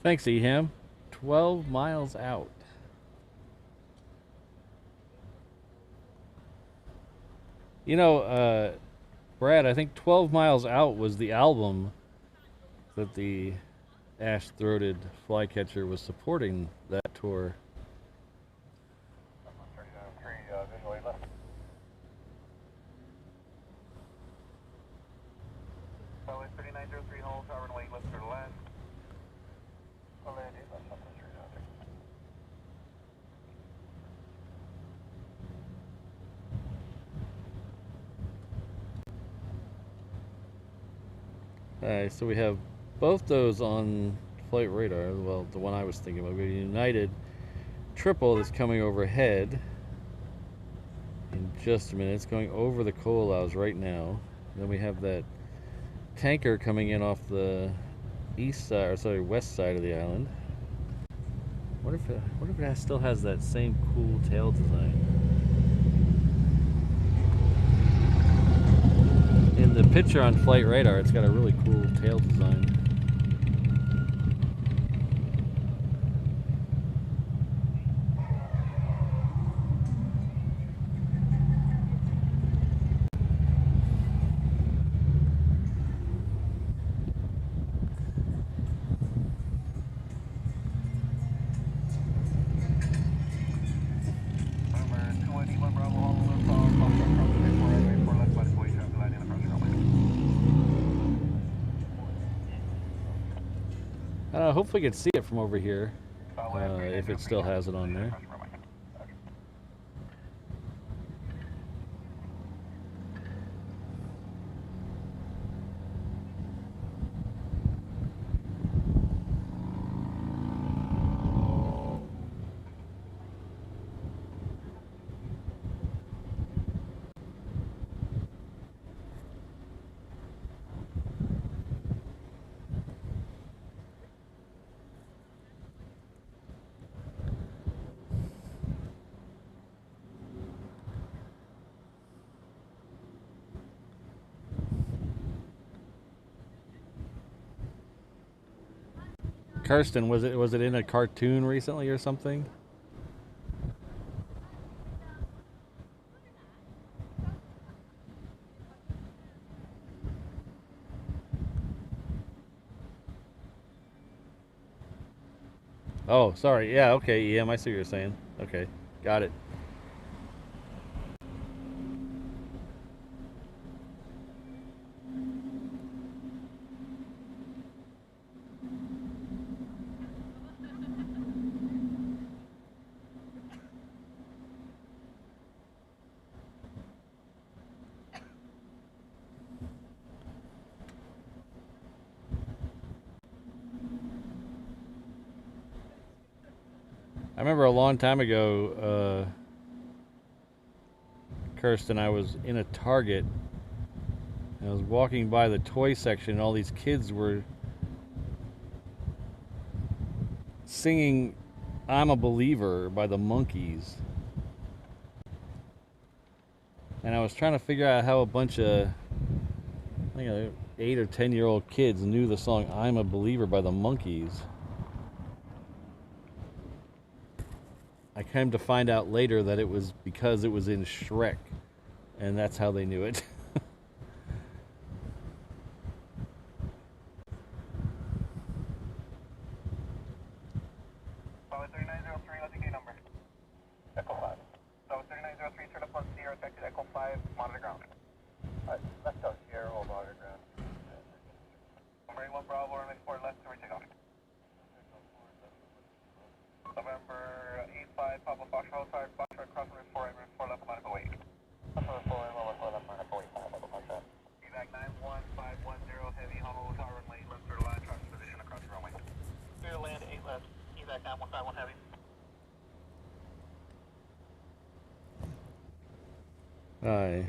Thanks, Eham. 12 miles out. You know, Brad, I think 12 Miles Out was the album that the ash-throated flycatcher was supporting that tour. Alright, so we have both those on flight radar. Well, the one I was thinking about, we have a United triple that's coming overhead in just a minute. It's going over the Ko'olaus right now. Then we have that tanker coming in off the east side, or sorry, west side of the island. What if it still has that same cool tail design? In the picture on flight radar, it's got a really cool tail design. Hopefully, you can see it from over here, if it still has it on there. Kirsten, was it in a cartoon recently or something? Oh, sorry. Yeah, okay, EM, I see what you're saying. Okay, got it. remember a long time ago, Kirsten, I was in a Target, and I was walking by the toy section, and all these kids were singing "I'm a Believer" by the Monkees. And I was trying to figure out how a bunch of, I think, 8 or 10-year-old kids knew the song "I'm a Believer" by the Monkees. I came to find out later that it was because it was in Shrek, and that's how they knew it. Solid 3903, what's the gate number? Echo 5. Solid 3903, turn up on Sierra, taxi Echo 5, monitor ground. Let's go Sierra, hold monitor ground. Number 81 Bravo, runway 4 left, to retake off. November 85, Papa Foxtrot, sorry, Foxtrot, cross runway 4, runway 4 left, monitor wait. Cross runway 4, runway 4 left, monitor wait, Papa Foxtrot. Evac 91510, heavy, Honolulu tower, runway left, third line, traffic position across the runway. Clear to land, 8 left, Evac 9151 heavy. Hi.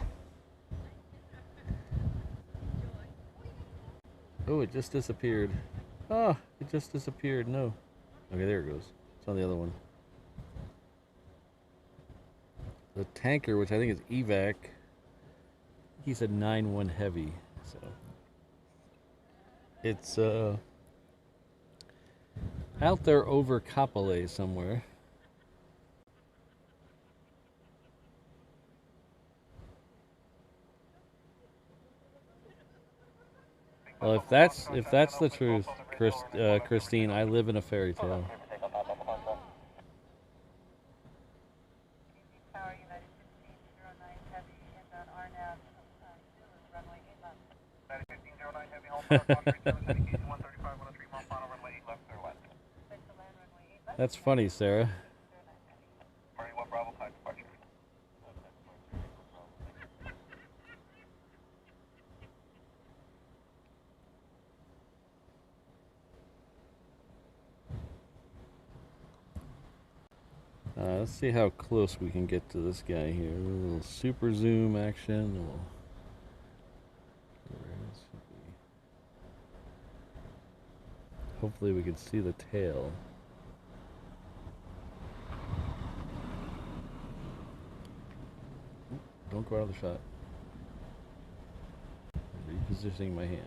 Oh, it just disappeared. Ah, it just disappeared. No. Okay, there it goes. It's on the other one. The tanker, which I think is evac, he said 9-1 heavy. So it's out there over Kapolei somewhere. Well, if that's the truth, Christine, I live in a fairy tale. Tower United 1509 heavy inbound RNAV, runway 8 left. United 1509 heavy, home for Fox 37, dedication 135, 103 mile final, runway 8 left, clear to land. Clear to land, runway 8 left. That's funny, Sarah. 31 Bravo, time departure. Let's see how close we can get to this guy here. A little super zoom action. Hopefully we can see the tail. Don't go out of the shot. I'm repositioning my hand.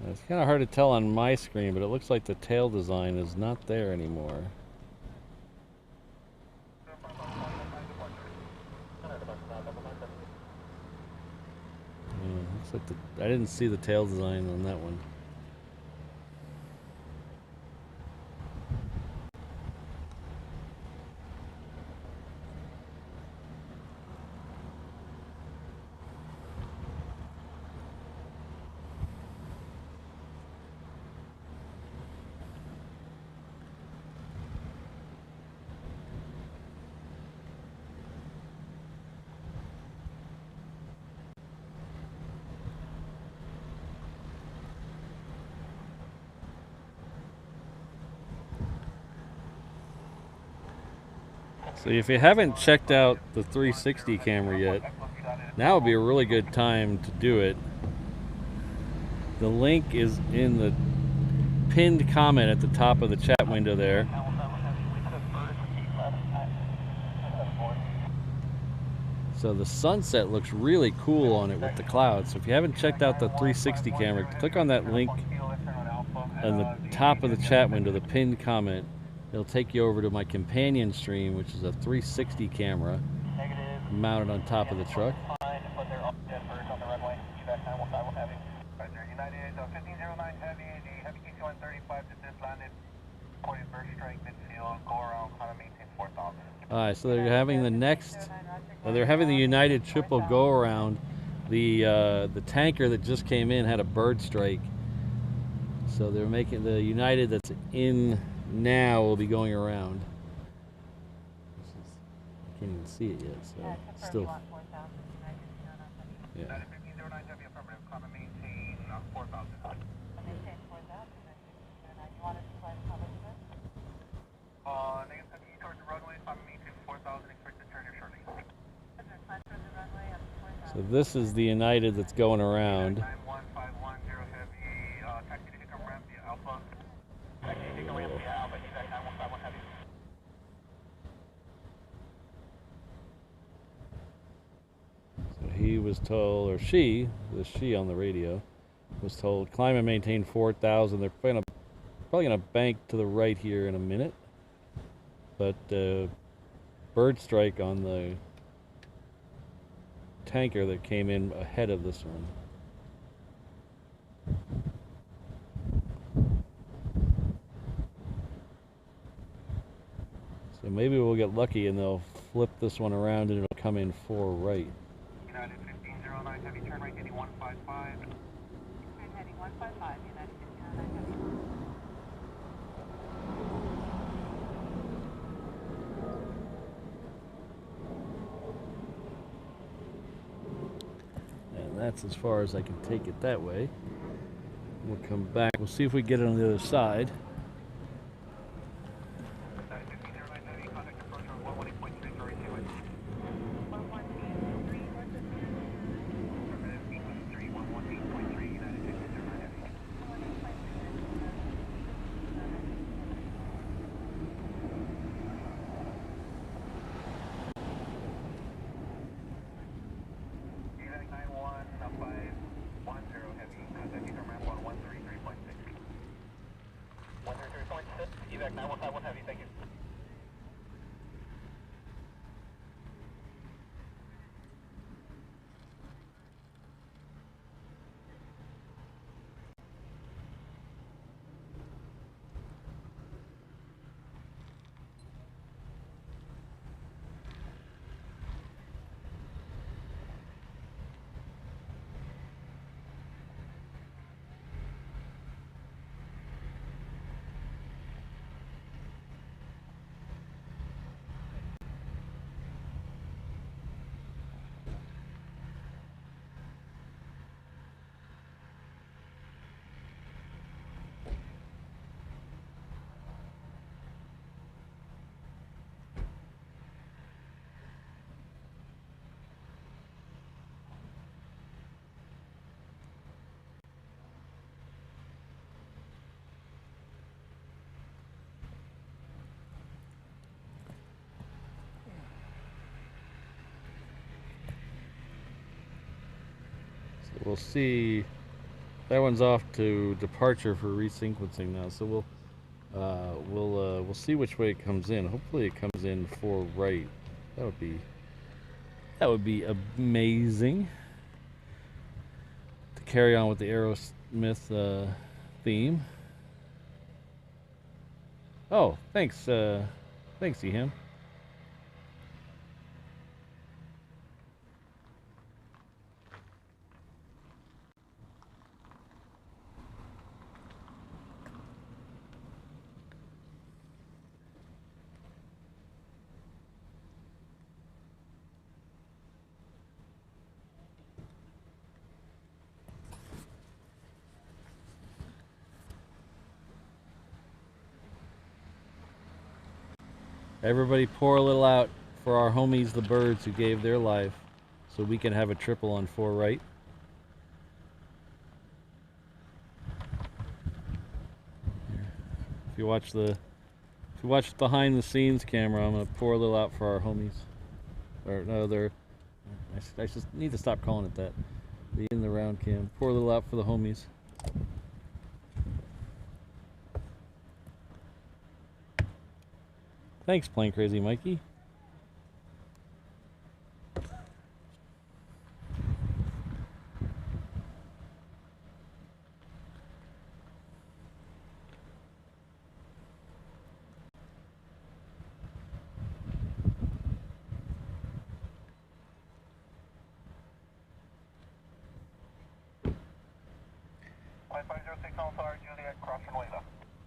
It's kind of hard to tell on my screen, but it looks like the tail design is not there anymore. Yeah, looks like I didn't see the tail design on that one. So if you haven't checked out the 360 camera yet, now would be a really good time to do it. The link is in the pinned comment at the top of the chat window there. So the sunset looks really cool on it with the clouds. So if you haven't checked out the 360 camera, click on that link on the top of the chat window, the pinned comment. It'll take you over to my companion stream, which is a 360 camera mounted on top of the truck. Alright, so they're having the United triple go around The tanker that just came in had a bird strike, so they're making the United that's in now will be going around. I can't even see it yet, so still. You want 4,000 United 09 Heavy. Yeah. 1509 Heavy, affirmative. Climb and maintain 4,000. Maintain 4,000 United 1509. You want us to fly to Honolulu? Negative 50 towards the runway. Climb and maintain 4,000. Expect to turn here shortly. Climb towards the runway up to 4,000. So this is the United that's going around. 91510 Heavy. Taxi to Hickam ramp via Alpha. Taxi to Hickam ramp via Alpha. He's at 9151 Heavy. So he was told, or she, the she on the radio, was told, climb and maintain 4,000. They're probably gonna bank to the right here in a minute. But bird strike on the tanker that came in ahead of this one. So maybe we'll get lucky and they'll flip this one around and it'll come in 4 right. United 1509 Heavy, turn right heading 155. Turn heading 155, United 1509 Heavy. And that's as far as I can take it that way. We'll come back. We'll see if we get it on the other side. United 1509 Heavy, contact approach on 118.6 or 2 Evac 9151 Heavy, thank you. We'll see. That one's off to departure for resequencing now. So we'll see which way it comes in. Hopefully it comes in 4 right. That would be amazing. To carry on with the Aerosmith theme. Oh, thanks, thanks, Eham. Everybody pour a little out for our homies, the birds, who gave their life, so we can have a triple on 4 right. If you watch behind the scenes camera, I'm gonna pour a little out for our homies. Or no, I just need to stop calling it that. The in the round cam. Pour a little out for the homies. Thanks, Plane Crazy Mikey. 5506 Alpha Juliet, cross Honolulu.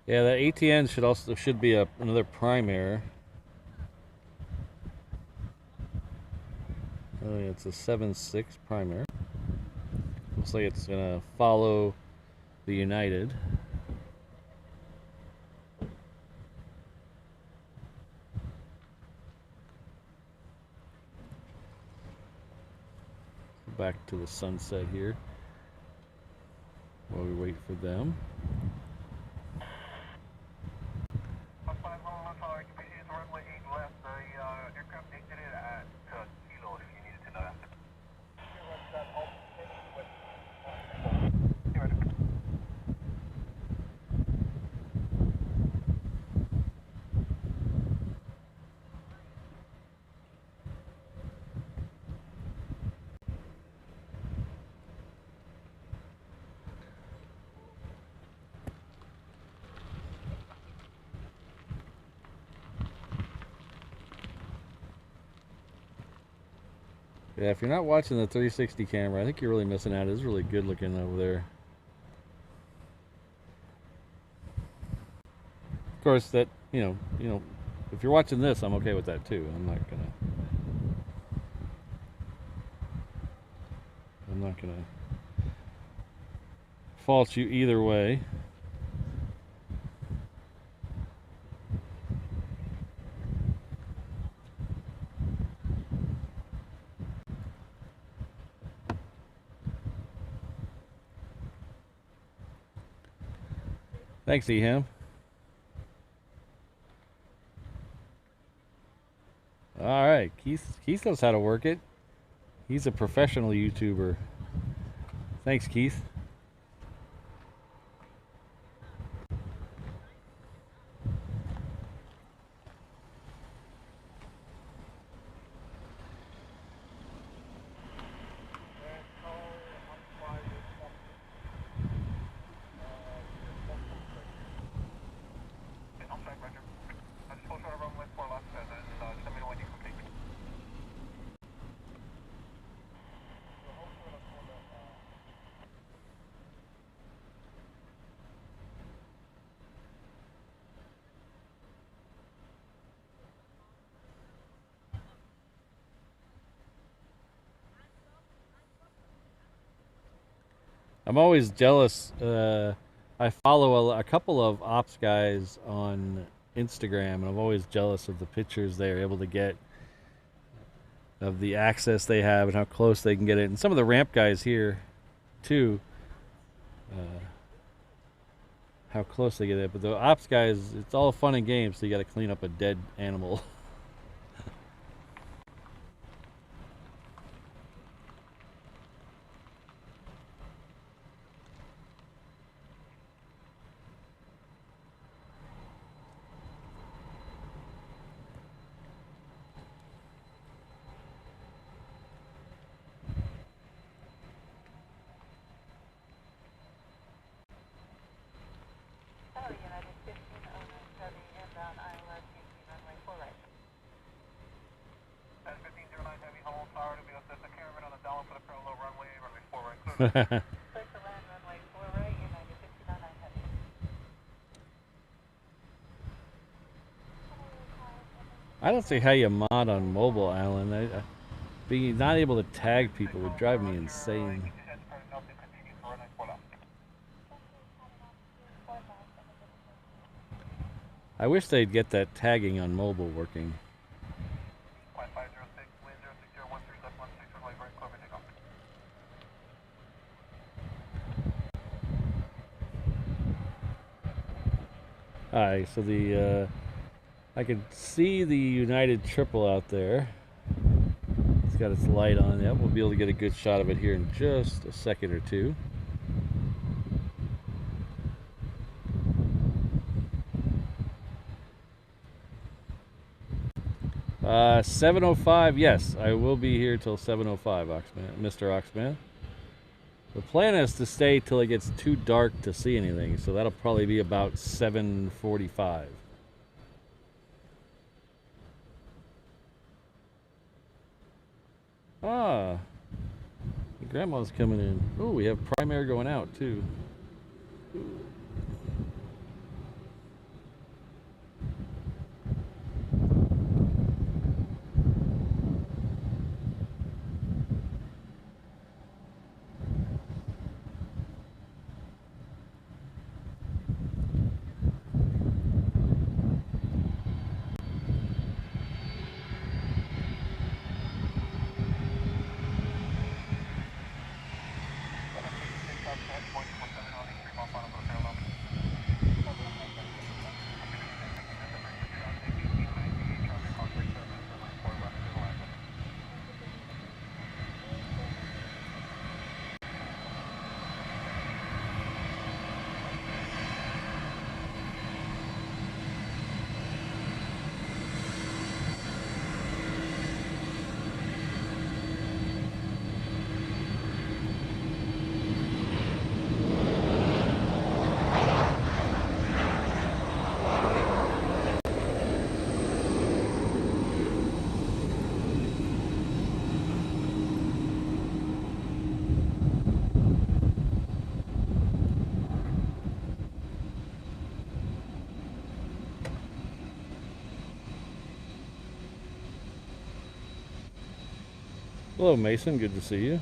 Yeah, that ATN should be another prime error. Oh yeah, it's a 7-6 prime error. Looks like it's gonna follow the United. Back to the sunset here while we wait for them. Runway 8 left. The aircraft exited at Kilo if you needed to know that. Yeah, if you're not watching the 360 camera, I think you're really missing out. It's really good looking over there. Of course, that you know, if you're watching this, I'm okay with that too. I'm not gonna fault you either way. Thanks, Eham. All right, Keith knows how to work it. He's a professional YouTuber. Thanks, Keith. I'm always jealous. I follow a couple of ops guys on Instagram, and I'm always jealous of the pictures they're able to get of the access they have and how close they can get it. And some of the ramp guys here, too, how close they get it. But the ops guys, it's all fun and games, so you got to clean up a dead animal. Hello, United 1509 Heavy, inbound ILS, runway 4 right. That's 1509 Heavy, hold power to be assist the caravan on the down for the parallel runway 4 right. Clear. Clear for land, runway 4 right, United 1509 Heavy. I don't see how you mod on mobile, Alan. Being not able to tag people would drive me insane. I wish they'd get that tagging on mobile working. Alright, so I can see the United Triple out there. It's got its light on. Yep, we'll be able to get a good shot of it here in just a second or two. 7:05. Yes, I will be here till 7:05, Oxman, Mr. Oxman. The plan is to stay till it gets too dark to see anything, so that'll probably be about 7:45. Ah, the grandma's coming in. Oh, we have prime air going out too. Hello, Mason. Good to see you.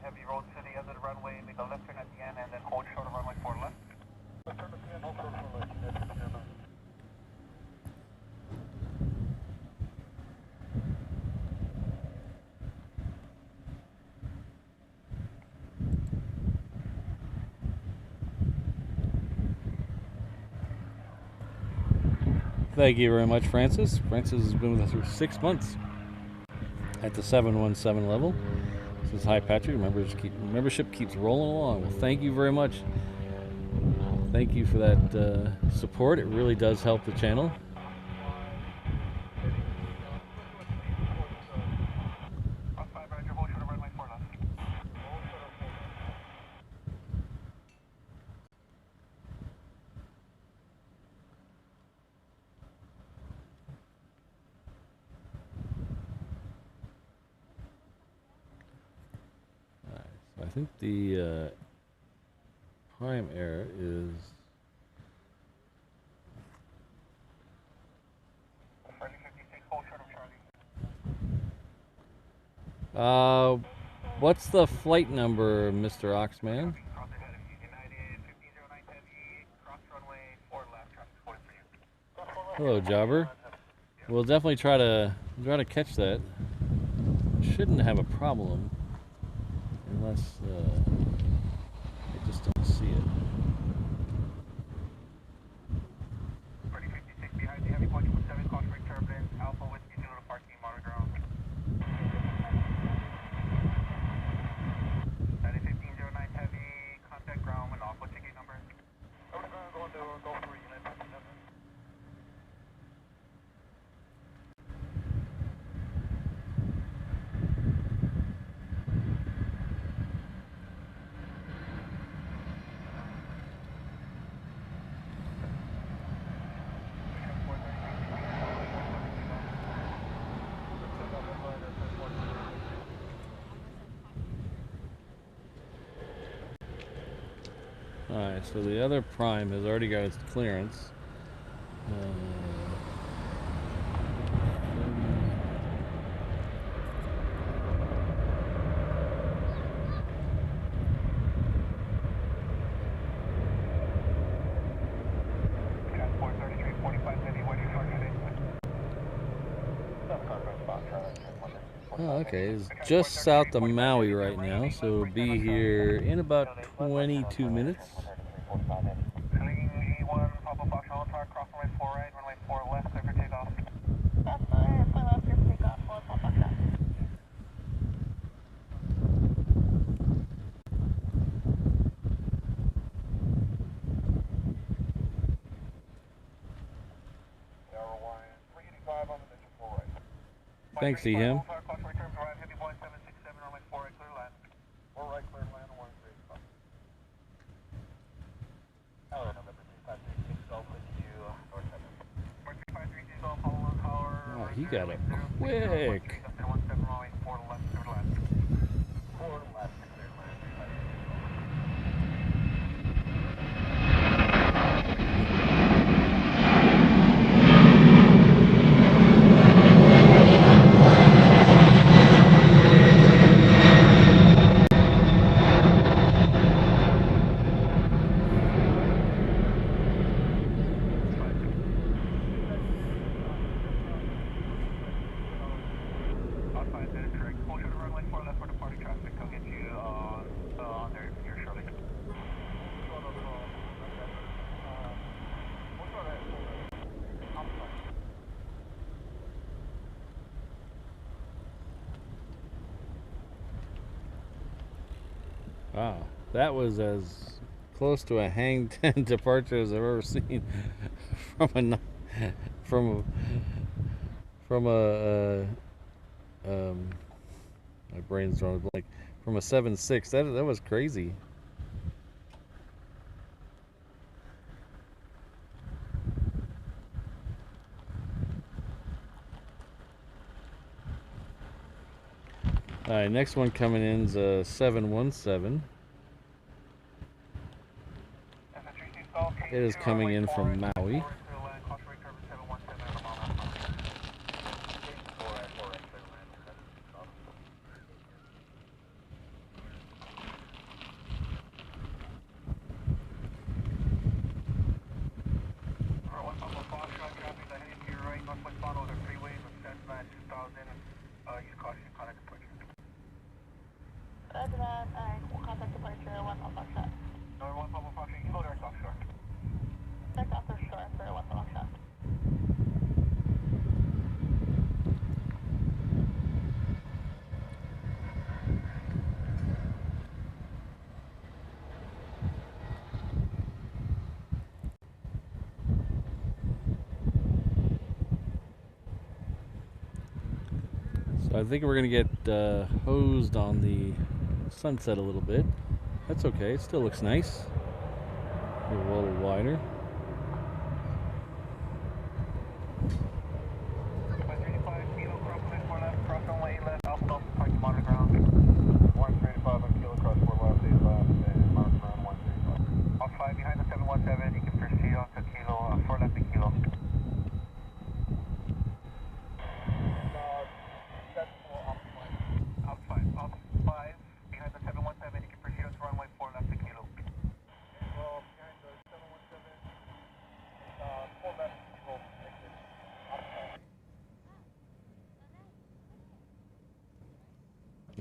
Heavy road to the end of the runway, make a left turn at the end, and then hold short of runway 4 left. Left turn at the end, hold short of runway 4 left. Thank you very much, Francis. Francis has been with us for 6 months at the 717 level. This is Hi Patrick. Membership keeps rolling along. Well, thank you very much. Thank you for that support. It really does help the channel. I think the prime air is what's the flight number, Mr. Oxman? Hello, Jobber. We'll definitely try to catch that. Shouldn't have a problem. Unless I just don't see it. Pretty 56 behind the heavy point 7, caution brake turbulence, Alpha Whiskey Zulu to parking, monitor ground. 1509 heavy, contact ground with Alpha ticket number. Over the ground, going to go for unit 57. Alright, so the other prime has already got its clearance. Oh, okay. It's just south of Maui right now, so we'll be here in about 22 minutes. Clinging E1, Papa Fox, on target, cross runway 4 right, runway 4 left, clear for takeoff. That's alright, for left, just take off, full Papa Fox. Hawaiian 385 on the mission 4 right. Thanks, Eham. Cross return to arrive, Heavy Boeing 767, runway 4 right, clear land. 4 right, clear land, 135. Hello, November 3536, Golf with you, north 7. 3536, Golf, Honolulu Tower. Oh, he got it quick. 17 runway 4 left, clear land. 4 left, clear land, 3536. Outside, that is correct. Full short of runway 4 left for departing traffic. I'll get you on there here shortly. Wow, that was as close to a hang 10 departure as I've ever seen from a n- from a my brain's drawing a blank, from a 7.6. That was crazy. All right, next one coming in is a 717. It is coming in from Maui. Roger that, alright, contact departure, 1 Papa Fox. Number 1 Papa Fox, you go there, offshore. Check off the shore for 1 Papa Fox. So I think we're gonna get hosed on the sunset a little bit. That's okay. It still looks nice. A little wider.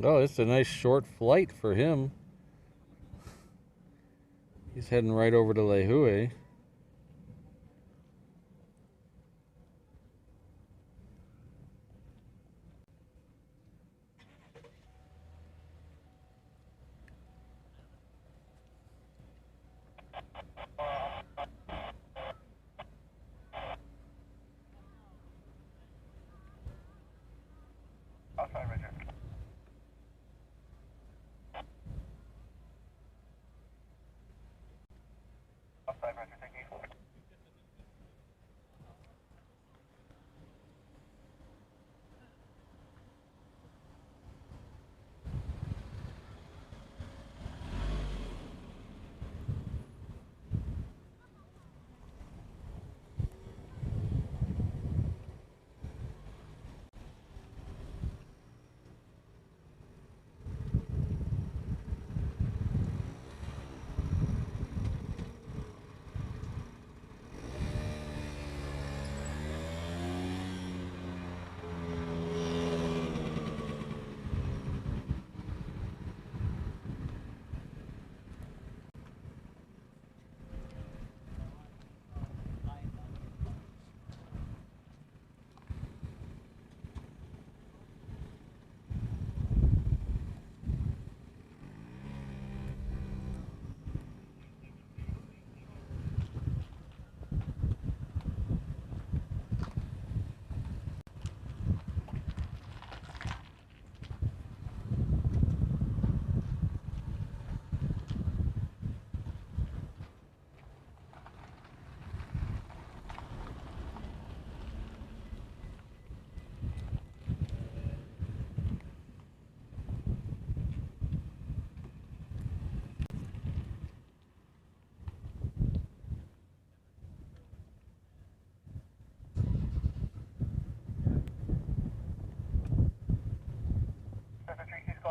Oh, it's a nice short flight for him. He's heading right over to Lehue.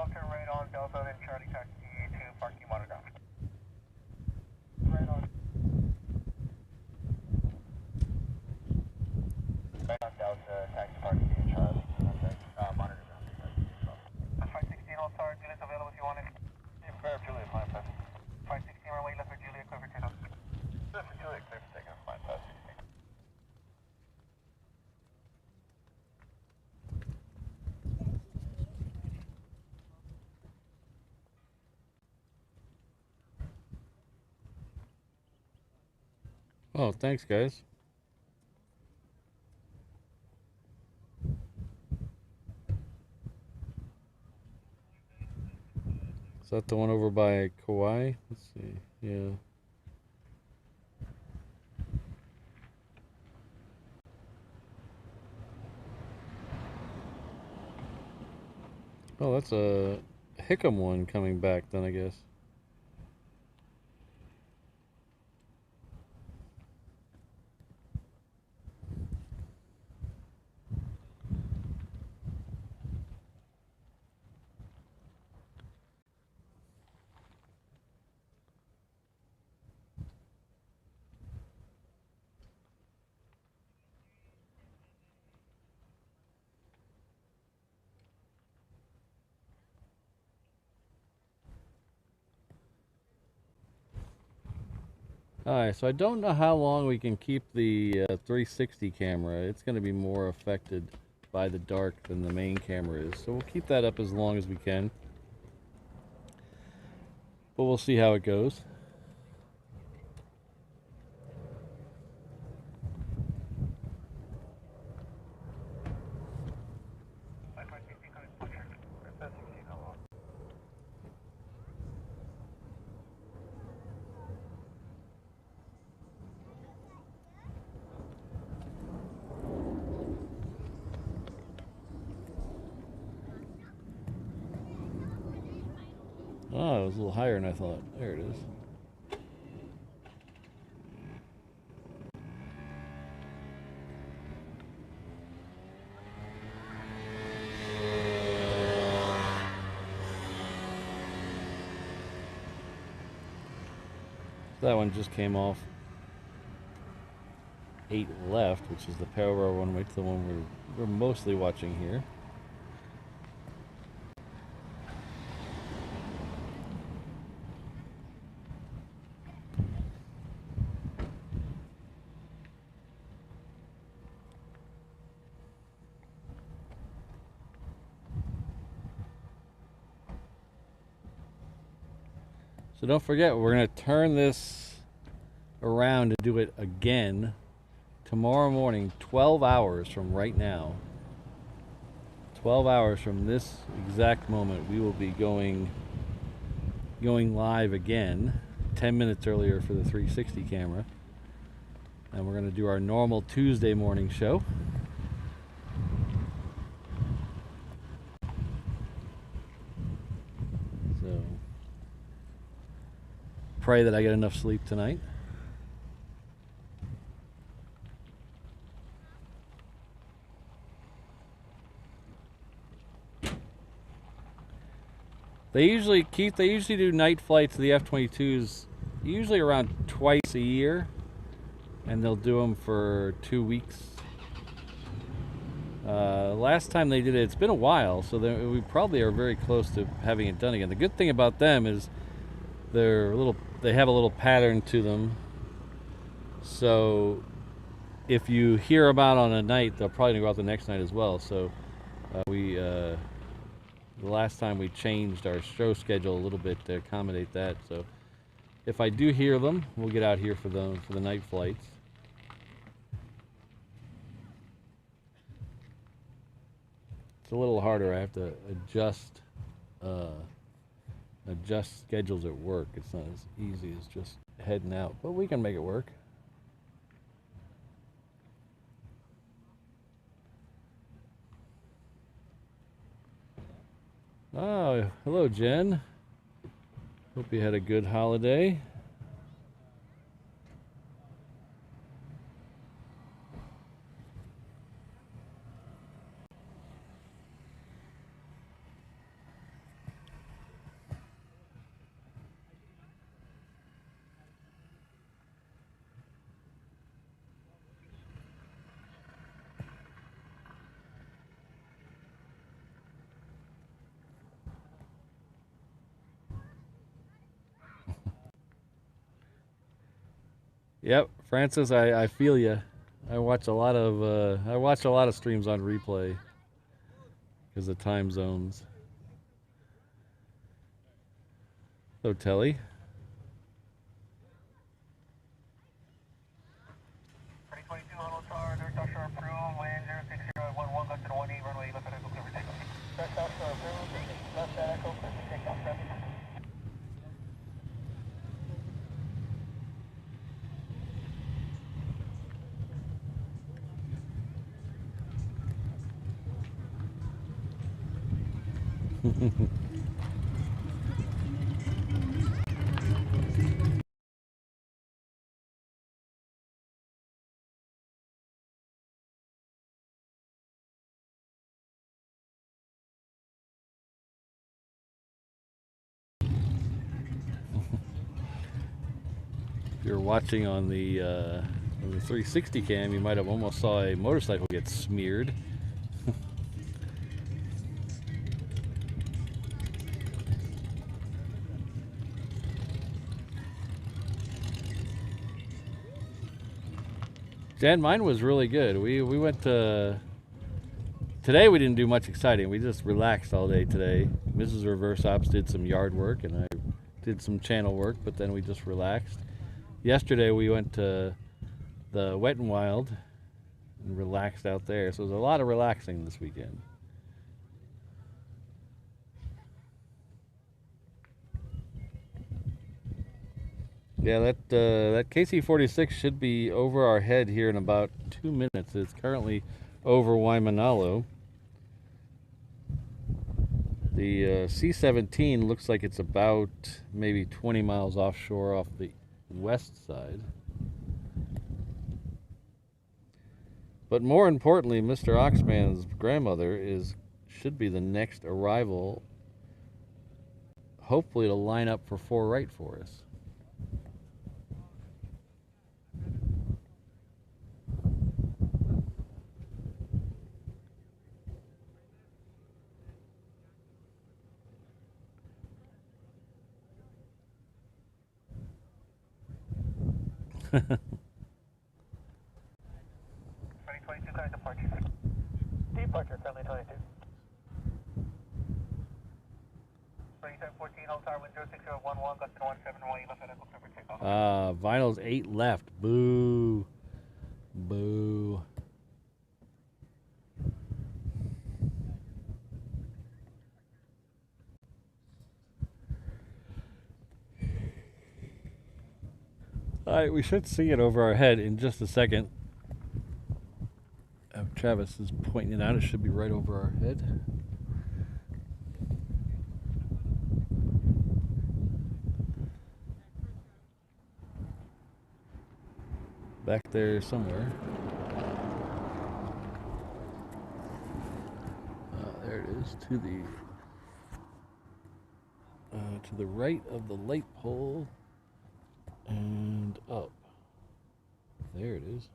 turn right on Delta, then Charlie taxi to parking monitor. Right on. Right on Delta, taxi parking to Charlie. Okay. Monitor ground. 516 on tar, Juliet's available if you want it. Yeah, fair, Juliet, fine, pass. 516 runway left for Juliet, clear for takeoff. Left for Juliet, clear for takeoff, fine, pass. Oh, thanks, guys. Is that the one over by Kauai? Let's see. Yeah. Oh, that's a Hickam one coming back then, I guess. Alright, so I don't know how long we can keep the 360 camera. It's going to be more affected by the dark than the main camera is. So we'll keep that up as long as we can. But we'll see how it goes. Oh, it was a little higher than I thought. There it is. That one just came off 8 left, which is the parallel runway to the one we're mostly watching here. So don't forget, we're going to turn this around and do it again tomorrow morning, 12 hours from right now. 12 hours from this exact moment, we will be going live again, 10 minutes earlier for the 360 camera. And we're going to do our normal Tuesday morning show. So pray that I get enough sleep tonight. They usually do night flights of the F-22s usually around twice a year, and they'll do them for 2 weeks. Last time they did it, it's been a while, so we probably are very close to having it done again. The good thing about them is they have a little pattern to them, so if you hear them out on a night, they'll probably go out the next night as well. So the last time we changed our show schedule a little bit to accommodate that. So if I do hear them, we'll get out here for the night flights. It's a little harder. I have to adjust schedules at work. It's not as easy as just heading out, but we can make it work. Oh, hello, Jen. Hope you had a good holiday. Yep, Francis, I feel you. I watch a lot of streams on replay because of time zones. So Telly. 2022 Honolulu Tower, North South Shore approved, wind 06011, gust to 18, runway left at echo, clear for takeoff. North South Shore approved, left at echo, clear for takeoff, traffic. If you're watching on the 360 cam, you might have almost saw a motorcycle get smeared. Jan, mine was really good. We went to... Today we didn't do much exciting. We just relaxed all day today. Mrs. Reverse Ops did some yard work and I did some channel work, but then we just relaxed. Yesterday we went to the Wet and Wild and relaxed out there. So there's a lot of relaxing this weekend. Yeah, that KC-46 should be over our head here in about 2 minutes. It's currently over Waimanalo. The C-17 looks like it's about maybe 20 miles offshore off the west side. But more importantly, Mr. Oxman's grandmother should be the next arrival, hopefully to line up for 4 right for us. Departure, friendly 22. 2714, hold tower, wind 06011, gust to 17, left at echo, clear for takeoff. Vinyl's 8 left. Boo. Boo. Alright, we should see it over our head in just a second. Travis is pointing it out. It should be right over our head. Back there somewhere. There it is, to the right of the light pole and up. There it is.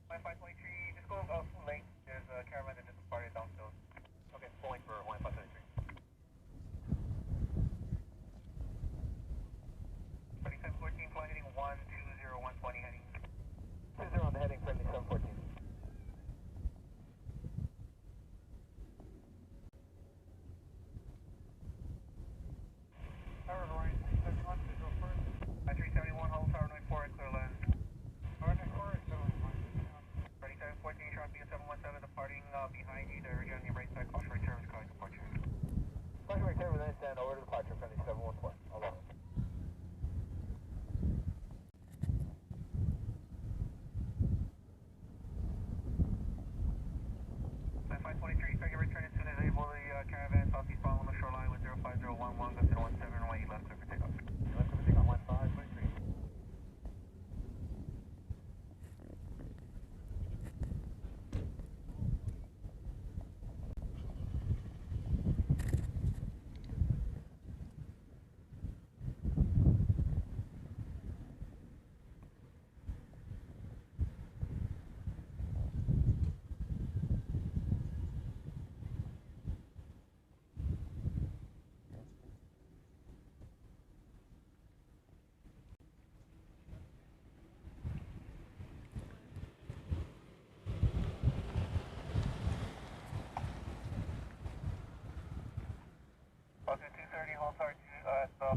Wi-Fi 23, just go late. There's a caravan that just departed downfield. Okay, pulling for Wi-Fi 23. 2714, flight heading 120, heading 20 on the heading, friendly 714. Tower Roy, 371, please go first. 371, hold tower 94 and clear land. Tower 94, 714, Sean B 717.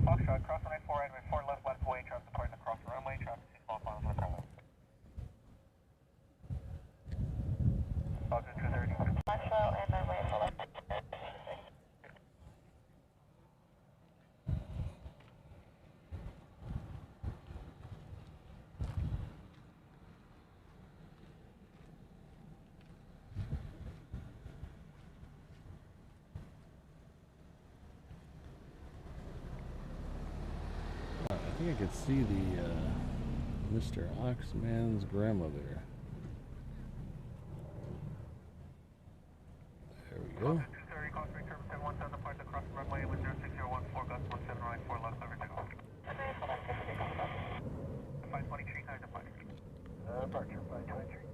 Foxtrot, cross runway 4 right, 4 left, left way, traffic departing across the runway, traffic 6 mile final for the runway. Falcon 230. Marshall and runway for left. I think I could see the Mr. Oxman's grandmother. There we go. 230, call straight term 717, departing across the runway with 06014, gust 17 right, 4 left, over 2. 523, kind of departure. Departure, 523.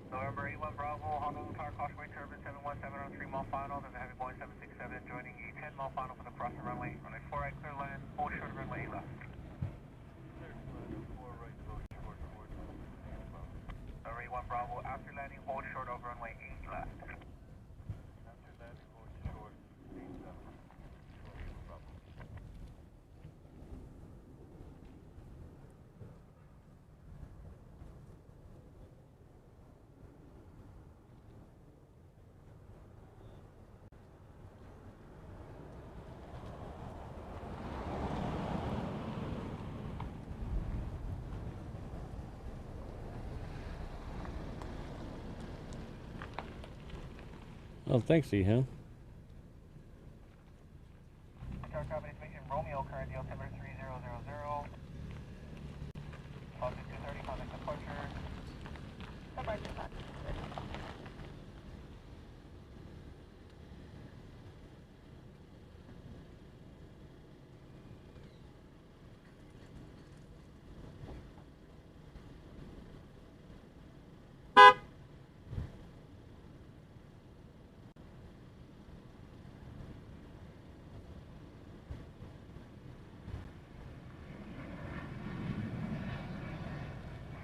November 81 Bravo, Honolulu Tower, Causeway Turbine 717 on 3 mile final. There's a heavy Boeing 767 joining a 10 mile final for the cross the runway. Runway 4 right, clear land, hold short runway 8 left. November 81 Bravo, after landing, hold short over runway 8 left. After landing, hold short 8 left. Oh, thanks, Eham. Tower company station Romeo, current altimeter 3000. Falcon 230, contact departure. Departure, Fox.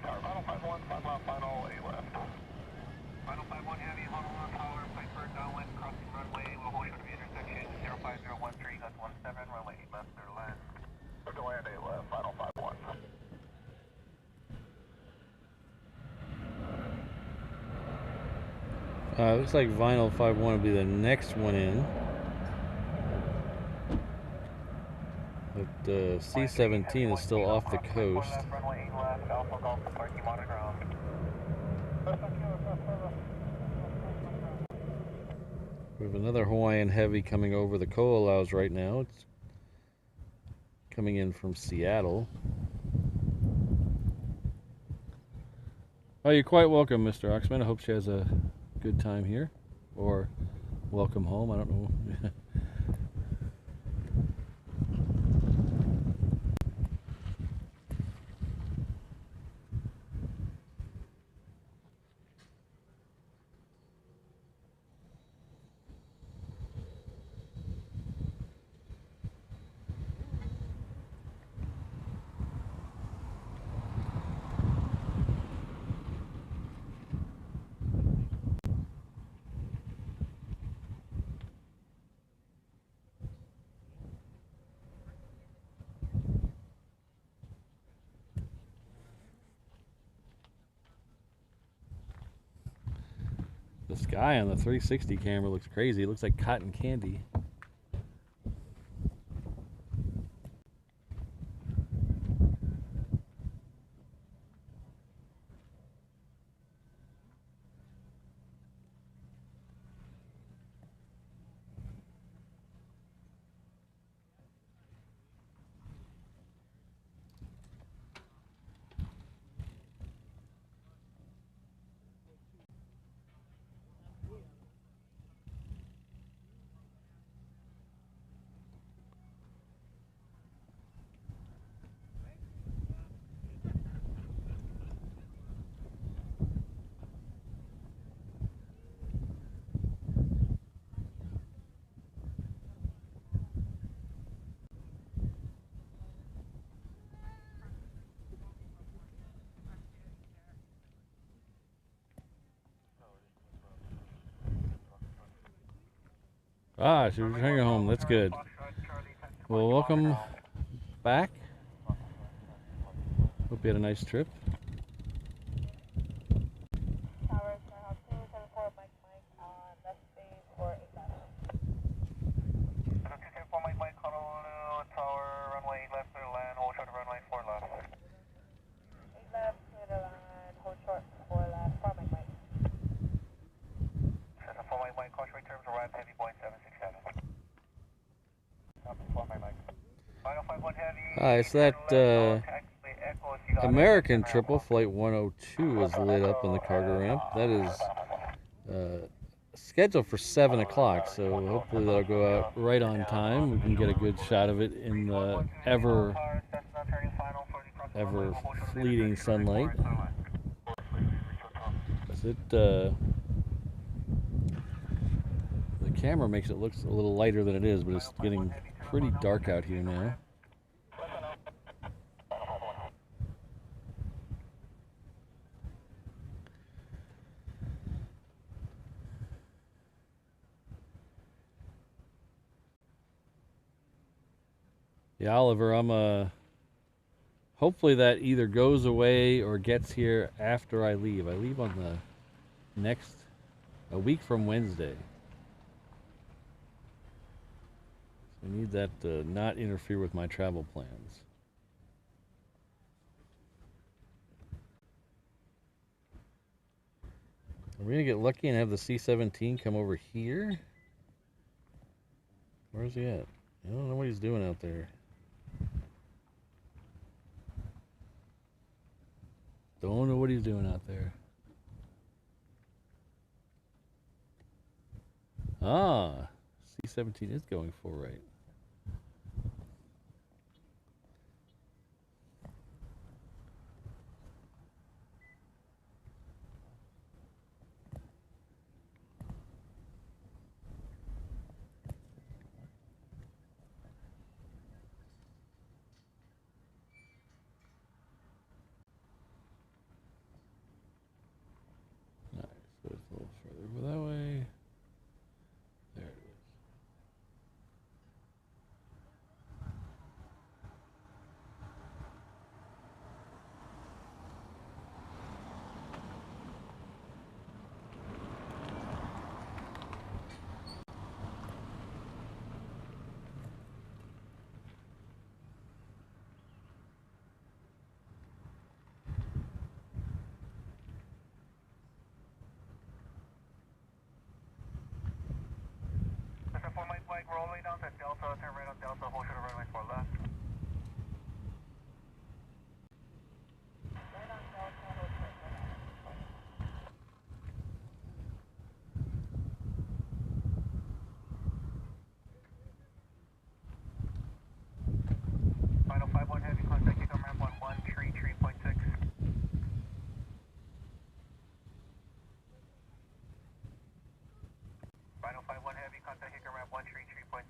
Tower, final 51, 5 mile final, 8 left. Final 51 Heavy, Honolulu Tower, Piper, downwind, crossing runway, we'll hold short of the intersection, 05013, gust 17, runway 8 left, clear to land. Clear to land, 8 left, final 51. Looks like Vinyl 51 will be the next one in. But the C-17 is still off the coast. Runway 8 left, Alpha Golf, parking monitor ground. We have another Hawaiian Heavy coming over the Ko'olaus right now. It's coming in from Seattle. Oh, you're quite welcome, Mr. Oxman. I hope she has a good time here. Or welcome home, I don't know. The sky on the 360 camera looks crazy. It looks like cotton candy. Ah, so you're returning home. That's good. Well, welcome back. Hope you had a nice trip. Tower, Tower 274, Mike, left base for 8 left. 274 Mike, Honolulu, tower, runway 8 left, clear to land, hold short of runway 4 left. 8 left, clear to land, hold short, 4 left, 4 Mike. 4 Mike, caution terms, arrive heavy Boeing 767. 4 Mike. Final 51 heavy. Alright, so that American triple flight 102 is lit up on the cargo ramp. That is scheduled for 7 o'clock, so hopefully that'll go out right on time. We can get a good shot of it in the ever fleeting sunlight. The camera makes it look a little lighter than it is, but it's getting pretty dark out here now. Yeah, Oliver, I'm hopefully that either goes away or gets here after I leave. I leave on the a week from Wednesday. So I need that to not interfere with my travel plans. Are we gonna get lucky and have the C-17 come over here? Where's he at? I don't know what he's doing out there. Don't know what he's doing out there. Ah, C-17 is going full right. So it's a little further that way. There it is. Listen, 4 Mike, roll way down to Delta, turn right on Delta, hold short of runway 4 left. Right on Delta, hold short, 4 left. Final 51 heavy, contact Hickam ramp 11, tree 3.6. Final 51 heavy, contact Hickam ramp 1, tree 3.6.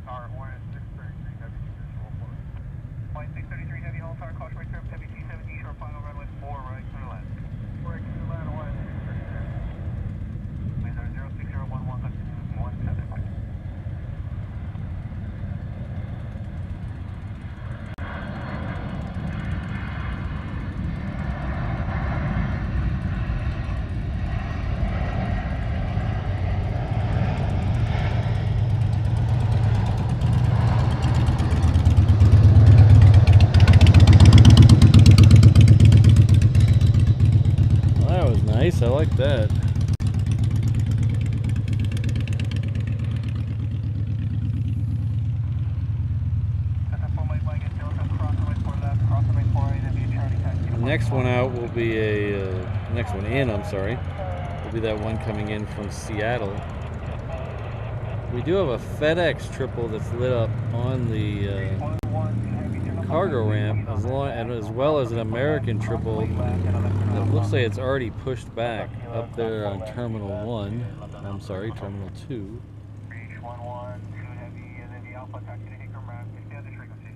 Tower 1 and 633 heavy, visual 4. Flight 633 heavy, hold tower, caution right turn, heavy C-17, short final runway 4 right, clear to land. 4 right, clear to land, 1, 633. Winds are 06011, continue 17. next one out will be next one in, I'm sorry, will be that one coming in from Seattle. We do have a FedEx triple that's lit up on the cargo ramp, as well as an American triple that looks like it's already pushed back up there on Terminal 1. I'm sorry, Terminal 2. Reach 11, 2 Heavy, and then the Alpha taxi to Hickam ramp, extend the frequency.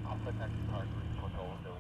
Alpha taxi to Hard Breeze, control Billy.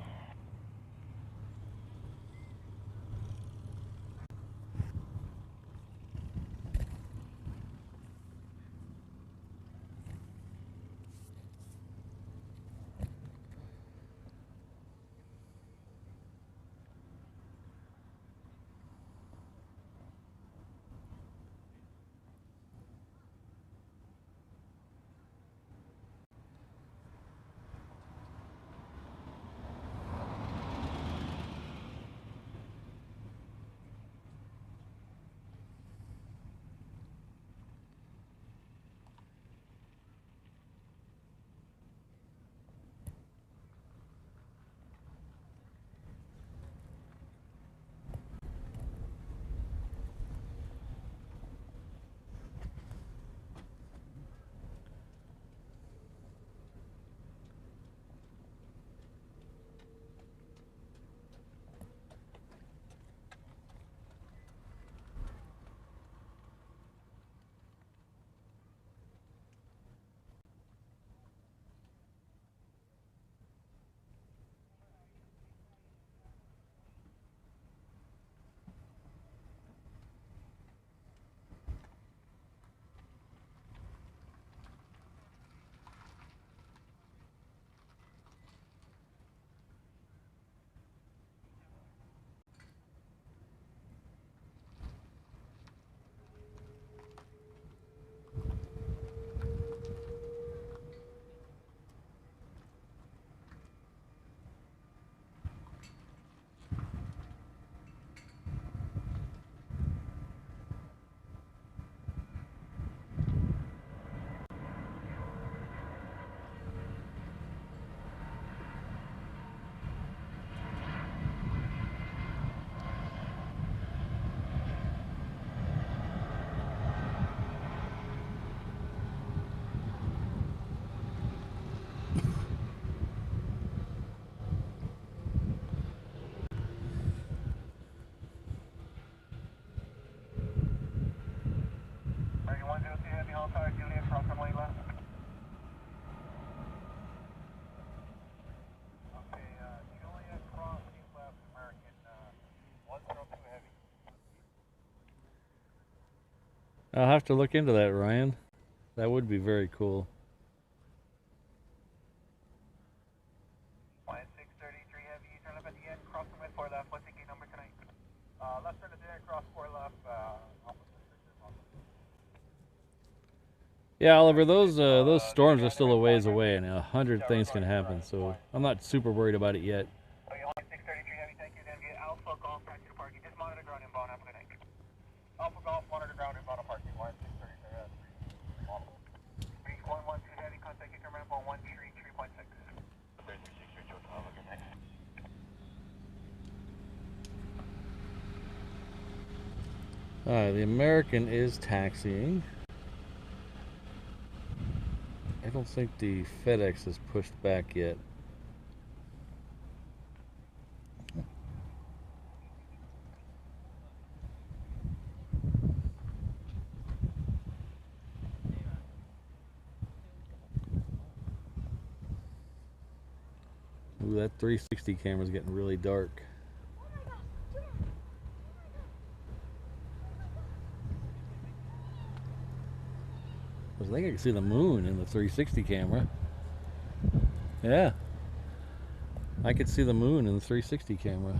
I'll have to look into that, Ryan. That would be very cool. Line 633 Heavy, turn left at the end, cross the wind 4 left, what's the gate number tonight? Left turn at the end, cross 4 left, Yeah, Oliver, those storms are still a ways away, and 100 things can happen, so I'm not super worried about it yet. Okay, line 633 Heavy, thank you, then via Alpha Golf, taxi to parking, just monitor ground inbound, have a good night. Alpha Golf, monitor ground inbound on parking, line 633 Heavy. Reach 112 Heavy, contact Hickam ramp on 1 tree, 3.6. 36 Joe, have a good night. The American is taxiing. I don't think the FedEx is pushed back yet. Ooh, that 360 camera's getting really dark. I think I can see the moon in the 360 camera. Yeah. I could see the moon in the 360 camera.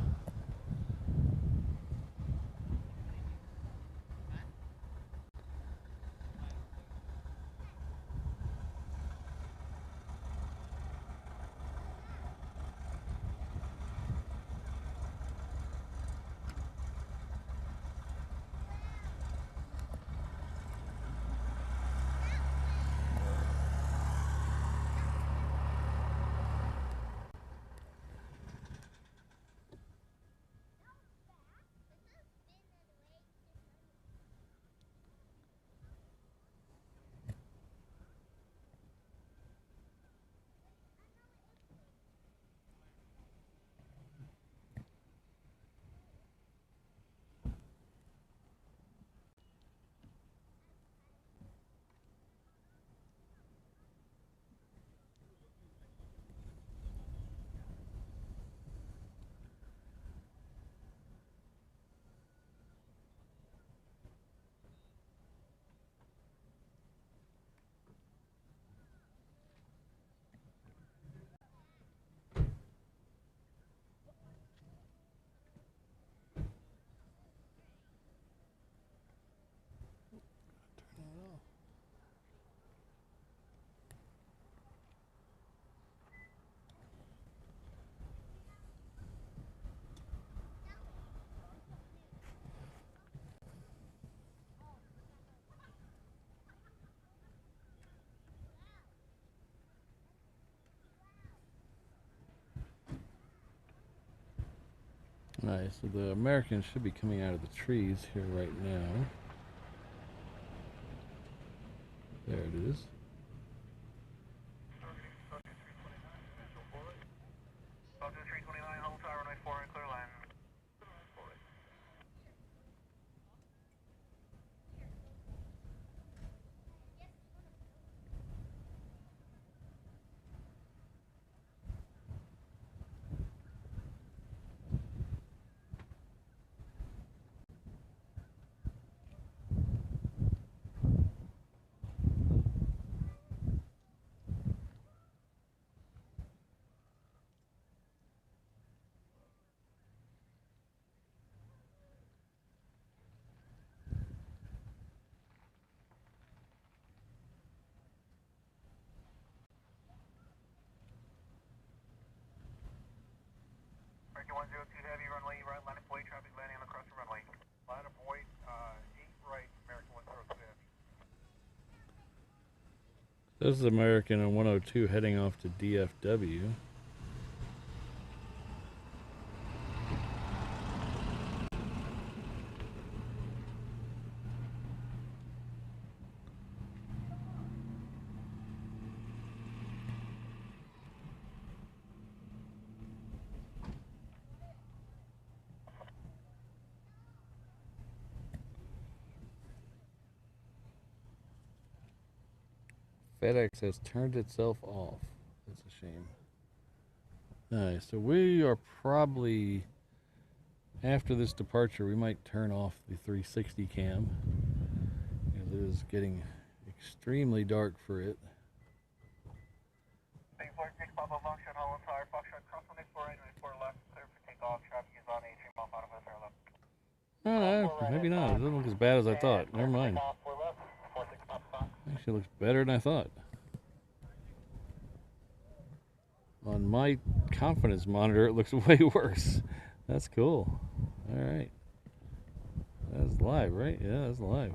Nice. So the Americans should be coming out of the trees here right now. There it is. Delta 329, hold tower, runway 4 and clear line. American 102 Heavy, runway right, line of Boyd, traffic landing on across the runway. Line of Boyd, 8 right, American 102 Heavy. This is American and 102 heading off to DFW. FedEx has turned itself off. That's a shame. Alright, so we are probably, after this departure, we might turn off the 360 cam. It is getting extremely dark for it. 846 Papa Function, hold tower, Foxtrot, cross on 4 right, 4 left, clear for takeoff, traffic is on 18 mile out of us, airleft. No, maybe not. It doesn't look as bad as I thought. Never mind. Actually looks better than I thought. On my confidence monitor, it looks way worse. That's cool. Alright. That's live, right? Yeah, that's live.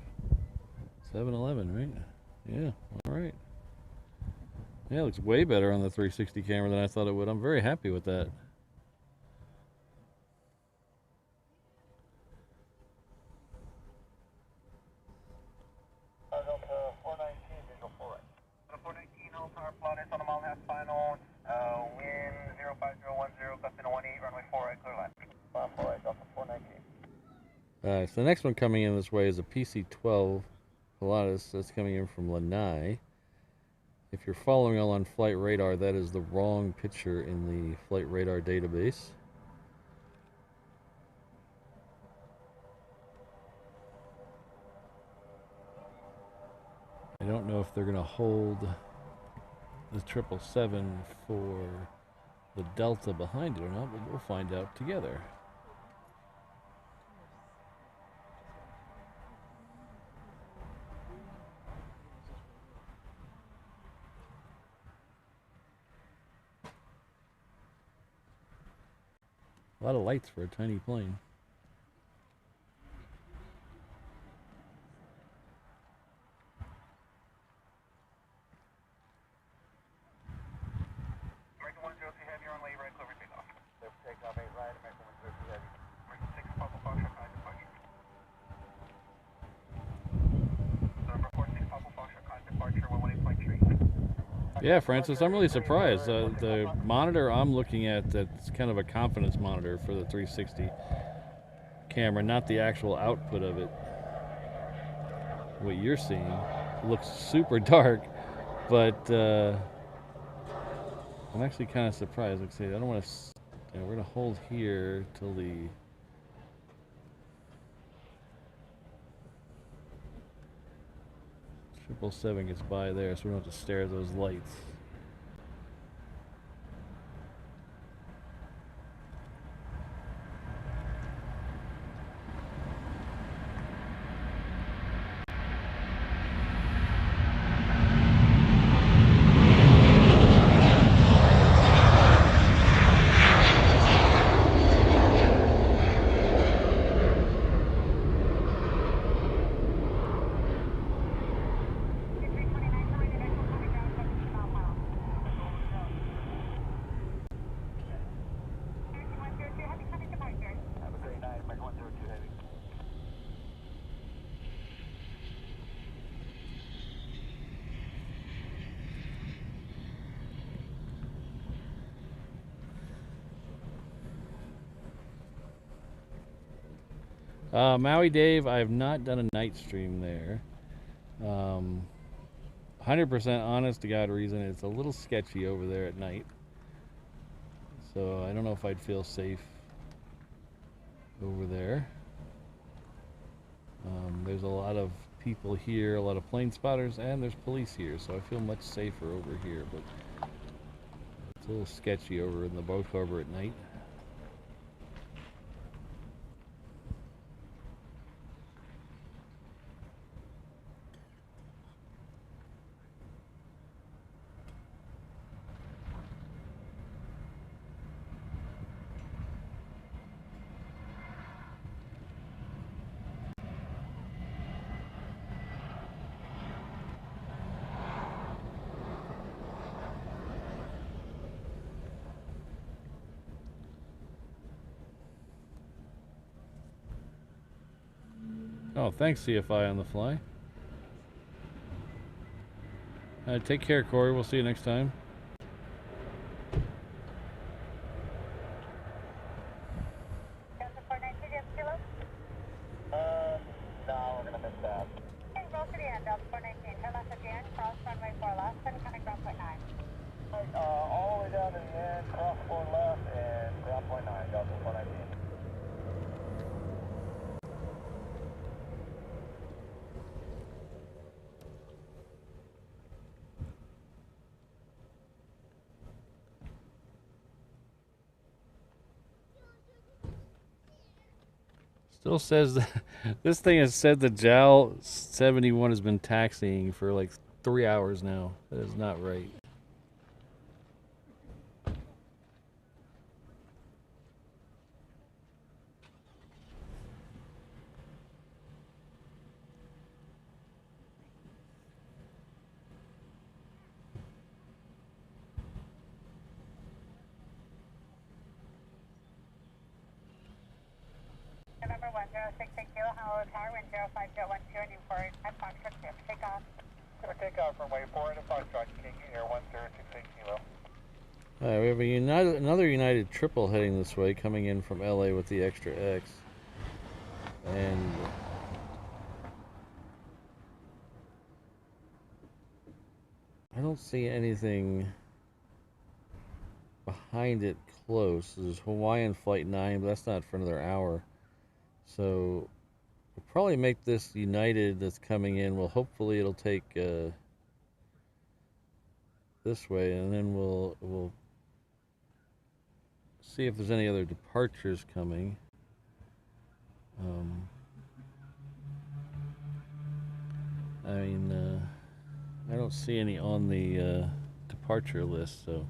7-Eleven, right? Yeah, alright. Yeah, it looks way better on the 360 camera than I thought it would. I'm very happy with that. Delta 419, visual 4 right. Delta 419, hold tower, plot is on a mile and a half final. Wind 05010, gusting to 18, runway 4 right, clear line. 4 right, Delta 419. So the next one coming in this way is a PC-12 Pilatus. That's coming in from Lanai. If you're following on flight radar, that is the wrong picture in the flight radar database. I don't know if they're going to hold the 777 for the Delta behind it or not, but we'll find out together. A lot of lights for a tiny plane. American 102 Heavy, runway right, clear for takeoff. Clear for takeoff, 8 right, American 102 Heavy. American 6 Papa Foxtrot, kind departure. Number 46 Papa Foxtrot, kind departure, 118.3. Yeah, Francis, I'm really surprised. The monitor I'm looking at, that's kind of a confidence monitor for the 360 camera, not the actual output of it. What you're seeing looks super dark, but I'm actually kind of surprised. Like I say, I don't want to. We're gonna hold here till the 777 gets by there, so we don't have to stare at those lights. Maui Dave, I have not done a night stream there. 100% honest to God reason, it's a little sketchy over there at night. So I don't know if I'd feel safe over there. There's a lot of people here, a lot of plane spotters, and there's police here, so I feel much safer over here. But it's a little sketchy over in the boat harbor at night. Oh, thanks, CFI on the fly. Take care, Corey. We'll see you next time. Delta 492, do you have kilo? No, we're gonna miss that. Okay, roll to the end, Delta 419. Turn left again, cross runway 4 left, and coming ground point 9. All the way down to the end, cross 4 left, and ground point 9, Delta 419. Still says that this thing has said the JAL 71 has been taxiing for like 3 hours now. That is not right. November 1068 Kilo, Honolulu Tower, wind 05012, and inquiry at Foxtrot 6. Take off. Take off runway 4 into Foxtrot, King Air 1068 Kilo. Alright, we have another United triple heading this way, coming in from LA with the extra X. And I don't see anything behind it close. There's Hawaiian Flight 9, but that's not for another hour. So we'll probably make this United that's coming in. Well, hopefully it'll take this way, and then we'll see if there's any other departures coming. I mean, I don't see any on the departure list, so.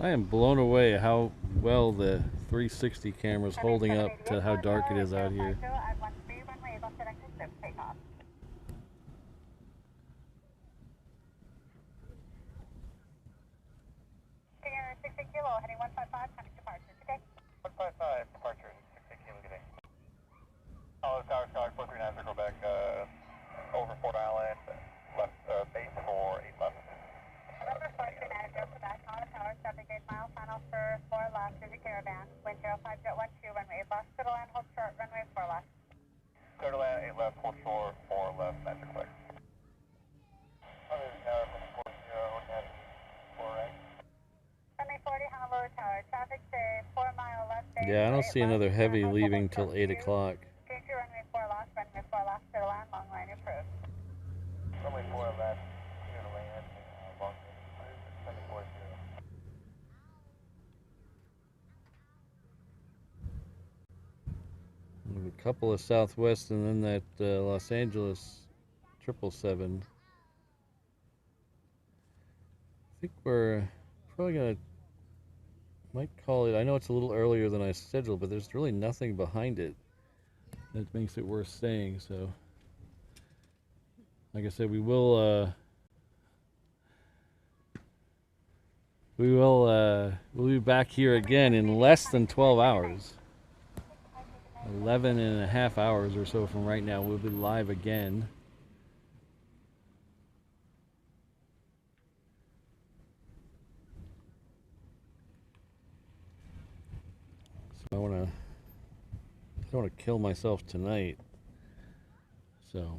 I am blown away how well the 360 camera is holding up to how dark it is out here. At 13 runway, Airbus A380s, take off. King Air 60 Kilo, heading 155, coming departure. Okay. 155, departure, 60 Kilo, good day. Hollow Tower, Sky 439, circle back over Fort Island, left base for 8 left. November 439, go back, Hollow Tower, 78 mile, final for 4 left, Suzy Caravan, wind 05012, runway 8 left, clear to land, hold short, runway 4 left. Clear to land, 8 left, hold short, 4 left, magic flight. Runway 40, Honolulu Tower, traffic say 4 mile left base. Yeah, I don't see another heavy leaving till 8 o'clock. Change your runway 4 left, clear to land, long line approved. Runway 4 left, clear to land, long line approved, 740. A couple of Southwest, and then that Los Angeles 777. I think we're probably gonna Might call it. I know it's a little earlier than I scheduled, but there's really nothing behind it that makes it worth staying. So, like I said, we'll be back here again in less than 12 hours. 11 and a half hours or so from right now, we'll be live again. So I don't want to kill myself tonight. So.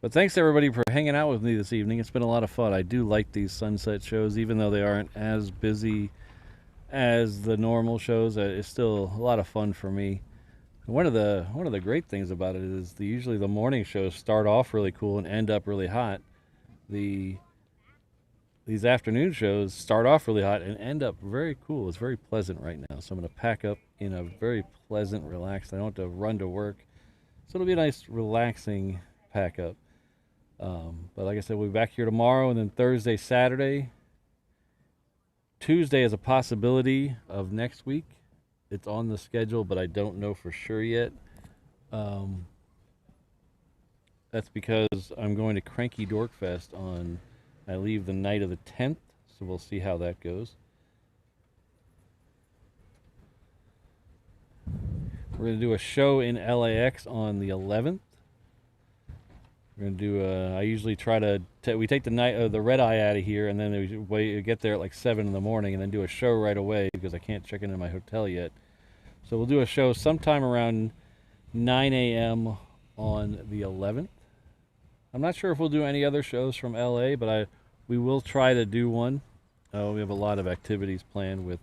But thanks everybody for hanging out with me this evening. It's been a lot of fun. I do like these sunset shows, even though they aren't as busy as the normal shows. It's still a lot of fun for me. One of the great things about it is usually the morning shows start off really cool and end up really hot. These afternoon shows start off really hot and end up very cool. It's very pleasant right now. So I'm going to pack up in a very pleasant, relaxed. I don't have to run to work. So it'll be a nice, relaxing pack up. But like I said, we'll be back here tomorrow, and then Thursday, Saturday. Tuesday is a possibility of next week. It's on the schedule, but I don't know for sure yet. That's because I'm going to Cranky Dork Fest I leave the night of the 10th, so we'll see how that goes. We're going to do a show in LAX on the 11th. We're going to do I usually try to we take the red eye out of here, and then we get there at like 7 in the morning and then do a show right away because I can't check into my hotel yet. So we'll do a show sometime around 9 a.m. on the 11th. I'm not sure if we'll do any other shows from LA, but we will try to do one. We have a lot of activities planned with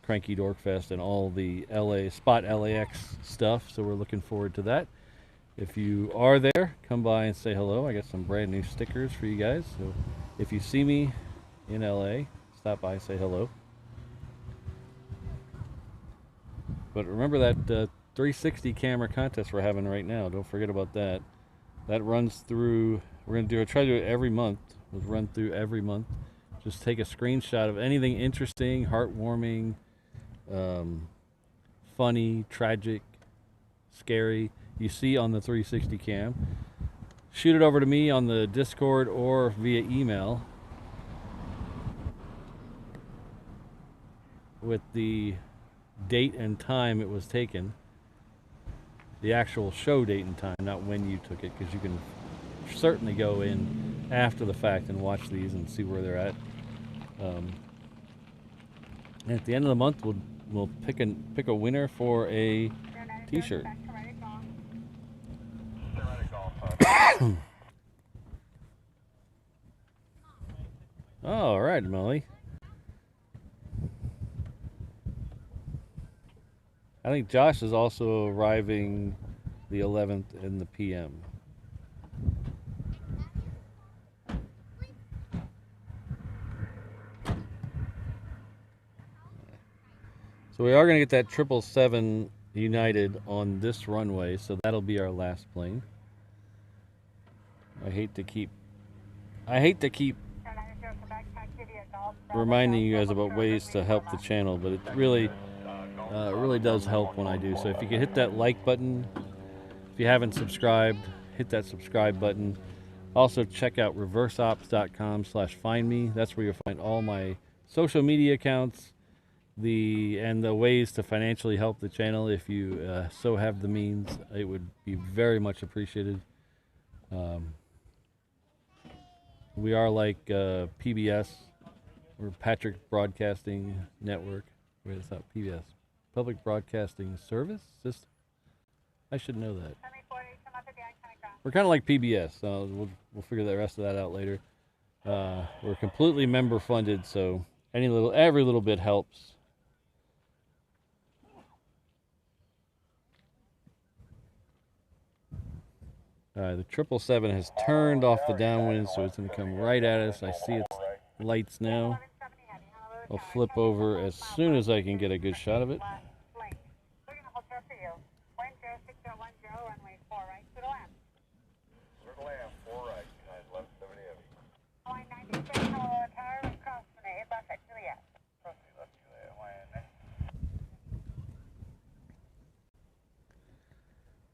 Cranky Dork Fest and all the Spot LAX stuff, so we're looking forward to that. If you are there, come by and say hello. I got some brand new stickers for you guys. So if you see me in LA, stop by and say hello. But remember that 360 camera contest we're having right now. Don't forget about that. That runs through, we're going to try to do it every month. We'll run through every month. Just take a screenshot of anything interesting, heartwarming, funny, tragic, scary you see on the 360 cam. Shoot it over to me on the Discord or via email with the date and time it was taken. The actual show date and time, not when you took it, because you can certainly go in after the fact and watch these and see where they're at. And at the end of the month, we'll pick a winner for a T-shirt. All right, Molly. I think Josh is also arriving the 11th in the PM. So we are going to get that 777 United on this runway, so that'll be our last plane. I hate to keep reminding you guys about ways to help the channel, but it really does help when I do. So if you can hit that like button, if you haven't subscribed, hit that subscribe button. Also check out reverseops.com/findme. That's where you'll find all my social media accounts, and the ways to financially help the channel. If you so have the means, it would be very much appreciated. We are like PBS, or Patrick Broadcasting Network. Wait, it's not PBS. Public Broadcasting Service System. I should know that. We're kind of like PBS. We'll figure the rest of that out later. We're completely member funded, so every little bit helps. The 777 has turned off the downwind, so it's going to come right at us. I see its lights now. I'll flip over as soon as I can get a good shot of it. We're going to hold there for you. Wind 06010, runway 4 right, to the land. Clear to land, 4 right, United 1170 Heavy. Hawaiian 96, hello, tower, cross from the Airbus at Juliet. Proceed, let's do that, Hawaiian.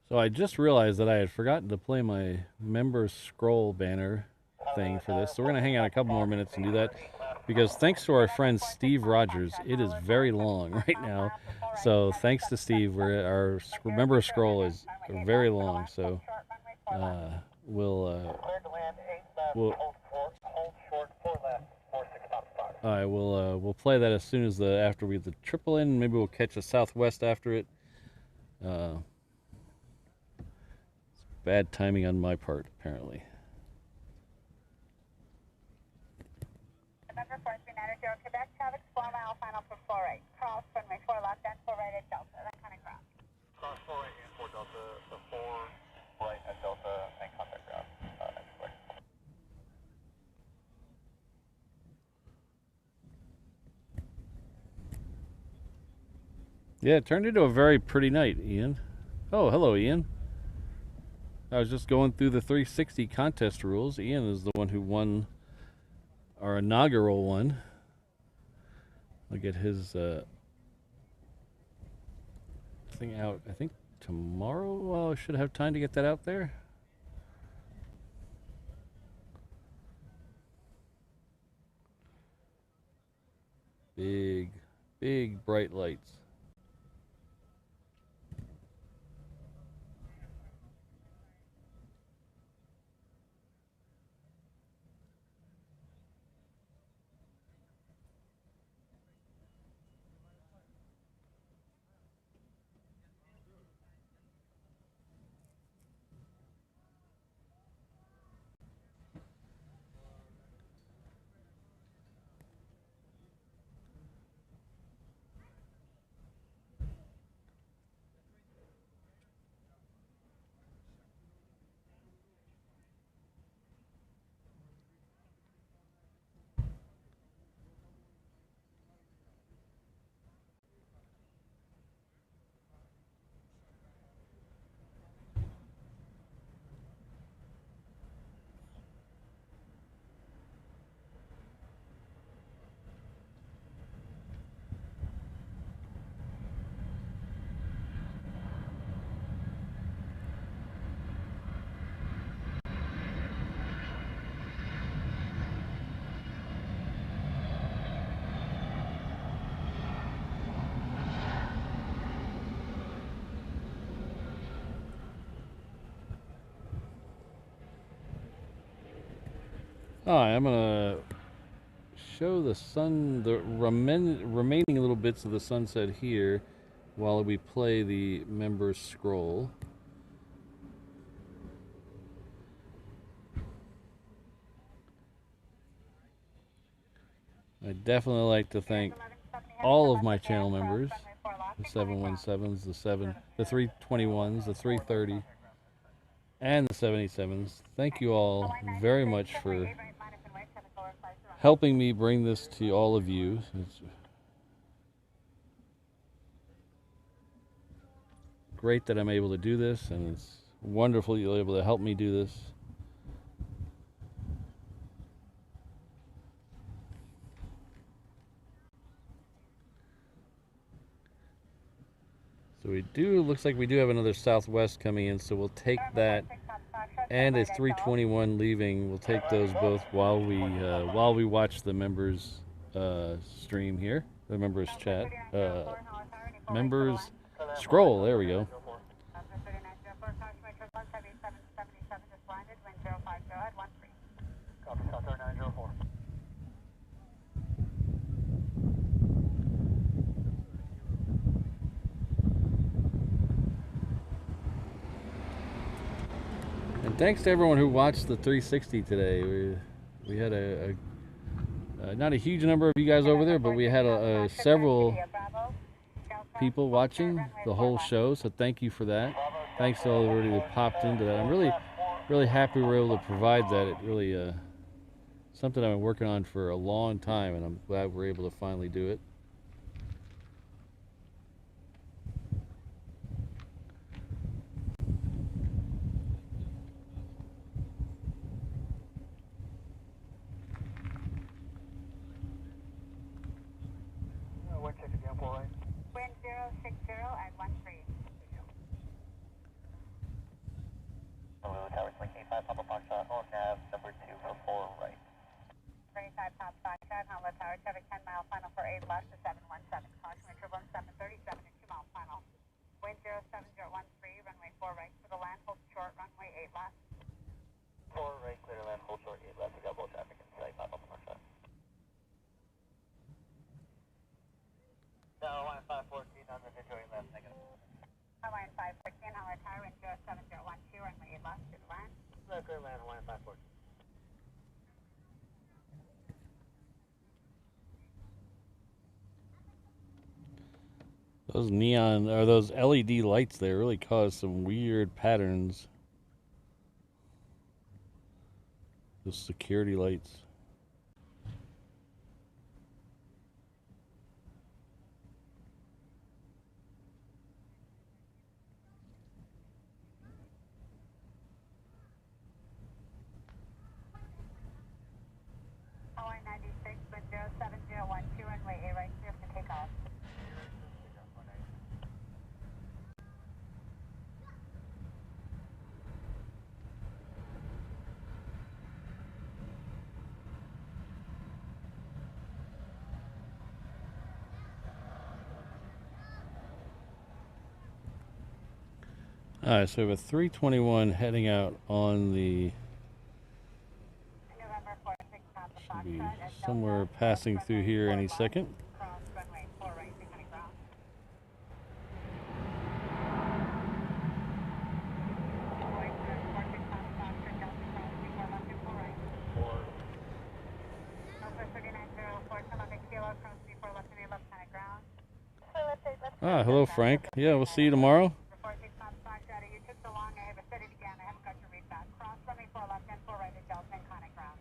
So I just realized that I had forgotten to play my member scroll banner thing for this. So we're going to hang out a couple more minutes and do that. Because thanks to our friend Steve Rogers, it is very long right now. So thanks to Steve, our member scroll is very long. So we'll play that as soon as after we get the triple in. Maybe we'll catch a Southwest after it. Bad timing on my part, apparently. November 4390 Quebec, traffic 4 mile, final for 4 right. Cross runway 4 left and 4 right at Delta. That kind of ground. Cross 4 right and 4 Delta, the 4 right at Delta, and contact ground. Next way. Yeah, it turned into a very pretty night, Ian. Oh, hello, Ian. I was just going through the 360 contest rules. Ian is the one who won our inaugural one. I'll get his thing out, I think, tomorrow. Well, I should have time to get that out there. Big, big bright lights. Alright, I'm gonna show the sun, the remaining little bits of the sunset here while we play the member scroll. I'd definitely like to thank all of my channel members, the 717s, the 321s, the 330, and the 787s. Thank you all very much for helping me bring this to all of you. It's great that I'm able to do this, and it's wonderful you're able to help me do this. So looks like we do have another Southwest coming in, so we'll take that and a 321 leaving. We'll take those both while we watch the members stream here, the members chat, members scroll. There we go. And thanks to everyone who watched the 360 today. We had not a huge number of you guys over there, but we had several people watching the whole show, so thank you for that. Thanks to everybody that popped into that. I'm really happy we were able to provide that. It really Something I've been working on for a long time, and I'm glad we're able to finally do it. Wind check again, full right. Wind 060 at 13. Honolulu Tower, Link 85, Papa Foxtrot, on nav, number 2 for 4 right. 35 Pop Foxtrot, Honolulu Tower, traffic 10 mile final for 8 left to 717. Caution, wind turbulence 737 and 2 mile final. Wind 070 at 13, runway 4 right for the land, hold short, runway 8 left. 4 right, clear land, hold short, 8 left, we got both traffic in sight, Papa Foxtrot. Hawaiian 514 on the visual left, negative. Hawaiian 514, Honolulu Tower, wind 070 at 12, runway 8 left to the land. Clear land, Hawaiian 514. Those neon, or those LED lights there really cause some weird patterns. Those security lights. Hawaiian 96, wind 07012, runway 8 right, clear for takeoff. Alright, so we have a 321 heading out on the, November 46, Papa should be Foxtrot at somewhere Delta, passing through here runway any 4 second. left, cross runway 4 right, behind ground. Hawaiian 46, Papa Foxtrot, Delta, cross before left and 4 right. 4. Alpha 3904, Columbia Kilo, cross before left and 8 left, behind ground. Ah, hello Frank. Yeah, we'll see you tomorrow. Report 6 Papa Foxtrot, you took so long, I have said it again, I haven't got your read back. Cross runway 4 left and 4 right at Delta and contact ground.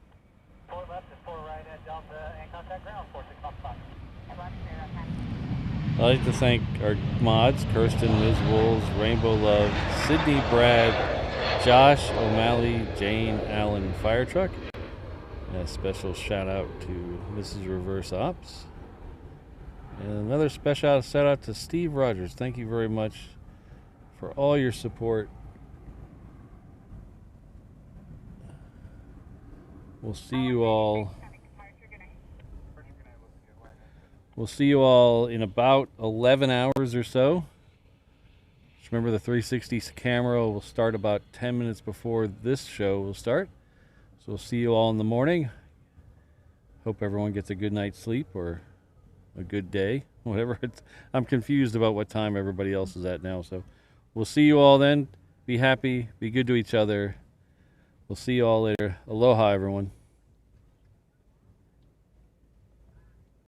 4 left and 4 right at Delta and contact ground, 46 Papa Fox. And left clear, okay. I'd like to thank our mods, Kirsten, Ms. Wolves, Rainbow Love, Sydney, Brad, Josh, O'Malley, Jane, Allen, Fire Truck. And a special shout out to Mrs. Reverse Ops. And another special shout out to Steve Rogers. Thank you very much for all your support. We'll see you all. We'll see you all in about 11 hours or so. Just remember the 360 camera will start about 10 minutes before this show will start. So we'll see you all in the morning. Hope everyone gets a good night's sleep or a good day, whatever. I'm confused about what time everybody else is at now. So we'll see you all then. Be happy. Be good to each other. We'll see you all later. Aloha, everyone.